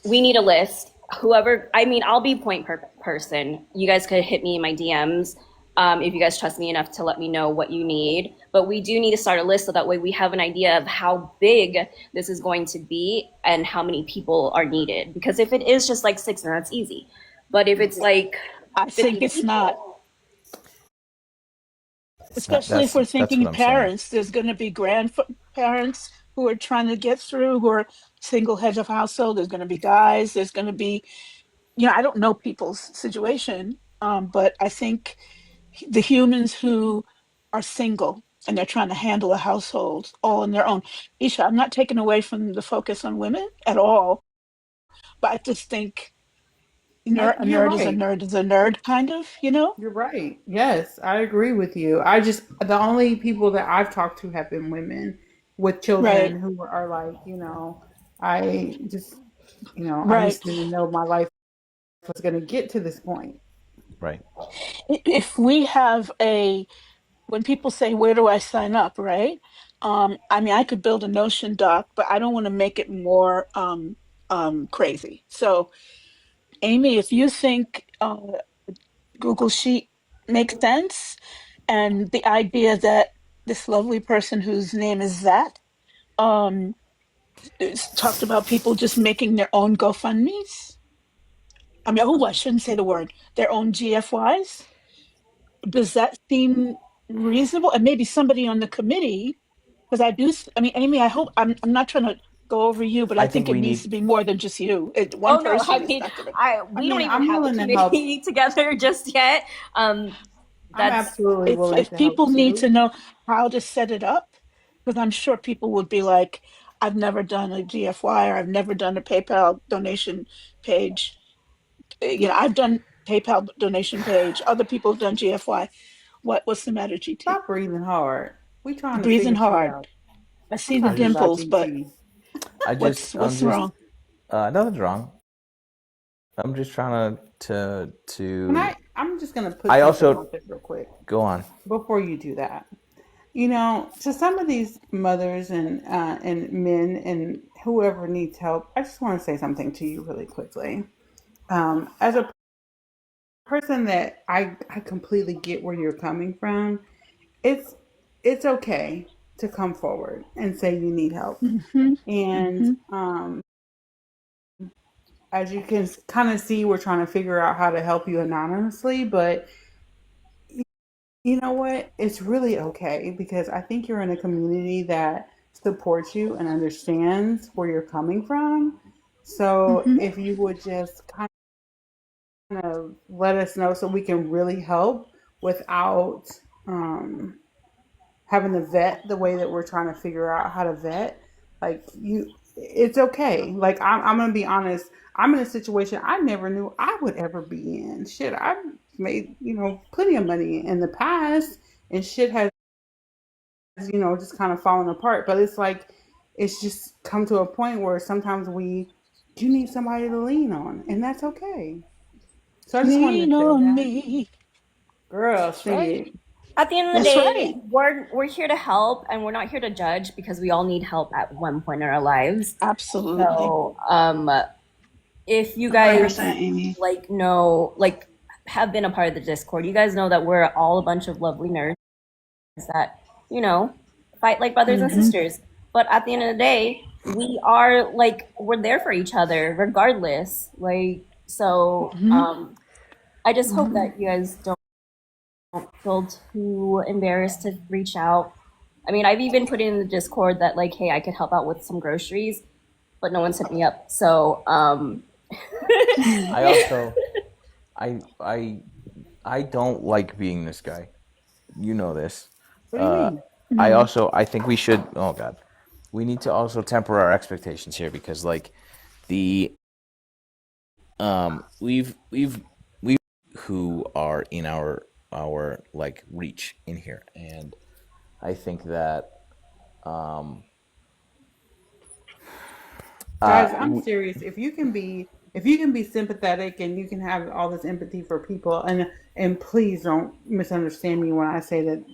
We need a list. Whoever, I mean, I'll be point person. You guys could hit me in my DMs if you guys trust me enough to let me know what you need. But we do need to start a list so that way we have an idea of how big this is going to be and how many people are needed. Because if it is just like 6, then that's easy. But if it's like I 50 think it's not. people, Especially if we're that's thinking what I'm saying. parents, there's going to be grandparents who are trying to get through, who are single heads of household. There's going to be guys. There's going to be, I don't know people's situation, but I think the humans who are single and they're trying to handle a household all on their own. Isha, I'm not taking away from the focus on women at all, but I just think a you're nerd is a right. nerd is a nerd, kind of, You're right. Yes, I agree with you. The only people that I've talked to have been women with Right, children who are like, I just, I right. just didn't know my life was going to get to this point. Right. If we have when people say, where do I sign up, right? I mean, I could build a Notion doc, but I don't want to make it more crazy. So, Amy, if you think Google Sheet makes sense, and the idea that this lovely person whose name is that talked about people just making their own GoFundMe's. I mean, I shouldn't say the word, their own GFYs. Does that seem reasonable? And maybe somebody on the committee, because I mean, Amy, I hope I'm not trying to go over you, but I I think think it we needs to need. be more than just you. oh One no, I person is mean, not gonna. we don't even I'm have the willing to help. committee together just yet. I'm That's absolutely willing If to help people need too. to know how to set it up, because I'm sure people would be like, I've never done a GFY, or I've never done a PayPal donation page. I've done PayPal donation page. Other people have done GFY. What's the matter, GT? Stop breathing hard. We trying to Breathing figure shit hard. out. I I'm see the I talking just. about dimples, but GT. I'm what's just. wrong? Nothing's wrong. I'm just trying to. I'm just gonna put I something also out there real quick go on. before you do that. To some of these mothers and men and whoever needs help, I just want to say something to you really quickly. As a person that I completely get where you're coming from, it's okay to come forward and say you need help. Mm-hmm. And Mm-hmm. as you can kind of see, we're trying to figure out how to help you anonymously, but you know what? It's really okay because I think you're in a community that supports you and understands where you're coming from. So Mm-hmm. if you would just kind of let us know so we can really help without having to vet the way that we're trying to figure out how to vet, like it's okay. Like I'm gonna be honest. I'm in a situation I never knew I would ever be in. Shit, I've made plenty of money in the past, and shit has just kind of fallen apart. But it's like it's just come to a point where sometimes you need somebody to lean on, and that's okay. So I just wanted Lean to say on that, me. girl, That's sing right. it. At the end of the That's day, right. we're here to help, and we're not here to judge because we all need help at one point in our lives. Absolutely. So, if you guys 100%, Amy. have been a part of the Discord, you guys know that we're all a bunch of lovely nerds that fight like brothers and sisters. But at the end of the day, we're there for each other regardless. I just hope that you guys don't feel too embarrassed to reach out. I mean, I've even put in the Discord that hey, I could help out with some groceries, but no one's hit me up. So I also, I don't like being this guy. You know this. What do you mean? I think we should. Oh God, we need to also temper our expectations here because the we've who are in our reach in here, and I think that Guys, I'm serious. If you can be sympathetic and you can have all this empathy for people, and please don't misunderstand me when I say that,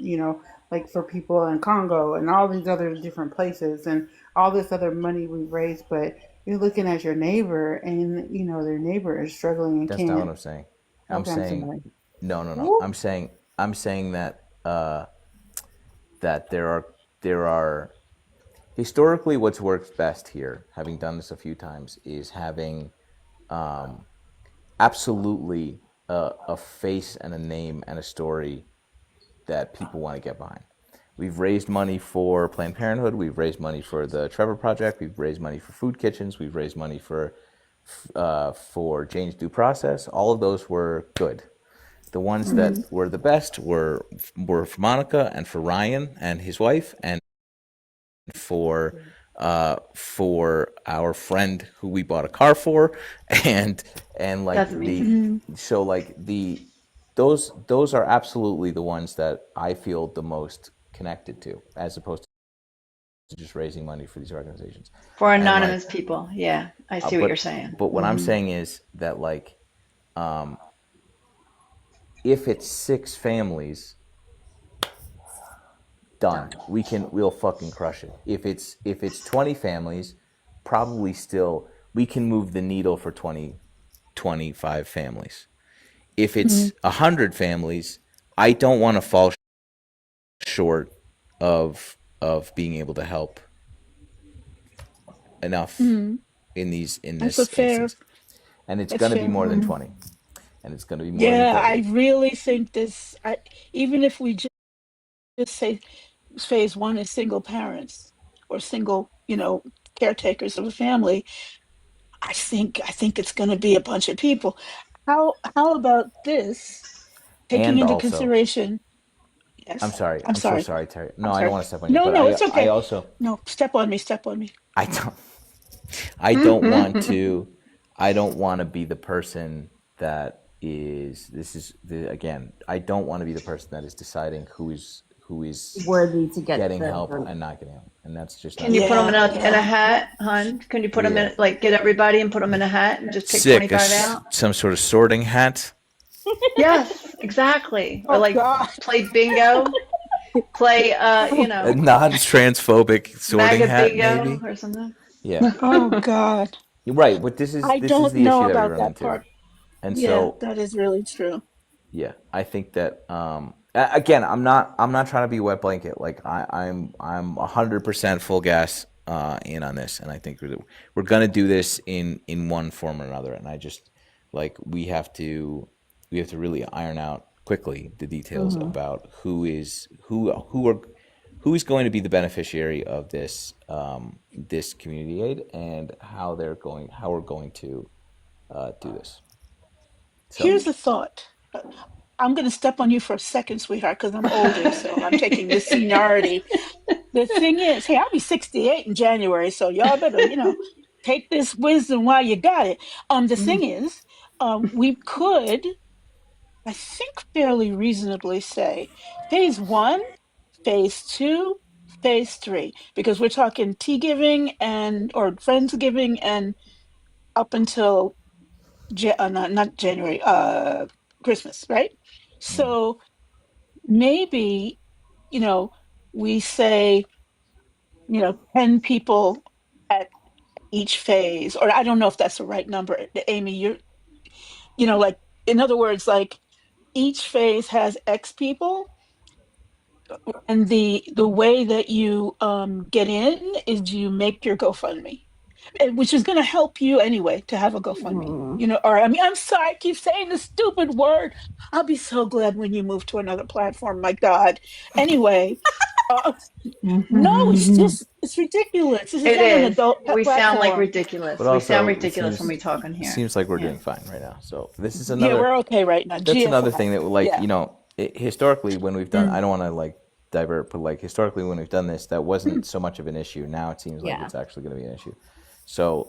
like for people in Congo and all these other different places and all this other money we've raised, but you're looking at your neighbor and their neighbor is struggling and that's not what can't. I'm saying. I'm Okay, I'm saying sorry. no. Woo. I'm saying that that there are historically what's worked best here, having done this a few times, is having absolutely a face and a name and a story that people want to get behind. We've raised money for Planned Parenthood. We've raised money for the Trevor Project. We've raised money for food kitchens. We've raised money for Jane's Due Process. All of those were good. The ones that were the best were for Monica and for Ryan and his wife, and for our friend who we bought a car for, and That's amazing. those are absolutely the ones that I feel the most connected to, as opposed to just raising money for these organizations. For And anonymous people. Yeah, I see what you're saying. but what I'm saying is that if it's 6 families, done. We'll fucking crush it. If it's 20 families, probably still we can move the needle for 25 families. If it's 100 families, I don't want to fall short of being able to help enough in this That's a fair. instance. And it's It's going to be fair. more than 20. And it's going to be more Yeah, than I 30. really think this. Even if we just say phase one is single parents or single, caretakers of a family, I think it's going to be a bunch of people. How about this? Taking And into also, consideration. I'm Yes, sorry. I'm I'm so sorry. sorry, Terry. No, I'm I don't sorry. want to step on you, No, but no, it's I okay. also No, step on me. Step on me. I don't want to be the person that is again, I don't want to be the person that is deciding who is worthy to get getting the help vote. and not getting help. And that's just not Can you put them Yeah, in a yeah. hat, hun? Can you put them Yeah. in, get everybody and put them in a hat and just pick Sick. 25 out? Some sort of sorting hat. Yes, exactly. Or Oh God. play bingo, play, A non-transphobic sorting MAGA hat, bingo maybe. or something. Yeah. Oh God. You're right, but this is I the don't issue know that we about run that into. part. And Yeah, so that is really true. yeah, I think that again, I'm not trying to be a wet blanket. I'm 100% full gas in on this, and I think we're gonna do this in one form or another. And I just we have to really iron out quickly the details about who is going to be the beneficiary of this this community aid, and how we're going to do this. So Here's a thought. I'm going to step on you for a second, sweetheart, because I'm older, so I'm taking this seniority. The thing is, hey, I'll be 68 in January, so y'all better, take this wisdom while you got it. The thing is, we could, I think, fairly reasonably say phase one, phase two, phase three, because we're talking tea giving or Friendsgiving and up until not January, Christmas, right? So maybe, we say, 10 people at each phase, or I don't know if that's the right number. Amy, like, in other words, like each phase has X people, and the way that you get in is you make your GoFundMe, which is going to help you anyway to have a GoFundMe. Or I mean, I'm sorry, I keep saying the stupid word. I'll be so glad when you move to another platform. My God. Anyway, no, it's ridiculous. This is It not an is. adult We sound like platform. ridiculous. But We also, sound it ridiculous when seems we talk on here. seems like we're Yeah. doing fine right now. So this is Yeah, another. we're okay right now. That's another GFY. thing that, like, Yeah. historically when we've done, I don't want to like divert, but like historically when we've done this, that wasn't so much of an issue. Now it seems like Yeah. it's actually going to be an issue. So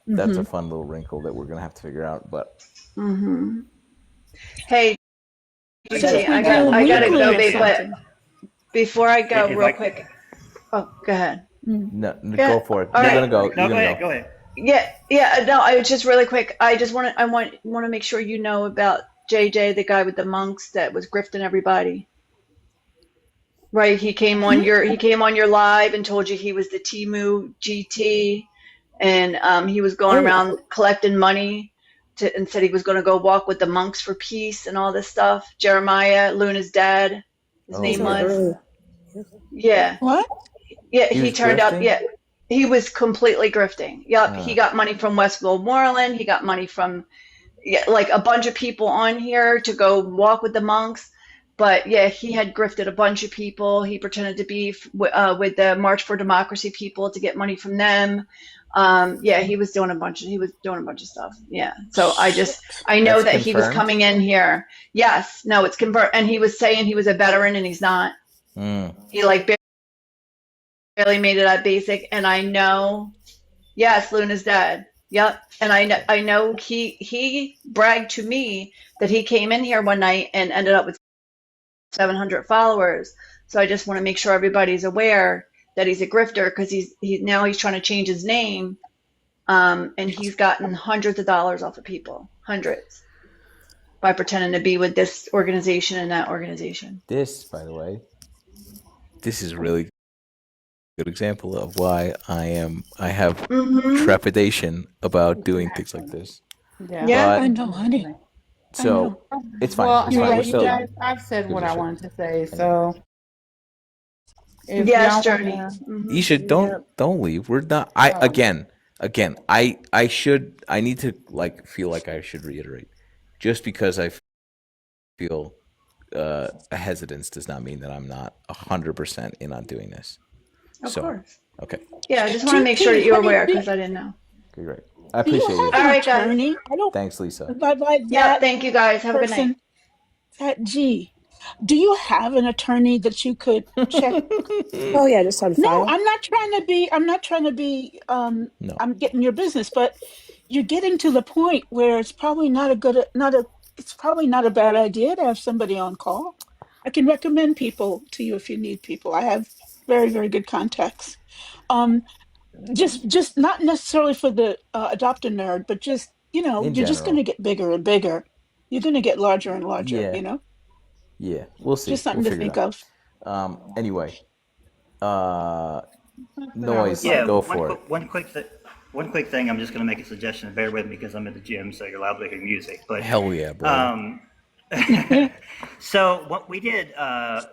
that's a fun little wrinkle that we're going to have to figure out. But Hey, So GT, if we I do a gotta weekly go, or babe. But something. before I go, If real I- quick. Oh, go ahead. no, Yeah. go for it. All You're right. going to go. No, You're go going ahead. to Go go. ahead. Yeah. No, I just really quick. I want to make sure you know about JJ, the guy with the monks that was grifting everybody. Right? He came on your live and told you he was the Timu GT, and he was going around collecting money and said he was going to go walk with the monks for peace and all this stuff. Jeremiah, Luna's dad, his name was. Yeah. What? Yeah, He he was turned out, grifting? yeah, he was completely grifting. Yep, he got money from Westmoreland. He got money from like a bunch of people on here to go walk with the monks. But yeah, he had grifted a bunch of people. He pretended to be with the March for Democracy people to get money from them. Yeah, he was doing a bunch of stuff. Yeah. So I know That's that he was confirmed? coming in here. Yes, no, it's confirmed. And he was saying he was a veteran and he's not. He like barely made it at basic. And I know, yes, Luna's dead. Yep. And I know he bragged to me that he came in here one night and ended up with 700 followers. So I just want to make sure everybody's aware that he's a grifter, because he's trying to change his name, and he's gotten hundreds of dollars off of people, hundreds, by pretending to be with this organization and that organization. This, by the way, this is a really good example of why I have trepidation about doing things like this. Yeah. I know, honey. So it's fine. Well, It's fine. hey, We're you still. guys, I've said what I wanted to say, so. If Yes, y'all Journey. wanna- Isha, don't leave. We're not. Again. I need to like feel like I should reiterate. Just because I feel a hesitance does not mean that I'm not 100% in on doing this. Of course. Okay. Yeah, I just want to make sure that you're aware, because I didn't know. Okay, great. I Do you appreciate have you. an All right, guys. attorney? I don't. Thanks, Lisa. By Yeah, that thank you guys. Have a good night. person, that G. Do you have an attorney that you could check? Oh yeah, just on No, file. I'm not trying to be. No. I'm getting your business, but you're getting to the point where it's probably not a good, it's probably not a bad idea to have somebody on call. I can recommend people to you if you need people. I have very, very good contacts. Just not necessarily for the adopt a nerd, but just, In you're just going general. to get bigger and bigger. You're going to get larger and larger, Yeah. Yeah. We'll see. Just something We'll to figure it think out. of. Anyway. Noise. Yeah, Go for it. one quick thing. I'm just going to make a suggestion. Bear with me because I'm at the gym, so you're liable to hear music. But Hell yeah, bro. So what we did,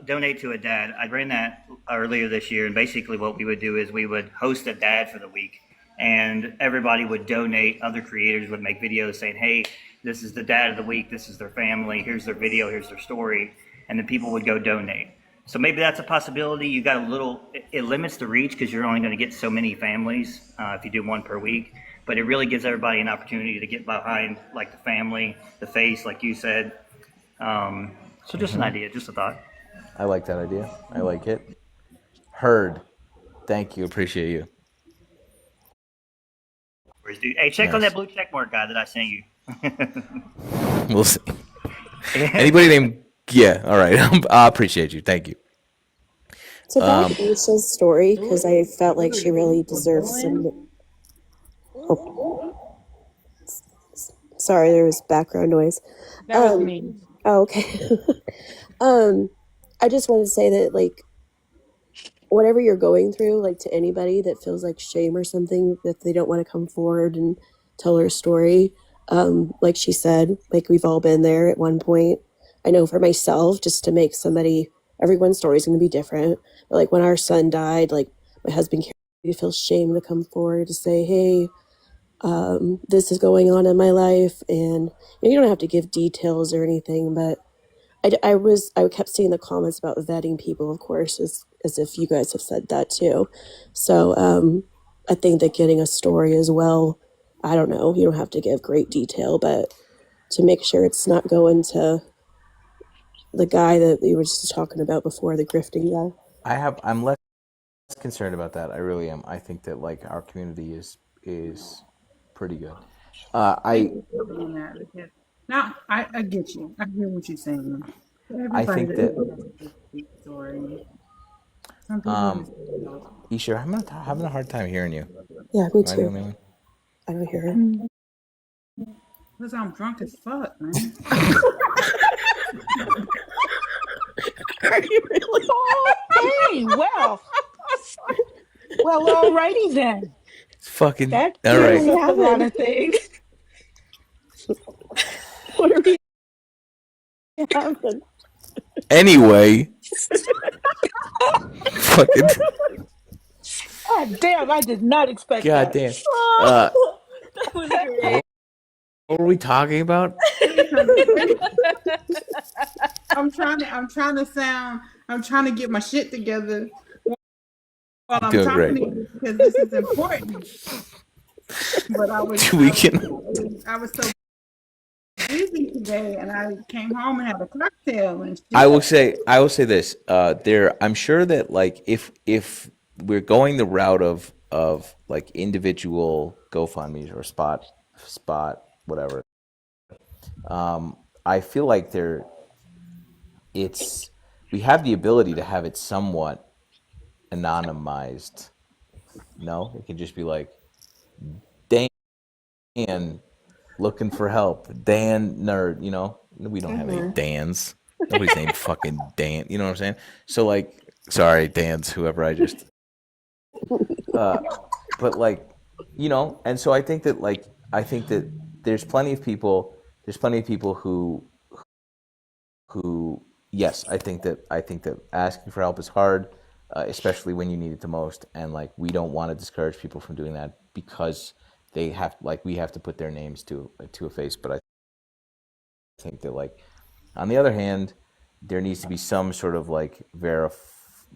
donate to a dad. I ran that earlier this year, and basically what we would do is we would host a dad for the week, and everybody would donate. Other creators would make videos saying, "Hey, this is the dad of the week. This is their family. Here's their video. Here's their story," and then people would go donate. So maybe that's a possibility. You got it limits the reach because you're only going to get so many families if you do one per week. But it really gives everybody an opportunity to get behind, like the family, the face, like you said. So just an idea, just a thought. I like that idea. I like it. Heard. Thank you. Appreciate you. Hey, check on Nice. that blue check mark guy that I sent you. We'll see. Anybody named? Yeah. All right. I appreciate you. Thank you. It's about Aisha's story because I felt like she really deserved some. Oh. Sorry, there was background noise. That was me. Oh, okay. I just want to say that, like, whatever you're going through, like, to anybody that feels like shame or something, that they don't want to come forward and tell her story, like she said, like, we've all been there at one point. I know for myself, just to make somebody, everyone's story is going to be different. But, like, when our son died, like, my husband feels shame to come forward to say, hey, this is going on in my life. And you don't have to give details or anything, but I kept seeing the comments about vetting people, of course, as if you guys have said that too. So I think that getting a story as well, I don't know, you don't have to give great detail, but to make sure it's not going to the guy that you were just talking about before, the grifting guy. I'm less concerned about that. I really am. I think that like our community is pretty good. No, I get you. I hear what you're saying. I think that story. Isha, I'm having a hard time hearing you. Yeah, me Am I the too. only one? I don't hear him. Because I'm drunk as fuck, man. Are you really? Oh, hey, well, alrighty then. It's fucking That all right. clears up a lot of things. What are we having? Anyway, fucking God damn, I did not expect god that. damn. That was great. What were we talking about? I'm trying to get my shit together while I'm Doing talking great. to you because this is important. But I was so busy today, and I came home and had a cocktail and shit. I will say this. I'm sure that like if we're going the route of like individual GoFundMe's or spot whatever, I feel like we have the ability to have it somewhat anonymized. No, it can just be like Dan looking for help. Dan nerd, you know. We don't have any Dans. Nobody's named fucking Dan. You know what I'm saying? So like, sorry, Dan's whoever I just. But like, you know, and so I think that there's plenty of people who yes, I think that asking for help is hard, especially when you need it the most, and like we don't want to discourage people from doing that because we have to put their names to a face. But I think that like on the other hand, there needs to be some sort of like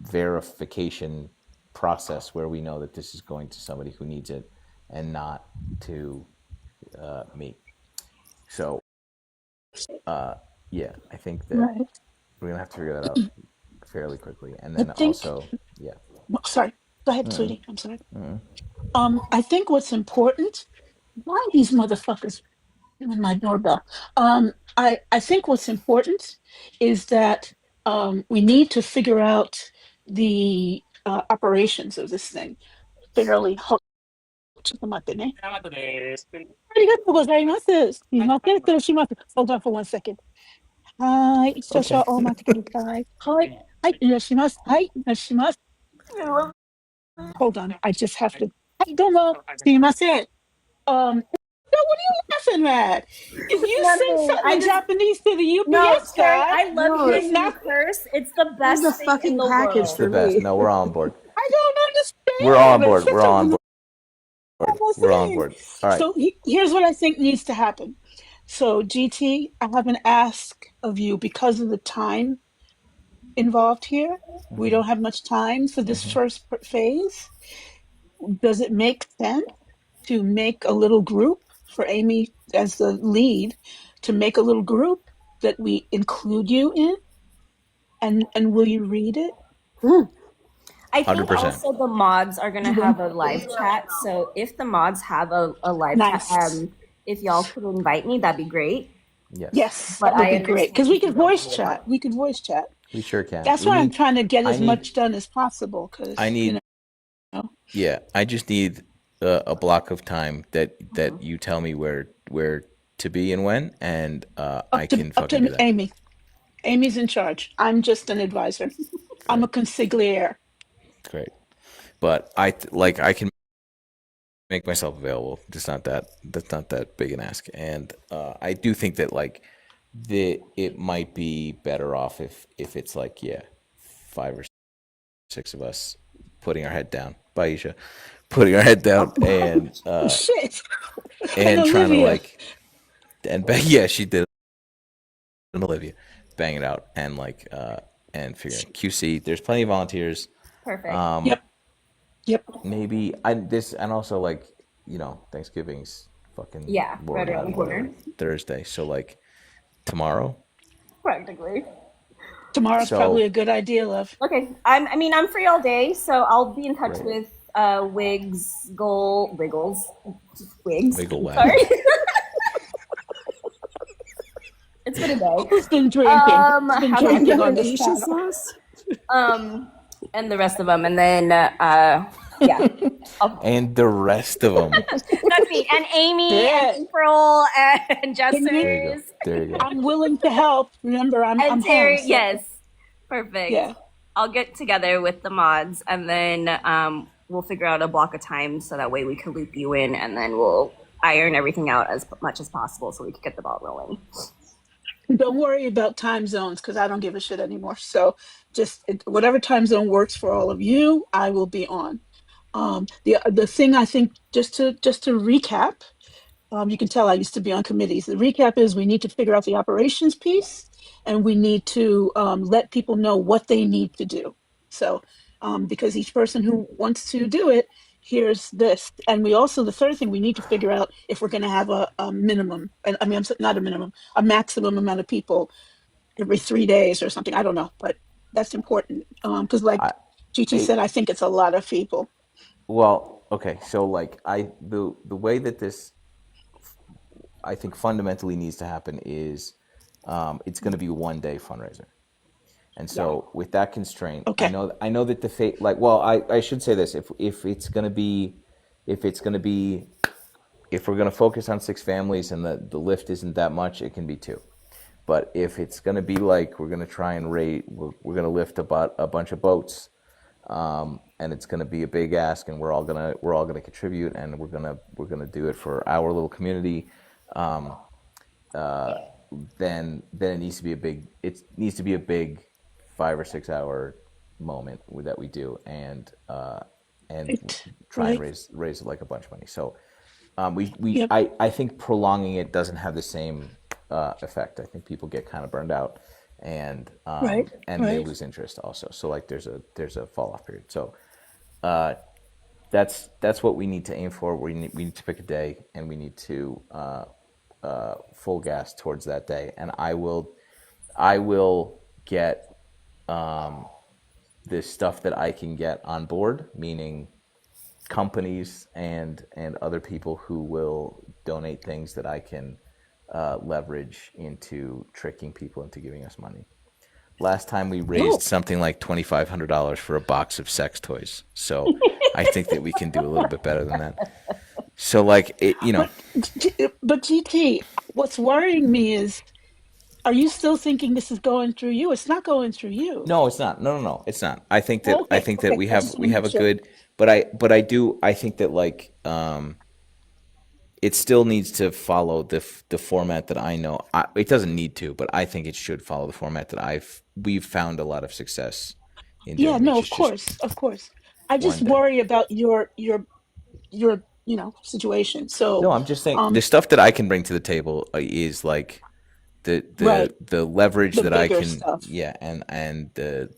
verification process where we know that this is going to somebody who needs it and not to me. So yeah, I think that we're gonna have to figure that out fairly quickly, and then also Sorry, go ahead, sweetie. I'm sorry. I think what's important. Why are these motherfuckers ringing my doorbell? I think what's important is that we need to figure out the operations of this thing fairly. Hold on for 1 second. Hi, hold on, I just have to. What are you laughing at? If you send something in Japanese to the UPS guy, I love hearing you curse. It's the best the thing fucking in the package world. it's the best. No, we're all on board. I don't understand. We're all on It's board. such We're a all on board. normal We're all on thing. board. All right. So here's what I think needs to happen. So GT, I have an ask of you because of the time involved here. We don't have much time for this first phase. Does it make sense to make a little group for Amy as the lead, to make a little group that we include you in? And will you read it? I think 100%. also the mods are gonna have a live chat. So if the mods have a live Nice. chat, if y'all could invite me, that'd be great. Yes, But that would I be great because we could voice chat. We could voice chat. We sure can. That's We why I'm need- trying to get I as need- much done as possible. Because I need. Yeah, I just need a block of time that you tell me where to be and when, and I can up fucking do to that. Amy. Amy's in charge. I'm just an advisor. I'm a consigliere. Great, but I can make myself available. That's not that big an ask, and I do think that it might be better off if it's 5 or 6 of us putting our head down. Baisha, putting our head down and Shit. and trying to Olivia. yeah, she did. And Olivia, bang it out and and figuring QC. There's plenty of volunteers. Perfect. Yep. Maybe and also Thanksgiving's fucking right around the corner. Thursday. So tomorrow. Practically. Tomorrow's So- probably a good idea, love. Okay. I'm free all day, so I'll be in touch with Wiggles. Wiggle wag. Sorry. It's been a day. Who's been drinking? How Been about drinking you? on this Geisha panel. sauce? And the rest of them, and then yeah. And the rest of them. That's me. And Amy Yeah. and April and There you go. Jessers There you go. I'm willing to help. Remember, I'm and Terry. home, so- Yes. Perfect. Yeah. I'll get together with the mods and then we'll figure out a block of time so that way we can loop you in and then we'll iron everything out as much as possible so we can get the ball rolling. Don't worry about time zones because I don't give a shit anymore. So just whatever time zone works for all of you, I will be on. The thing I think just to recap, you can tell I used to be on committees. The recap is we need to figure out the operations piece, and we need to let people know what they need to do. So because each person who wants to do it, here's this. And we also, the third thing, we need to figure out if we're going to have a minimum, and I mean, not a minimum, a maximum amount of people every 3 days or something. I don't know, but that's important. Because GT said, I think it's a lot of people. Well, okay, so the way that this I think fundamentally needs to happen is it's going to be a 1-day fundraiser. And so with that constraint, Okay. I know that I should say this, if we're going to focus on 6 families and the lift isn't that much, it can be 2. But if it's going to be we're going to try and we're going to lift a bunch of boats, and it's going to be a big ask, and we're all going to contribute, and we're going to do it for our little community, then it needs to be a big 5 or 6 hour moment that we do, and try and raise a bunch of money. So I think prolonging it doesn't have the same effect. I think people get kind of burned out, and they lose interest also. So there's a fall off period. So that's what we need to aim for. We need to pick a day, and we need to full gas towards that day. And I will get the stuff that I can get on board, meaning companies and other people who will donate things that I can leverage into tricking people into giving us money. Last time we raised something like $2,500 for a box of sex toys. So I think that we can do a little bit better than that. So But GT, what's worrying me is, are you still thinking this is going through you? It's not going through you. No, it's not. No, it's not. I think that Okay, we I just wanna have a make sure. good, but I think that it still needs to follow the format that I know. It doesn't need to, but I think it should follow the format that we've found a lot of success in doing. Yeah, no, which of is course, of course. I just one day. worry about your situation. So No, I'm just saying the stuff that I can bring to the table is the leverage The that I bigger can, stuff. and the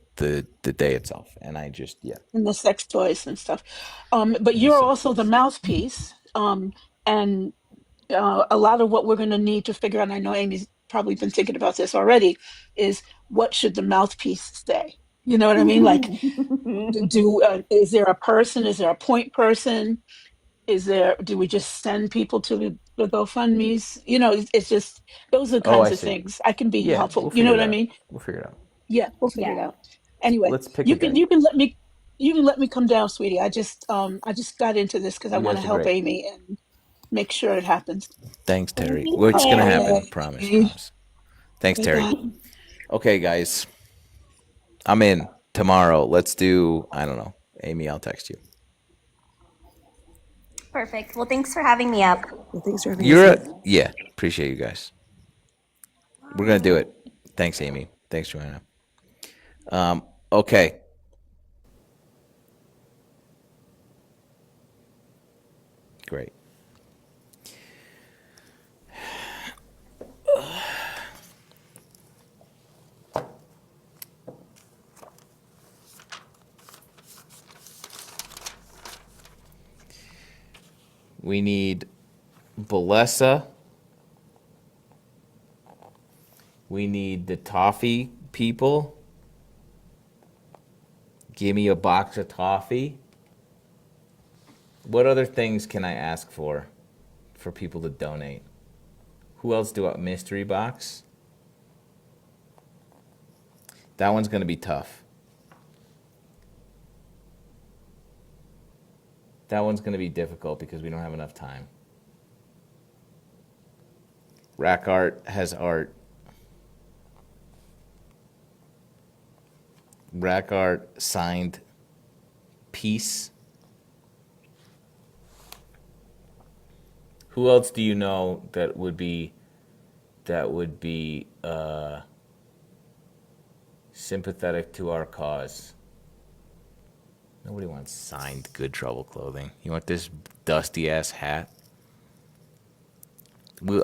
day itself, and I just and the sex toys and stuff. But you're also the mouthpiece. And a lot of what we're going to need to figure out, I know Amy's probably been thinking about this already, is what should the mouthpiece say? You know what I mean? Like, is there a person? Is there a point person? Do we just send people to the GoFundMe's? You know, it's just those are the Oh, kinds I of see. things I can be Yeah, helpful. we'll You know figure what it I out. mean? We'll figure it out. Yeah, we'll figure it Yeah. out. Anyway, Let's pick a day. you can let me come down, sweetie. I just got into this because I You want to guys are help great. Amy and make sure it happens. Thanks, Terry. Well, it's gonna happen. Promise. Okay. Promise. Thanks, Terry. Bye. Okay, guys. I'm in tomorrow. Let's do. I don't know. Amy, I'll text you. Perfect. Well, thanks for having me up. Well, thanks for having You're us. yeah. Appreciate you guys. We're gonna do it. Thanks, Amy. Thanks, Joanna. Okay. Great. We need Balesa. We need the toffee people. Give me a box of toffee. What other things can I ask for people to donate? Who else do a mystery box? That one's going to be tough. That one's going to be difficult because we don't have enough time. Rack Art has art. Rack Art signed piece. Who else do you know that would be sympathetic to our cause? Nobody wants signed Good Trouble clothing. You want this dusty ass hat?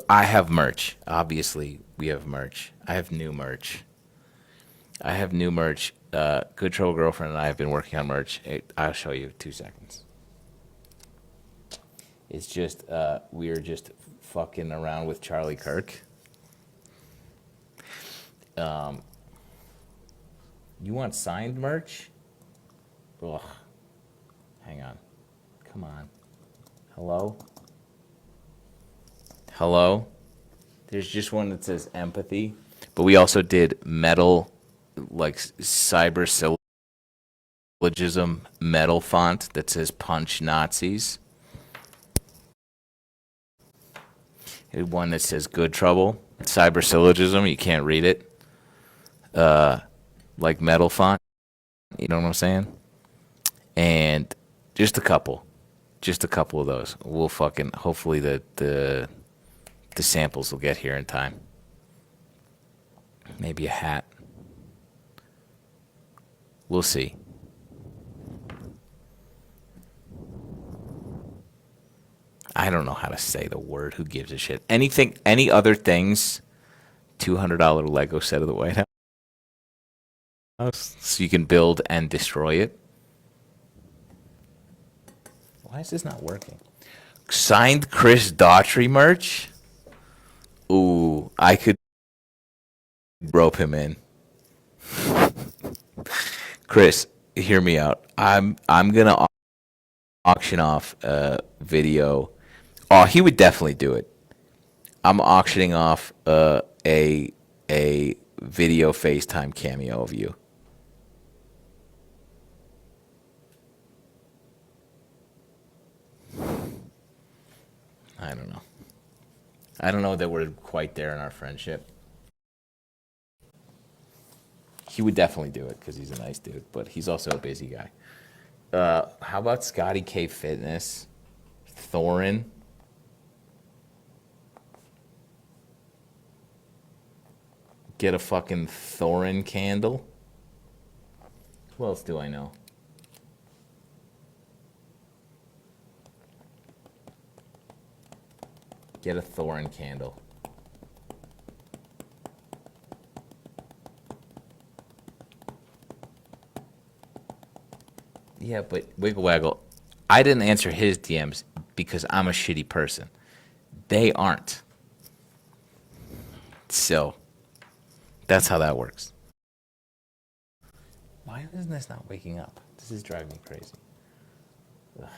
I have merch. Obviously, we have merch. I have new merch. Good Trouble Girlfriend and I have been working on merch. I'll show you 2 seconds. It's just, we are just fucking around with Charlie Kirk. You want signed merch? Ugh. Hang on. Come on. Hello? Hello? There's just one that says empathy. But we also did metal, like cyber syllogism metal font that says punch Nazis. One that says good trouble. Cyber syllogism, you can't read it. Like metal font. You know what I'm saying? And just a couple of those. We'll fucking, hopefully the samples will get here in time. Maybe a hat. We'll see. I don't know how to say the word. Who gives a shit? Anything, any other things? $200 Lego set of the White House. So you can build and destroy it. Why is this not working? Signed Chris Daughtry merch? Ooh, I could rope him in. Chris, hear me out. I'm gonna auction off a video. Oh, he would definitely do it. I'm auctioning off a video FaceTime cameo of you. I don't know. I don't know that we're quite there in our friendship. He would definitely do it because he's a nice dude, but he's also a busy guy. How about Scotty K Fitness? Thorin? Get a fucking Thorin candle? Who else do I know? Get a Thorin candle. Yeah, but Wiggle Waggle, I didn't answer his DMs because I'm a shitty person. They aren't. So that's how that works. Why isn't this not waking up? This is driving me crazy. Ugh.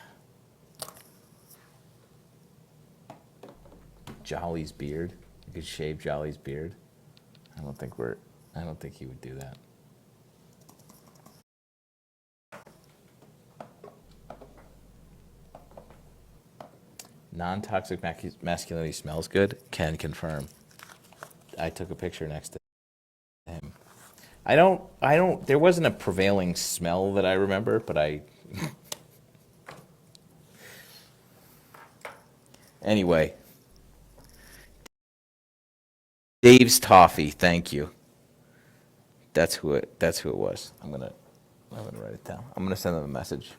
Jolly's beard. You could shave Jolly's beard. I don't think he would do that. Non-toxic masculinity smells good. Can confirm. I took a picture next to him. I don't, there wasn't a prevailing smell that I remember, but anyway. Dave's Toffee, thank you. That's who it was. I'm gonna write it down. I'm gonna send them a message.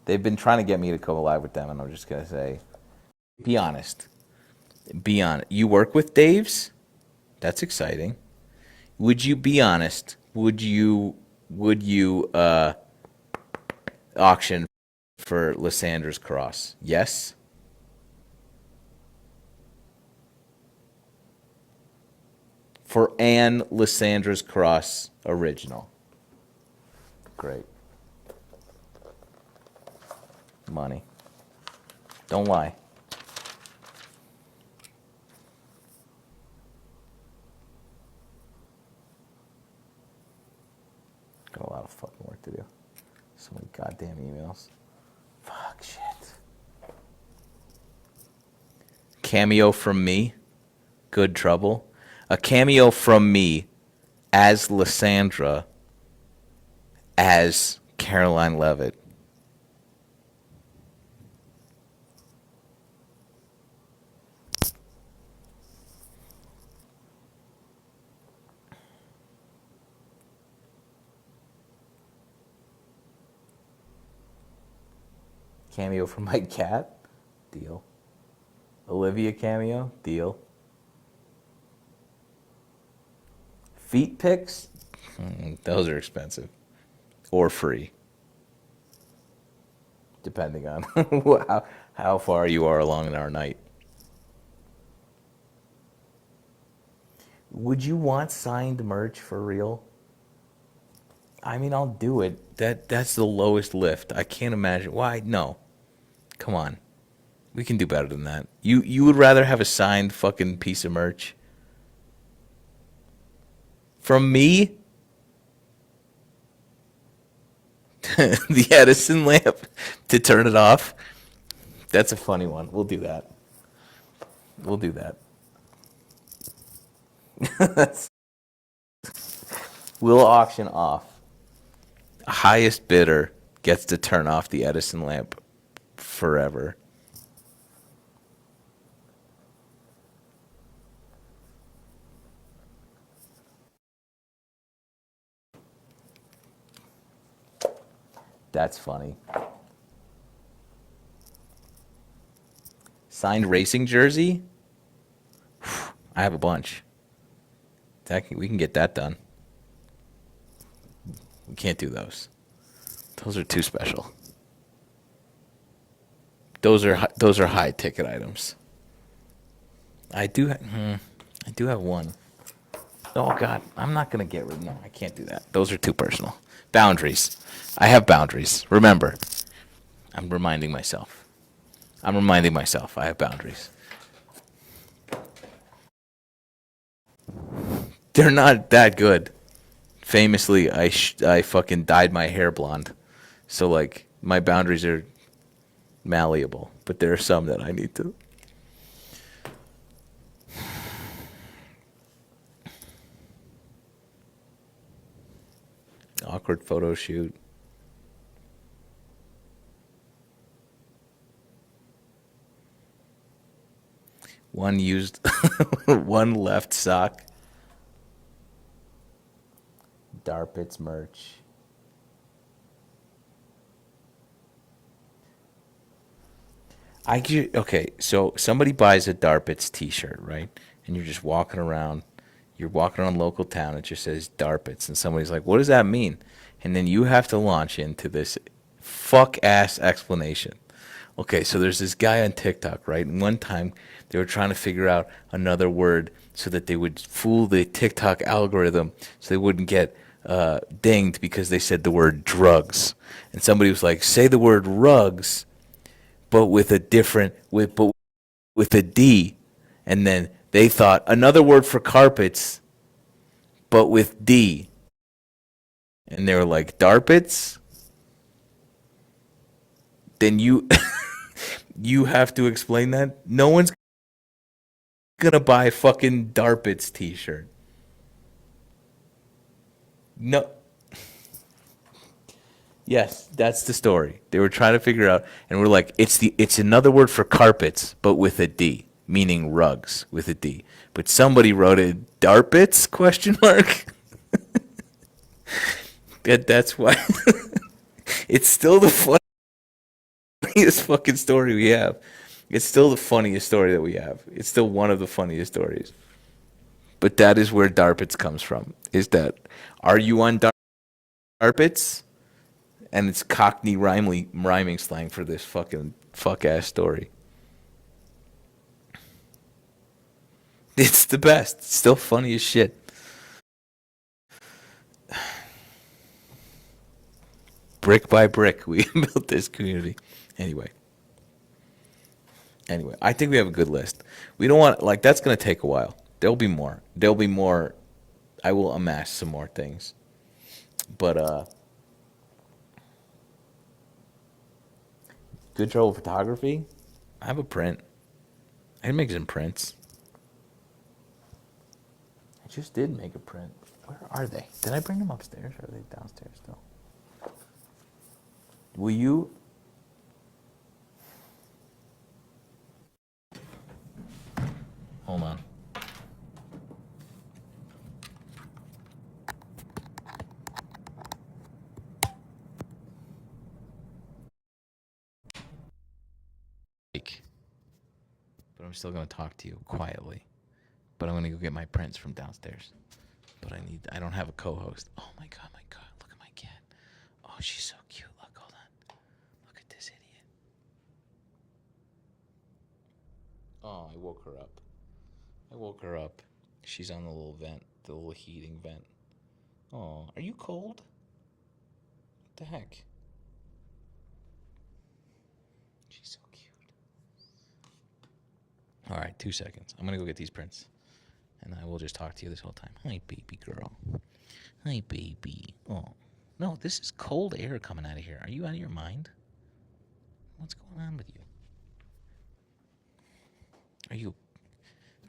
They've been trying to get me to go live with them, and I'm just gonna say, be honest. Be honest. You work with Dave's? That's exciting. Would you be honest? Would you auction for Lysandra's cross? Yes? For Anne Lysandra's cross original. Great. Money. Don't lie. Got a lot of fucking work to do. So many goddamn emails. Fuck shit. Cameo from me. Good trouble. A cameo from me as Lysandra as Caroline Levitt. Cameo from my cat? Deal. Olivia cameo? Deal. Feet pics? Those are expensive. Or free. Depending on how far you are along in our night. Would you want signed merch for real? I mean, I'll do it. That's the lowest lift. I can't imagine. Why? No. Come on. We can do better than that. You would rather have a signed fucking piece of merch? From me? The Edison lamp to turn it off? That's a funny one. We'll do that. We'll do that. We'll auction off. Highest bidder gets to turn off the Edison lamp forever. That's funny. Signed racing jersey? I have a bunch. We can get that done. We can't do those. Those are too special. Those are high ticket items. I do have one. Oh God, I'm not gonna get rid. No, I can't do that. Those are too personal. Boundaries. I have boundaries. Remember, I'm reminding myself. I have boundaries. They're not that good. Famously, I fucking dyed my hair blonde, so like my boundaries are malleable. But there are some that I need to. Awkward photo shoot. One used, one left sock. Darpits merch. Okay, so somebody buys a Darpits t-shirt, right? And you're just walking around. You're walking around local town. It just says Darpits. And somebody's like, what does that mean? And then you have to launch into this fuck-ass explanation Okay, so there's this guy on TikTok, right? And one time they were trying to figure out another word so that they would fool the TikTok algorithm so they wouldn't get dinged because they said the word drugs. And somebody was like, say the word rugs, but with a different, but with a D. And then they thought another word for carpets, but with D. And they were like, darpets? Then you you have to explain that. No one's gonna buy fucking Darpits t-shirt. No. Yes, that's the story. They were trying to figure out, and we're like, it's another word for carpets, but with a D, meaning rugs with a D. But somebody wrote it Darpits question mark. That's why it's still the funniest fucking story we have. It's still the funniest story that we have. It's still one of the funniest stories. But that is where Darpits comes from. Is that, are you on Darpits? And it's Cockney rhyming slang for this fucking fuck-ass story. It's the best. It's still funny as shit. Brick by brick, we built this community. Anyway, I think we have a good list. We don't want, like, that's going to take a while. There'll be more. I will amass some more things. But, good trouble photography. I have a print. I can make some prints. I just did make a print. Where are they? Did I bring them upstairs or are they downstairs still? Will you? Hold on. But I'm still going to talk to you quietly. But I'm going to go get my prints from downstairs. But I don't have a co-host. Oh my god, look at my cat. Oh, she's so cute. Look, hold on. Look at this idiot. Oh, I woke her up. She's on the little vent, the little heating vent. Oh, are you cold? What the heck? She's so cute. All right, 2 seconds. I'm going to go get these prints. And I will just talk to you this whole time. Hi, baby girl. Hi, baby. Oh, no, this is cold air coming out of here. Are you out of your mind? What's going on with you? Are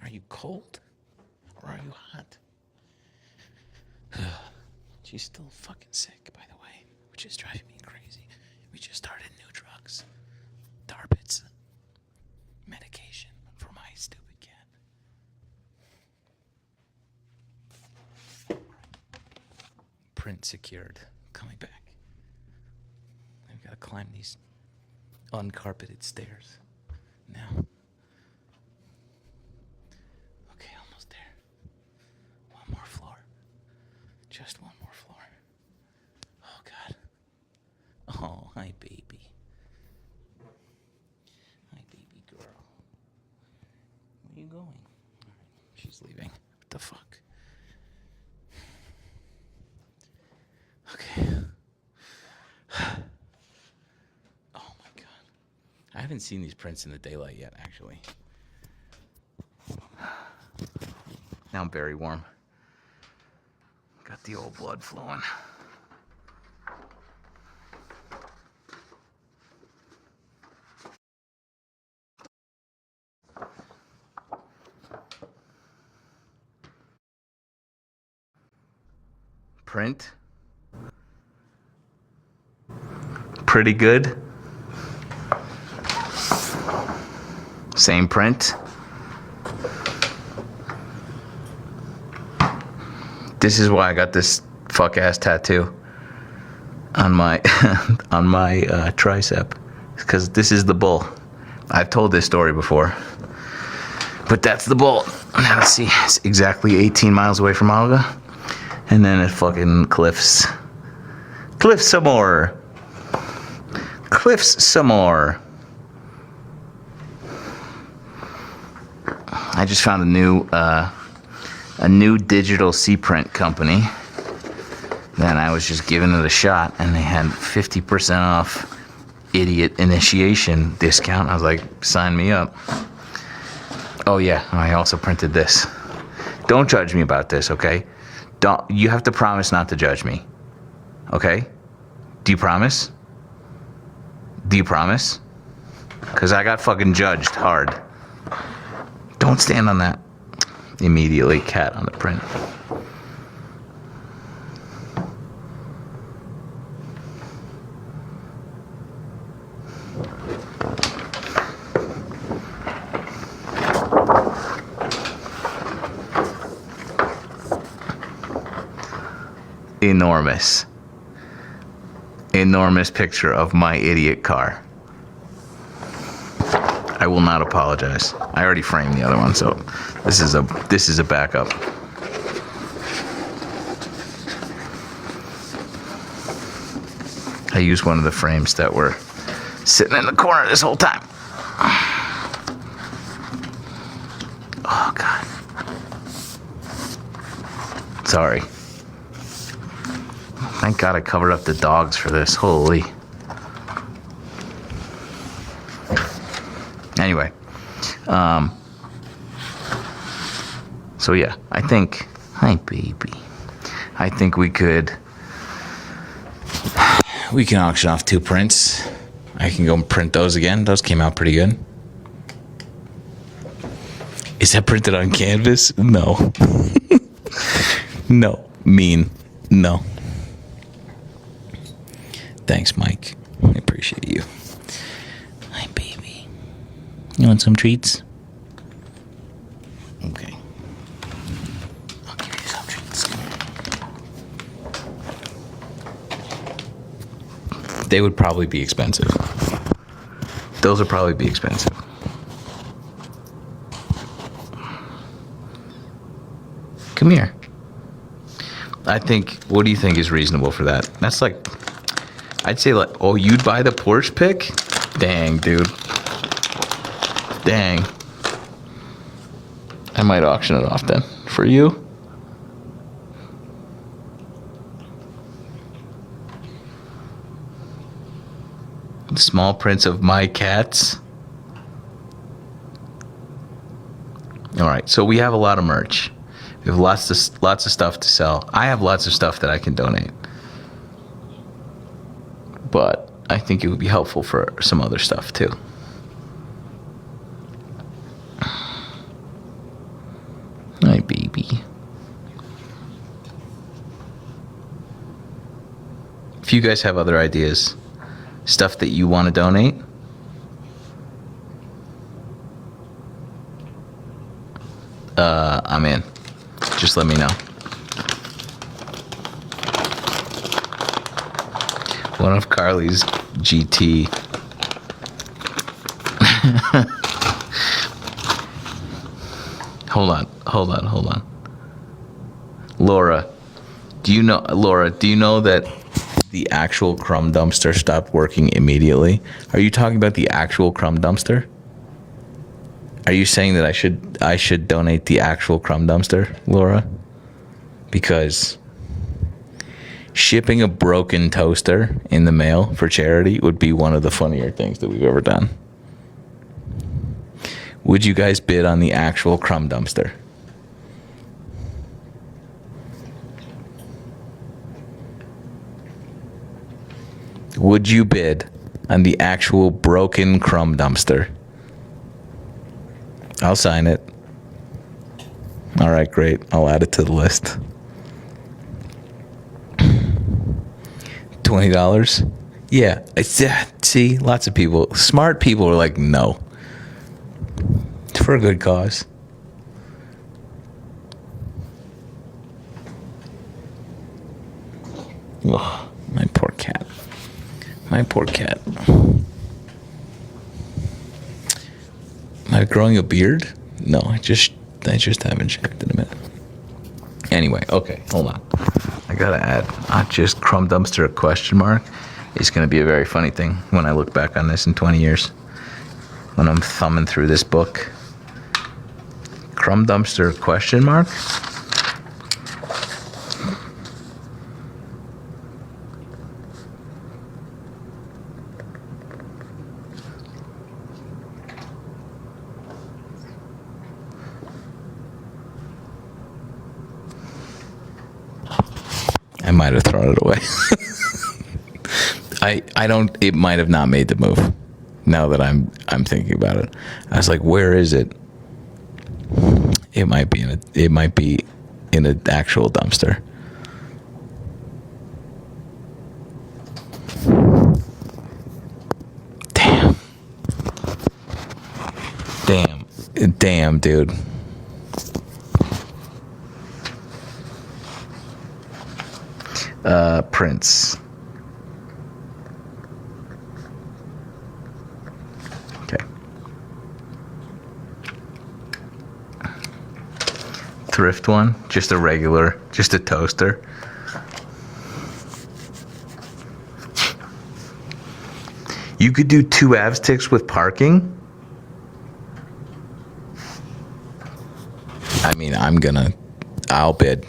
you cold? Or are you hot? She's still fucking sick, by the way, which is driving me crazy. We just started new drugs. Darpits. Medication for my stupid cat. Print secured. Coming back. I've got to climb these uncarpeted stairs now. Okay, almost there. One more floor. Just one more floor. Oh, God. Oh, hi, baby. Hi, baby girl. Where are you going? All right, she's leaving. What the fuck? Okay. Oh my god. I haven't seen these prints in the daylight yet, actually. Now I'm very warm. Got the old blood flowing. Print. Pretty good. Same print. This is why I got this fuck ass tattoo on my on my tricep, because this is the bull. I've told this story before, but that's the bull. Now let's see, it's exactly 18 miles away from Alga, and then it fucking cliffs some more. Cliffs some more. I just found a new digital C-print company. Then I was just giving it a shot, and they had 50% off idiot initiation discount. I was like, sign me up. Oh yeah, I also printed this. Don't judge me about this, okay? You have to promise not to judge me. Okay? Do you promise? Do you promise? Because I got fucking judged hard. Don't stand on that. Immediately, cat on the print. Enormous picture of my idiot car. I will not apologize. I already framed the other one, so this is a backup. I used one of the frames that were sitting in the corner this whole time. Oh God. Sorry. Thank God I covered up the dogs for this. Holy. Anyway. So yeah, I think, hi baby. I think we can auction off 2 prints. I can go and print those again. Those came out pretty good. Is that printed on canvas? No. No. Mean. No. Thanks, Mike. I appreciate you. Hi, baby. You want some treats? Okay. I'll give you some treats. They would probably be expensive. Those would probably be expensive. Come here. I think, what do you think is reasonable for that? That's like, I'd say like, oh, you'd buy the Porsche pick? Dang, dude. Dang. I might auction it off then. For you? Small prints of my cats. All right, so we have a lot of merch. We have lots of stuff to sell. I have lots of stuff that I can donate. But I think it would be helpful for some other stuff too. Hi, baby. If you guys have other ideas, stuff that you want to donate, I'm in. Just let me know. One of Carly's GT. Hold on. Laura, do you know that the actual crumb dumpster stopped working immediately? Are you talking about the actual crumb dumpster? Are you saying that I should donate the actual crumb dumpster, Laura? Because shipping a broken toaster in the mail for charity would be one of the funnier things that we've ever done. Would you guys bid on the actual crumb dumpster? Would you bid on the actual broken crumb dumpster? I'll sign it. All right, great. I'll add it to the list. $20? Yeah. See, lots of people, smart people are like, no. It's for a good cause. Oh, my poor cat. My poor cat. Am I growing a beard? No, I just haven't checked in a minute. Anyway, okay, hold on. I gotta add, not just crumb dumpster, a question mark. It's gonna be a very funny thing when I look back on this in 20 years. When I'm thumbing through this book. Crumb dumpster question mark? I might have thrown it away. I don't. It might have not made the move. Now that I'm thinking about it, I was like, where is it? It might be in an actual dumpster. Damn, dude. Prince. Okay. Thrift one, just a regular, just a toaster. You could do 2 Avsticks with parking. I mean, I'll bid.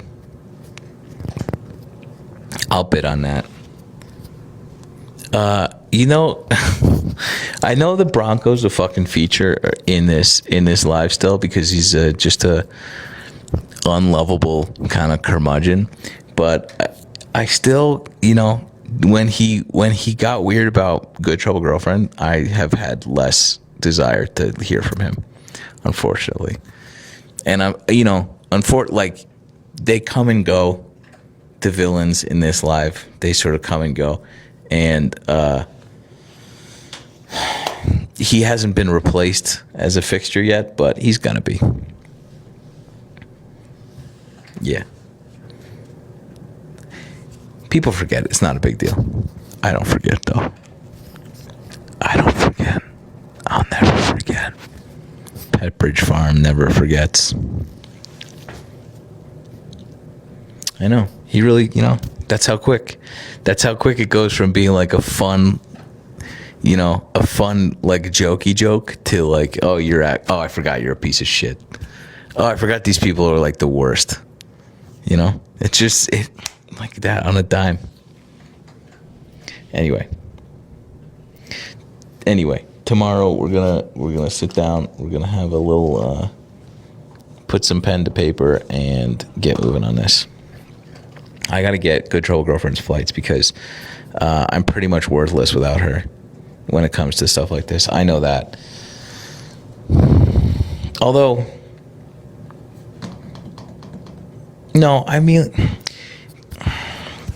I'll bid on that. I know the Broncos a fucking feature in this live still because he's just a unlovable kind of curmudgeon. But I still, when he got weird about Good Trouble Girlfriend, I have had less desire to hear from him, unfortunately. And they come and go. The villains in this live, they sort of come and go, and he hasn't been replaced as a fixture yet, but he's gonna be. Yeah. People forget. It's not a big deal. I don't forget, though. I don't forget. I'll never forget. Petbridge Farm never forgets. I know. He really, that's how quick it goes from being like a fun, like jokey joke to like, oh, I forgot you're a piece of shit. Oh, I forgot these people are like the worst. It's just like that on a dime. Anyway, tomorrow we're gonna sit down. We're gonna have a little, put some pen to paper and get moving on this. I got to get Good Trouble Girlfriend's flights because I'm pretty much worthless without her when it comes to stuff like this. I know that. Although, no, I mean,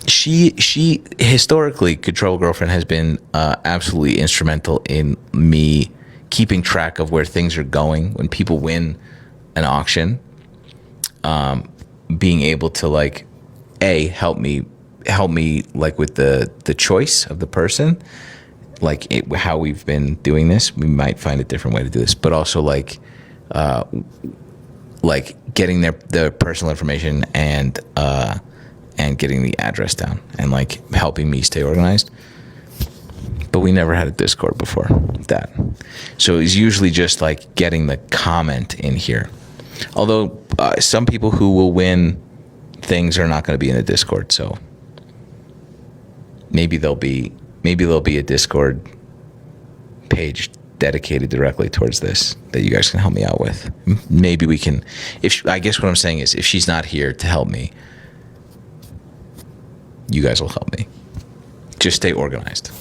she historically, Good Trouble Girlfriend has been absolutely instrumental in me keeping track of where things are going when people win an auction. Being able to like, help me like with the choice of the person, like how we've been doing this. We might find a different way to do this, but also like getting their personal information and getting the address down and like helping me stay organized. But we never had a Discord before that, so it's usually just like getting the comment in here. Although some people who will win things are not going to be in the Discord, so maybe there'll be a Discord page dedicated directly towards this that you guys can help me out with. Maybe we can. I guess what I'm saying is, if she's not here to help me, you guys will help me. Just stay organized,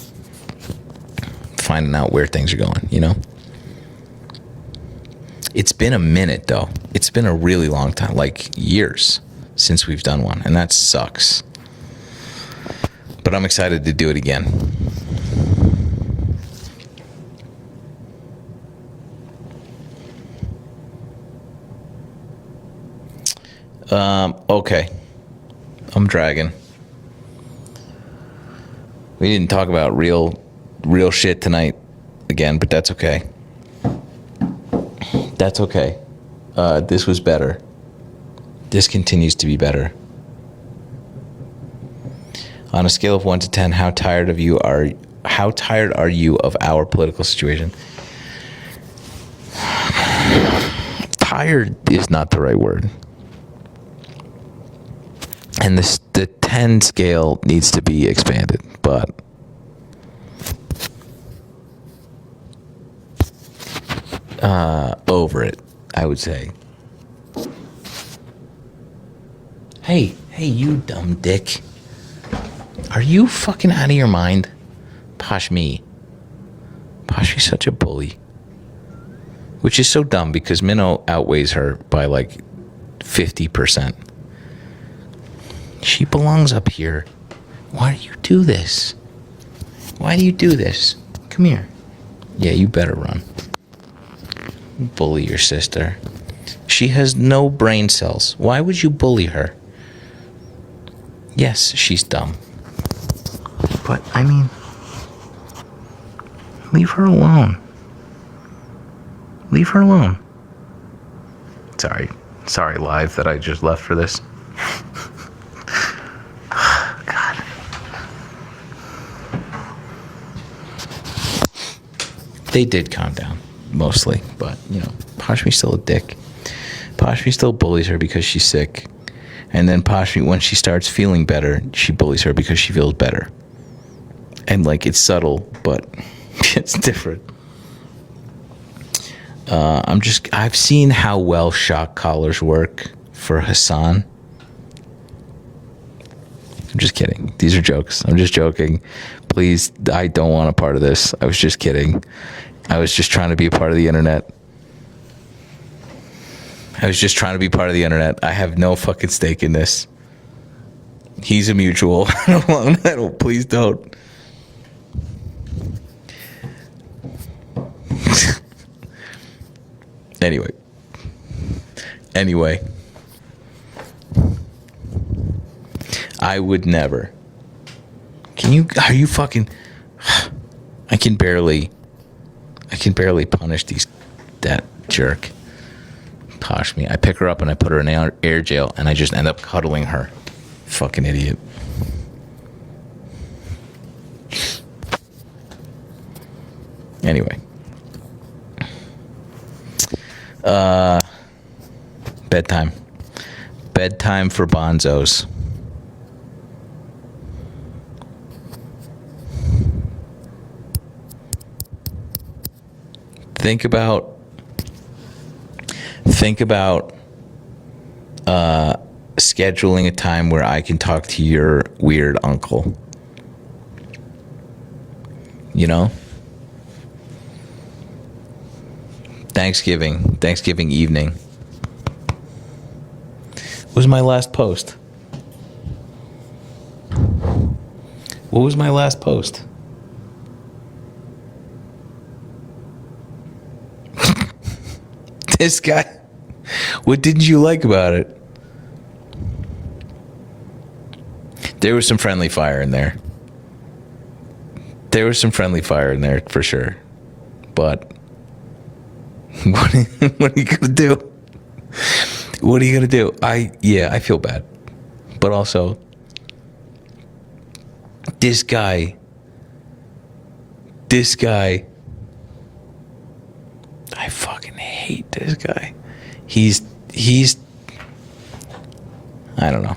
finding out where things are going. It's been a minute though. It's been a really long time, like years, since we've done one, and that sucks. But I'm excited to do it again. Okay. I'm dragging. We didn't talk about real shit tonight again, but that's okay. That's okay. This was better. This continues to be better. On a scale of 1 to 10, how tired are you of our political situation? tired is not the right word. And the 10 scale needs to be expanded, but over it, I would say. Hey, you dumb dick. Are you fucking out of your mind? Posh me. Posh me's such a bully. Which is so dumb because Minnow outweighs her by like 50%. She belongs up here. Why do you do this? Why do you do this? Come here. Yeah, you better run. Bully your sister. She has no brain cells. Why would you bully her? Yes, she's dumb. But, I mean, leave her alone. Leave her alone. Sorry, live, that I just left for this. God. They did calm down, mostly, but, you know, Poshmi's still a dick. Poshmi still bullies her because she's sick. And then Poshmi, when she starts feeling better, she bullies her because she feels better. And, like, it's subtle, but it's different. I've seen how well shock collars work for Hassan. I'm just kidding. These are jokes. I'm just joking. Please, I don't want a part of this. I was just kidding. I was just trying to be a part of the internet. I have no fucking stake in this. He's a mutual. I don't, please don't. Anyway, I would never. Are you fucking, I can barely punish that jerk. Poshmi. I pick her up and I put her in air jail and I just end up cuddling her. Fucking idiot. Anyway. Bedtime. Bedtime for bonzos. Think about scheduling a time where I can talk to your weird uncle. You know? Thanksgiving evening. What was my last post? This guy. What didn't you like about it? There was some friendly fire in there. For sure. But what are you gonna do? I feel bad. But also, this guy, I fucking hate this guy. He's, I don't know.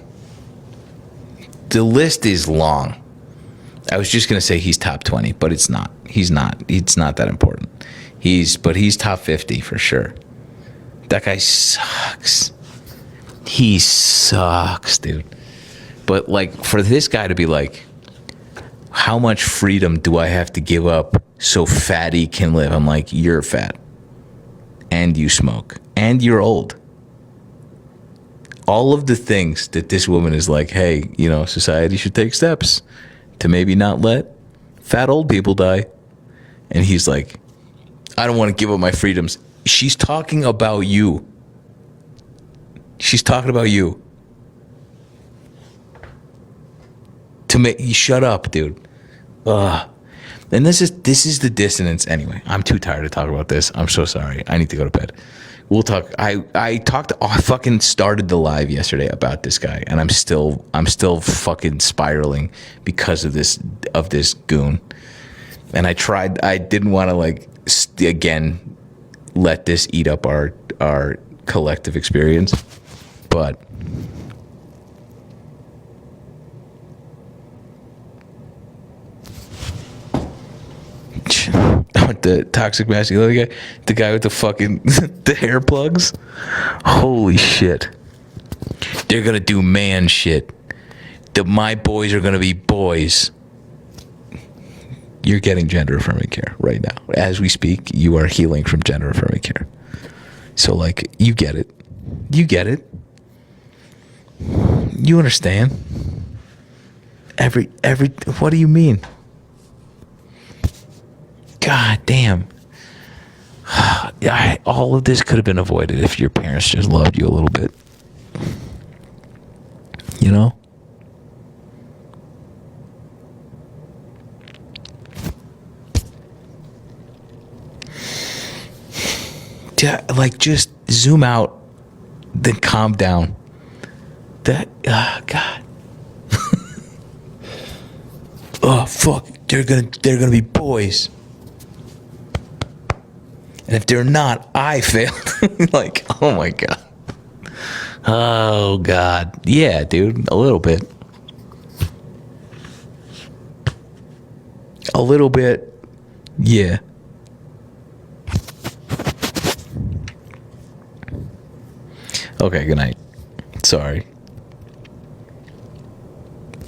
The list is long. I was just going to say he's top 20, but it's not. It's not that important. He's top 50 for sure. That guy sucks. He sucks, dude. But like, for this guy to be like, how much freedom do I have to give up so Fatty can live? I'm like, you're fat. And you smoke. And you're old. All of the things that this woman is like, hey, you know, society should take steps to maybe not let fat old people die. And he's like, I don't want to give up my freedoms. She's talking about you. Shut up, dude. Ugh. And this is the dissonance. Anyway, I'm too tired to talk about this. I'm so sorry. I need to go to bed. We'll talk. I fucking started the live yesterday about this guy, and I'm still fucking spiraling because of this goon. And I didn't want to again let this eat up our collective experience, but the toxic masculinity guy, the guy with the fucking the hair plugs. Holy shit. They're gonna do man shit. My boys are gonna be boys. You're getting gender affirming care right now. As we speak, you are healing from gender affirming care. So like, you get it. You get it. You understand. What do you mean? God damn. All of this could have been avoided if your parents just loved you a little bit. You know? Like, just zoom out, then calm down. God. Oh, fuck. They're gonna be boys. And if they're not, I failed. Like, oh my God. Oh God. Yeah, dude, a little bit. A little bit. Yeah. Okay, good night. Sorry.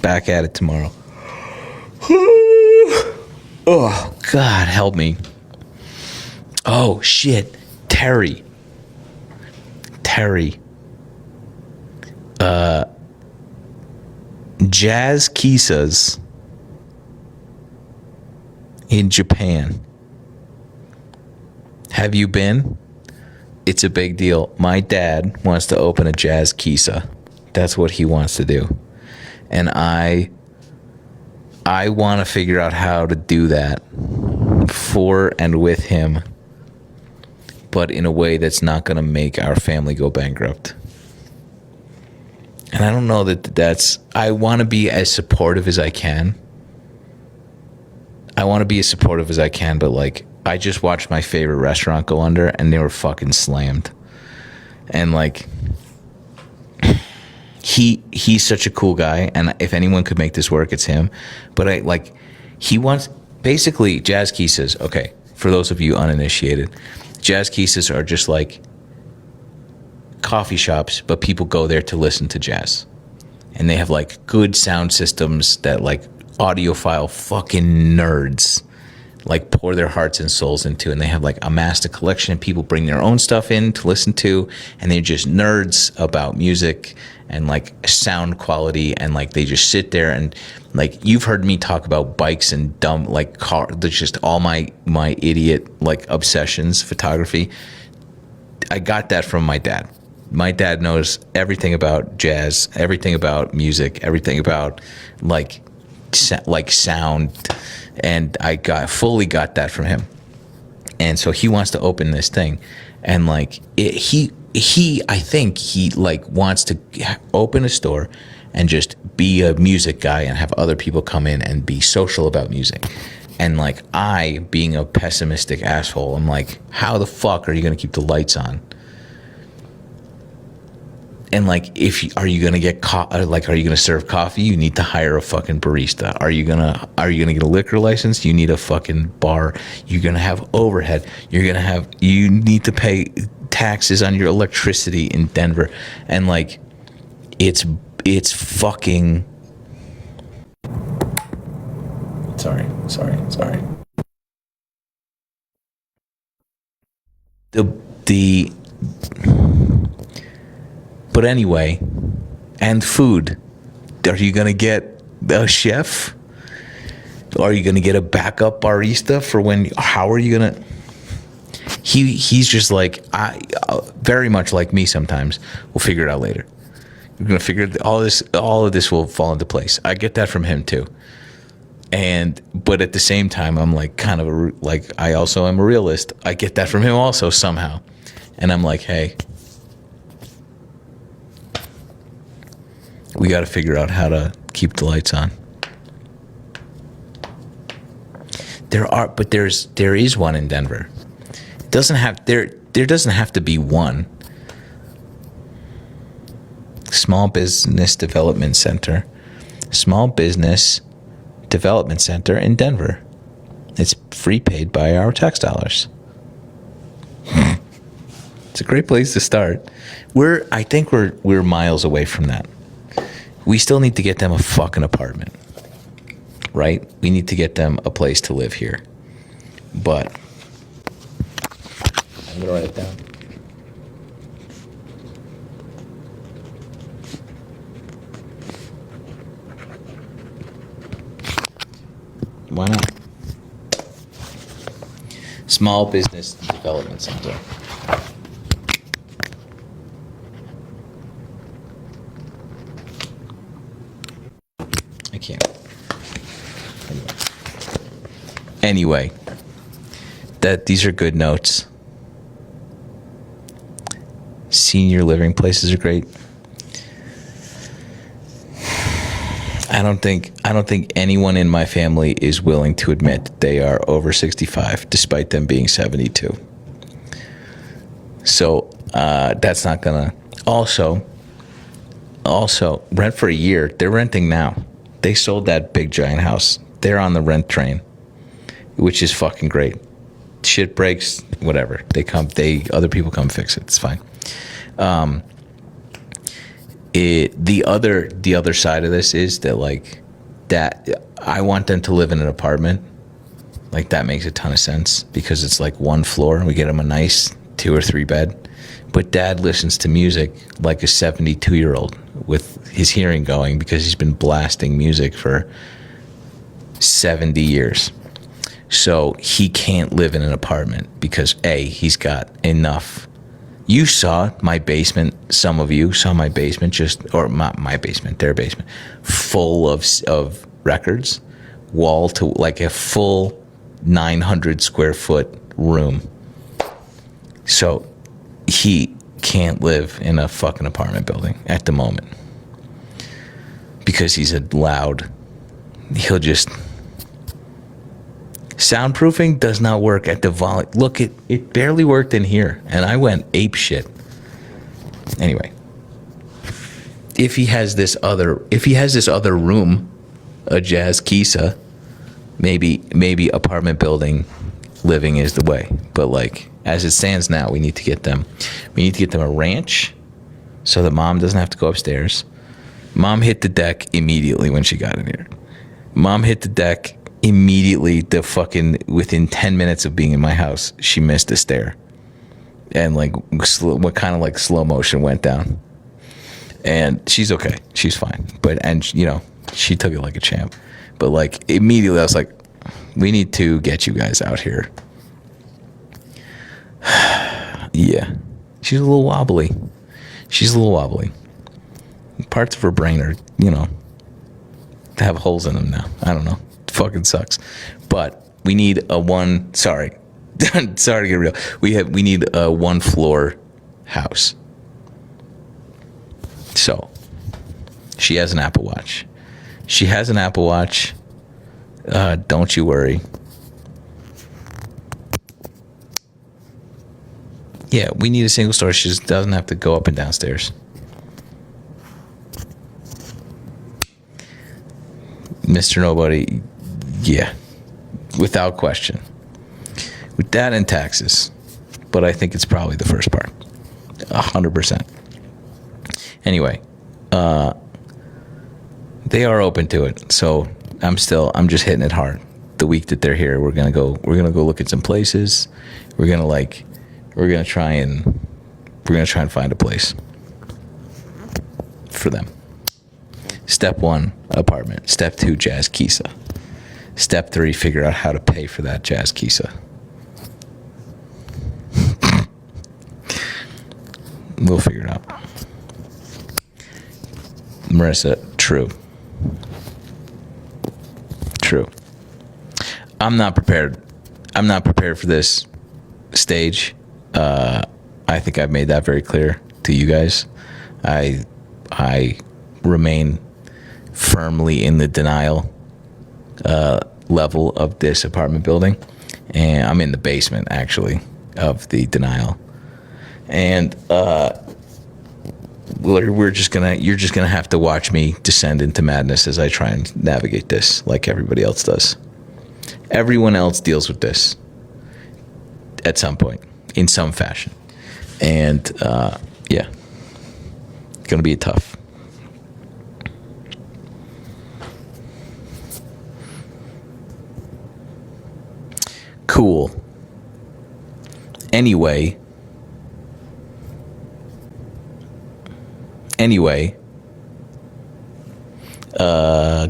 Back at it tomorrow. Oh, God, help me. Oh, shit. Terry. Jazz Kisas in Japan. Have you been? It's a big deal. My dad wants to open a Jazz Kisa. That's what he wants to do. And I want to figure out how to do that for and with him, but in a way that's not going to make our family go bankrupt. And I don't know I want to be as supportive as I can. But like, I just watched my favorite restaurant go under and they were fucking slammed. And like, he's such a cool guy, and if anyone could make this work, it's him. But he wants, basically, Jazz Kisas, okay, for those of you uninitiated, Jazz Kisas are just like coffee shops, but people go there to listen to jazz. And they have like good sound systems that like audiophile fucking nerds like pour their hearts and souls into, and they have like amassed a collection, and people bring their own stuff in to listen to, and they're just nerds about music and like sound quality, and like they just sit there and like, you've heard me talk about bikes and dumb like car, there's just all my idiot like obsessions, photography. I got that from my dad. My dad knows everything about jazz, everything about music, everything about like sound, and I fully got that from him. And so he wants to open this thing, and like I think he like wants to open a store and just be a music guy and have other people come in and be social about music. And like, I, being a pessimistic asshole, I'm like, how the fuck are you gonna keep the lights on? And like, are you gonna get are you gonna serve coffee? You need to hire a fucking barista. Are you gonna get a liquor license? You need a fucking bar. You're gonna have overhead. You need to pay taxes on your electricity in Denver. And like, it's fucking. Sorry. But anyway, and food. Are you going to get a chef? Are you going to get a backup barista for when? How are you going to? He's just like, very much like me sometimes. We'll figure it out later. We're going to figure all of this will fall into place. I get that from him too. But at the same time, I'm like kind of I also am a realist. I get that from him also somehow. And I'm like, hey, we got to figure out how to keep the lights on. There is one in Denver. There doesn't have to be one. Small Business Development Center. Small Business Development Center in Denver. It's free paid by our tax dollars. It's a great place to start. I think we're miles away from that. We still need to get them a fucking apartment. Right? We need to get them a place to live here. But I'm gonna write it down. Why not? Small Business Development Center. I can't. Anyway, these are good notes. Senior living places are great. I don't think anyone in my family is willing to admit that they are over 65, despite them being 72. So that's not gonna. Also, rent for a year. They're renting now. They sold that big giant house. They're on the rent train, which is fucking great. Shit breaks, whatever. Other people come fix it. It's fine. The other side of this is that I want them to live in an apartment. Like, that makes a ton of sense because it's like one floor and we get them a nice 2 or 3 bed. But dad listens to music like a 72-year-old with his hearing going because he's been blasting music for 70 years. So he can't live in an apartment because he's got enough. You saw my basement. Some of you saw my basement, my basement, their basement, full of records, wall to like a full 900 square foot room. So he can't live in a fucking apartment building at the moment because he's he'll just. Soundproofing does not work at the volume. Look, it barely worked in here, and I went ape shit. Anyway, if he has this other room, a Jazz Kisa, maybe apartment building living is the way. But like as it stands now, we need to get them a ranch, so that mom doesn't have to go upstairs. Mom hit the deck immediately when she got in here. Mom hit the deck. Immediately, within 10 minutes of being in my house, she missed a stair, and what kind of like slow motion went down. And she's okay, she's fine. She took it like a champ. But like immediately, I was like, we need to get you guys out here. Yeah, she's a little wobbly. Parts of her brain are, have holes in them now. I don't know. Fucking sucks. But we need sorry to get real, we need a 1 floor house. So she has an Apple Watch. Don't you worry. Yeah, we need a single story. She just doesn't have to go up and downstairs. Mr. Nobody. Yeah, without question. With that and taxes. But I think it's probably the first part. 100%. Anyway, they are open to it. So I'm just hitting it hard. The week that they're here, we're gonna go look at some places. We're gonna try and find a place for them. Step 1, apartment. Step 2, Jazz Kisa. Step 3, figure out how to pay for that Jazz Kisa. We'll figure it out. Marissa, true. I'm not prepared for this stage. I think I've made that very clear to you guys. I remain firmly in the denial level of this apartment building, and I'm in the basement actually of the denial. And you're just gonna have to watch me descend into madness as I try and navigate this, like everybody else does. Everyone else deals with this at some point, in some fashion, and yeah, it's gonna be tough. Cool. Anyway,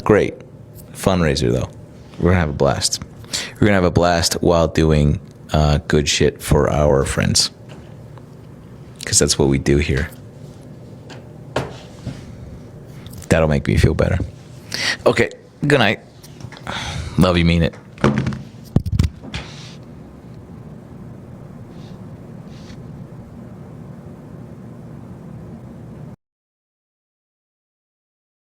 great fundraiser though. We're gonna have a blast. We're gonna have a blast while doing good shit for our friends, because that's what we do here. That'll make me feel better. Okay, good night. Love you, mean it.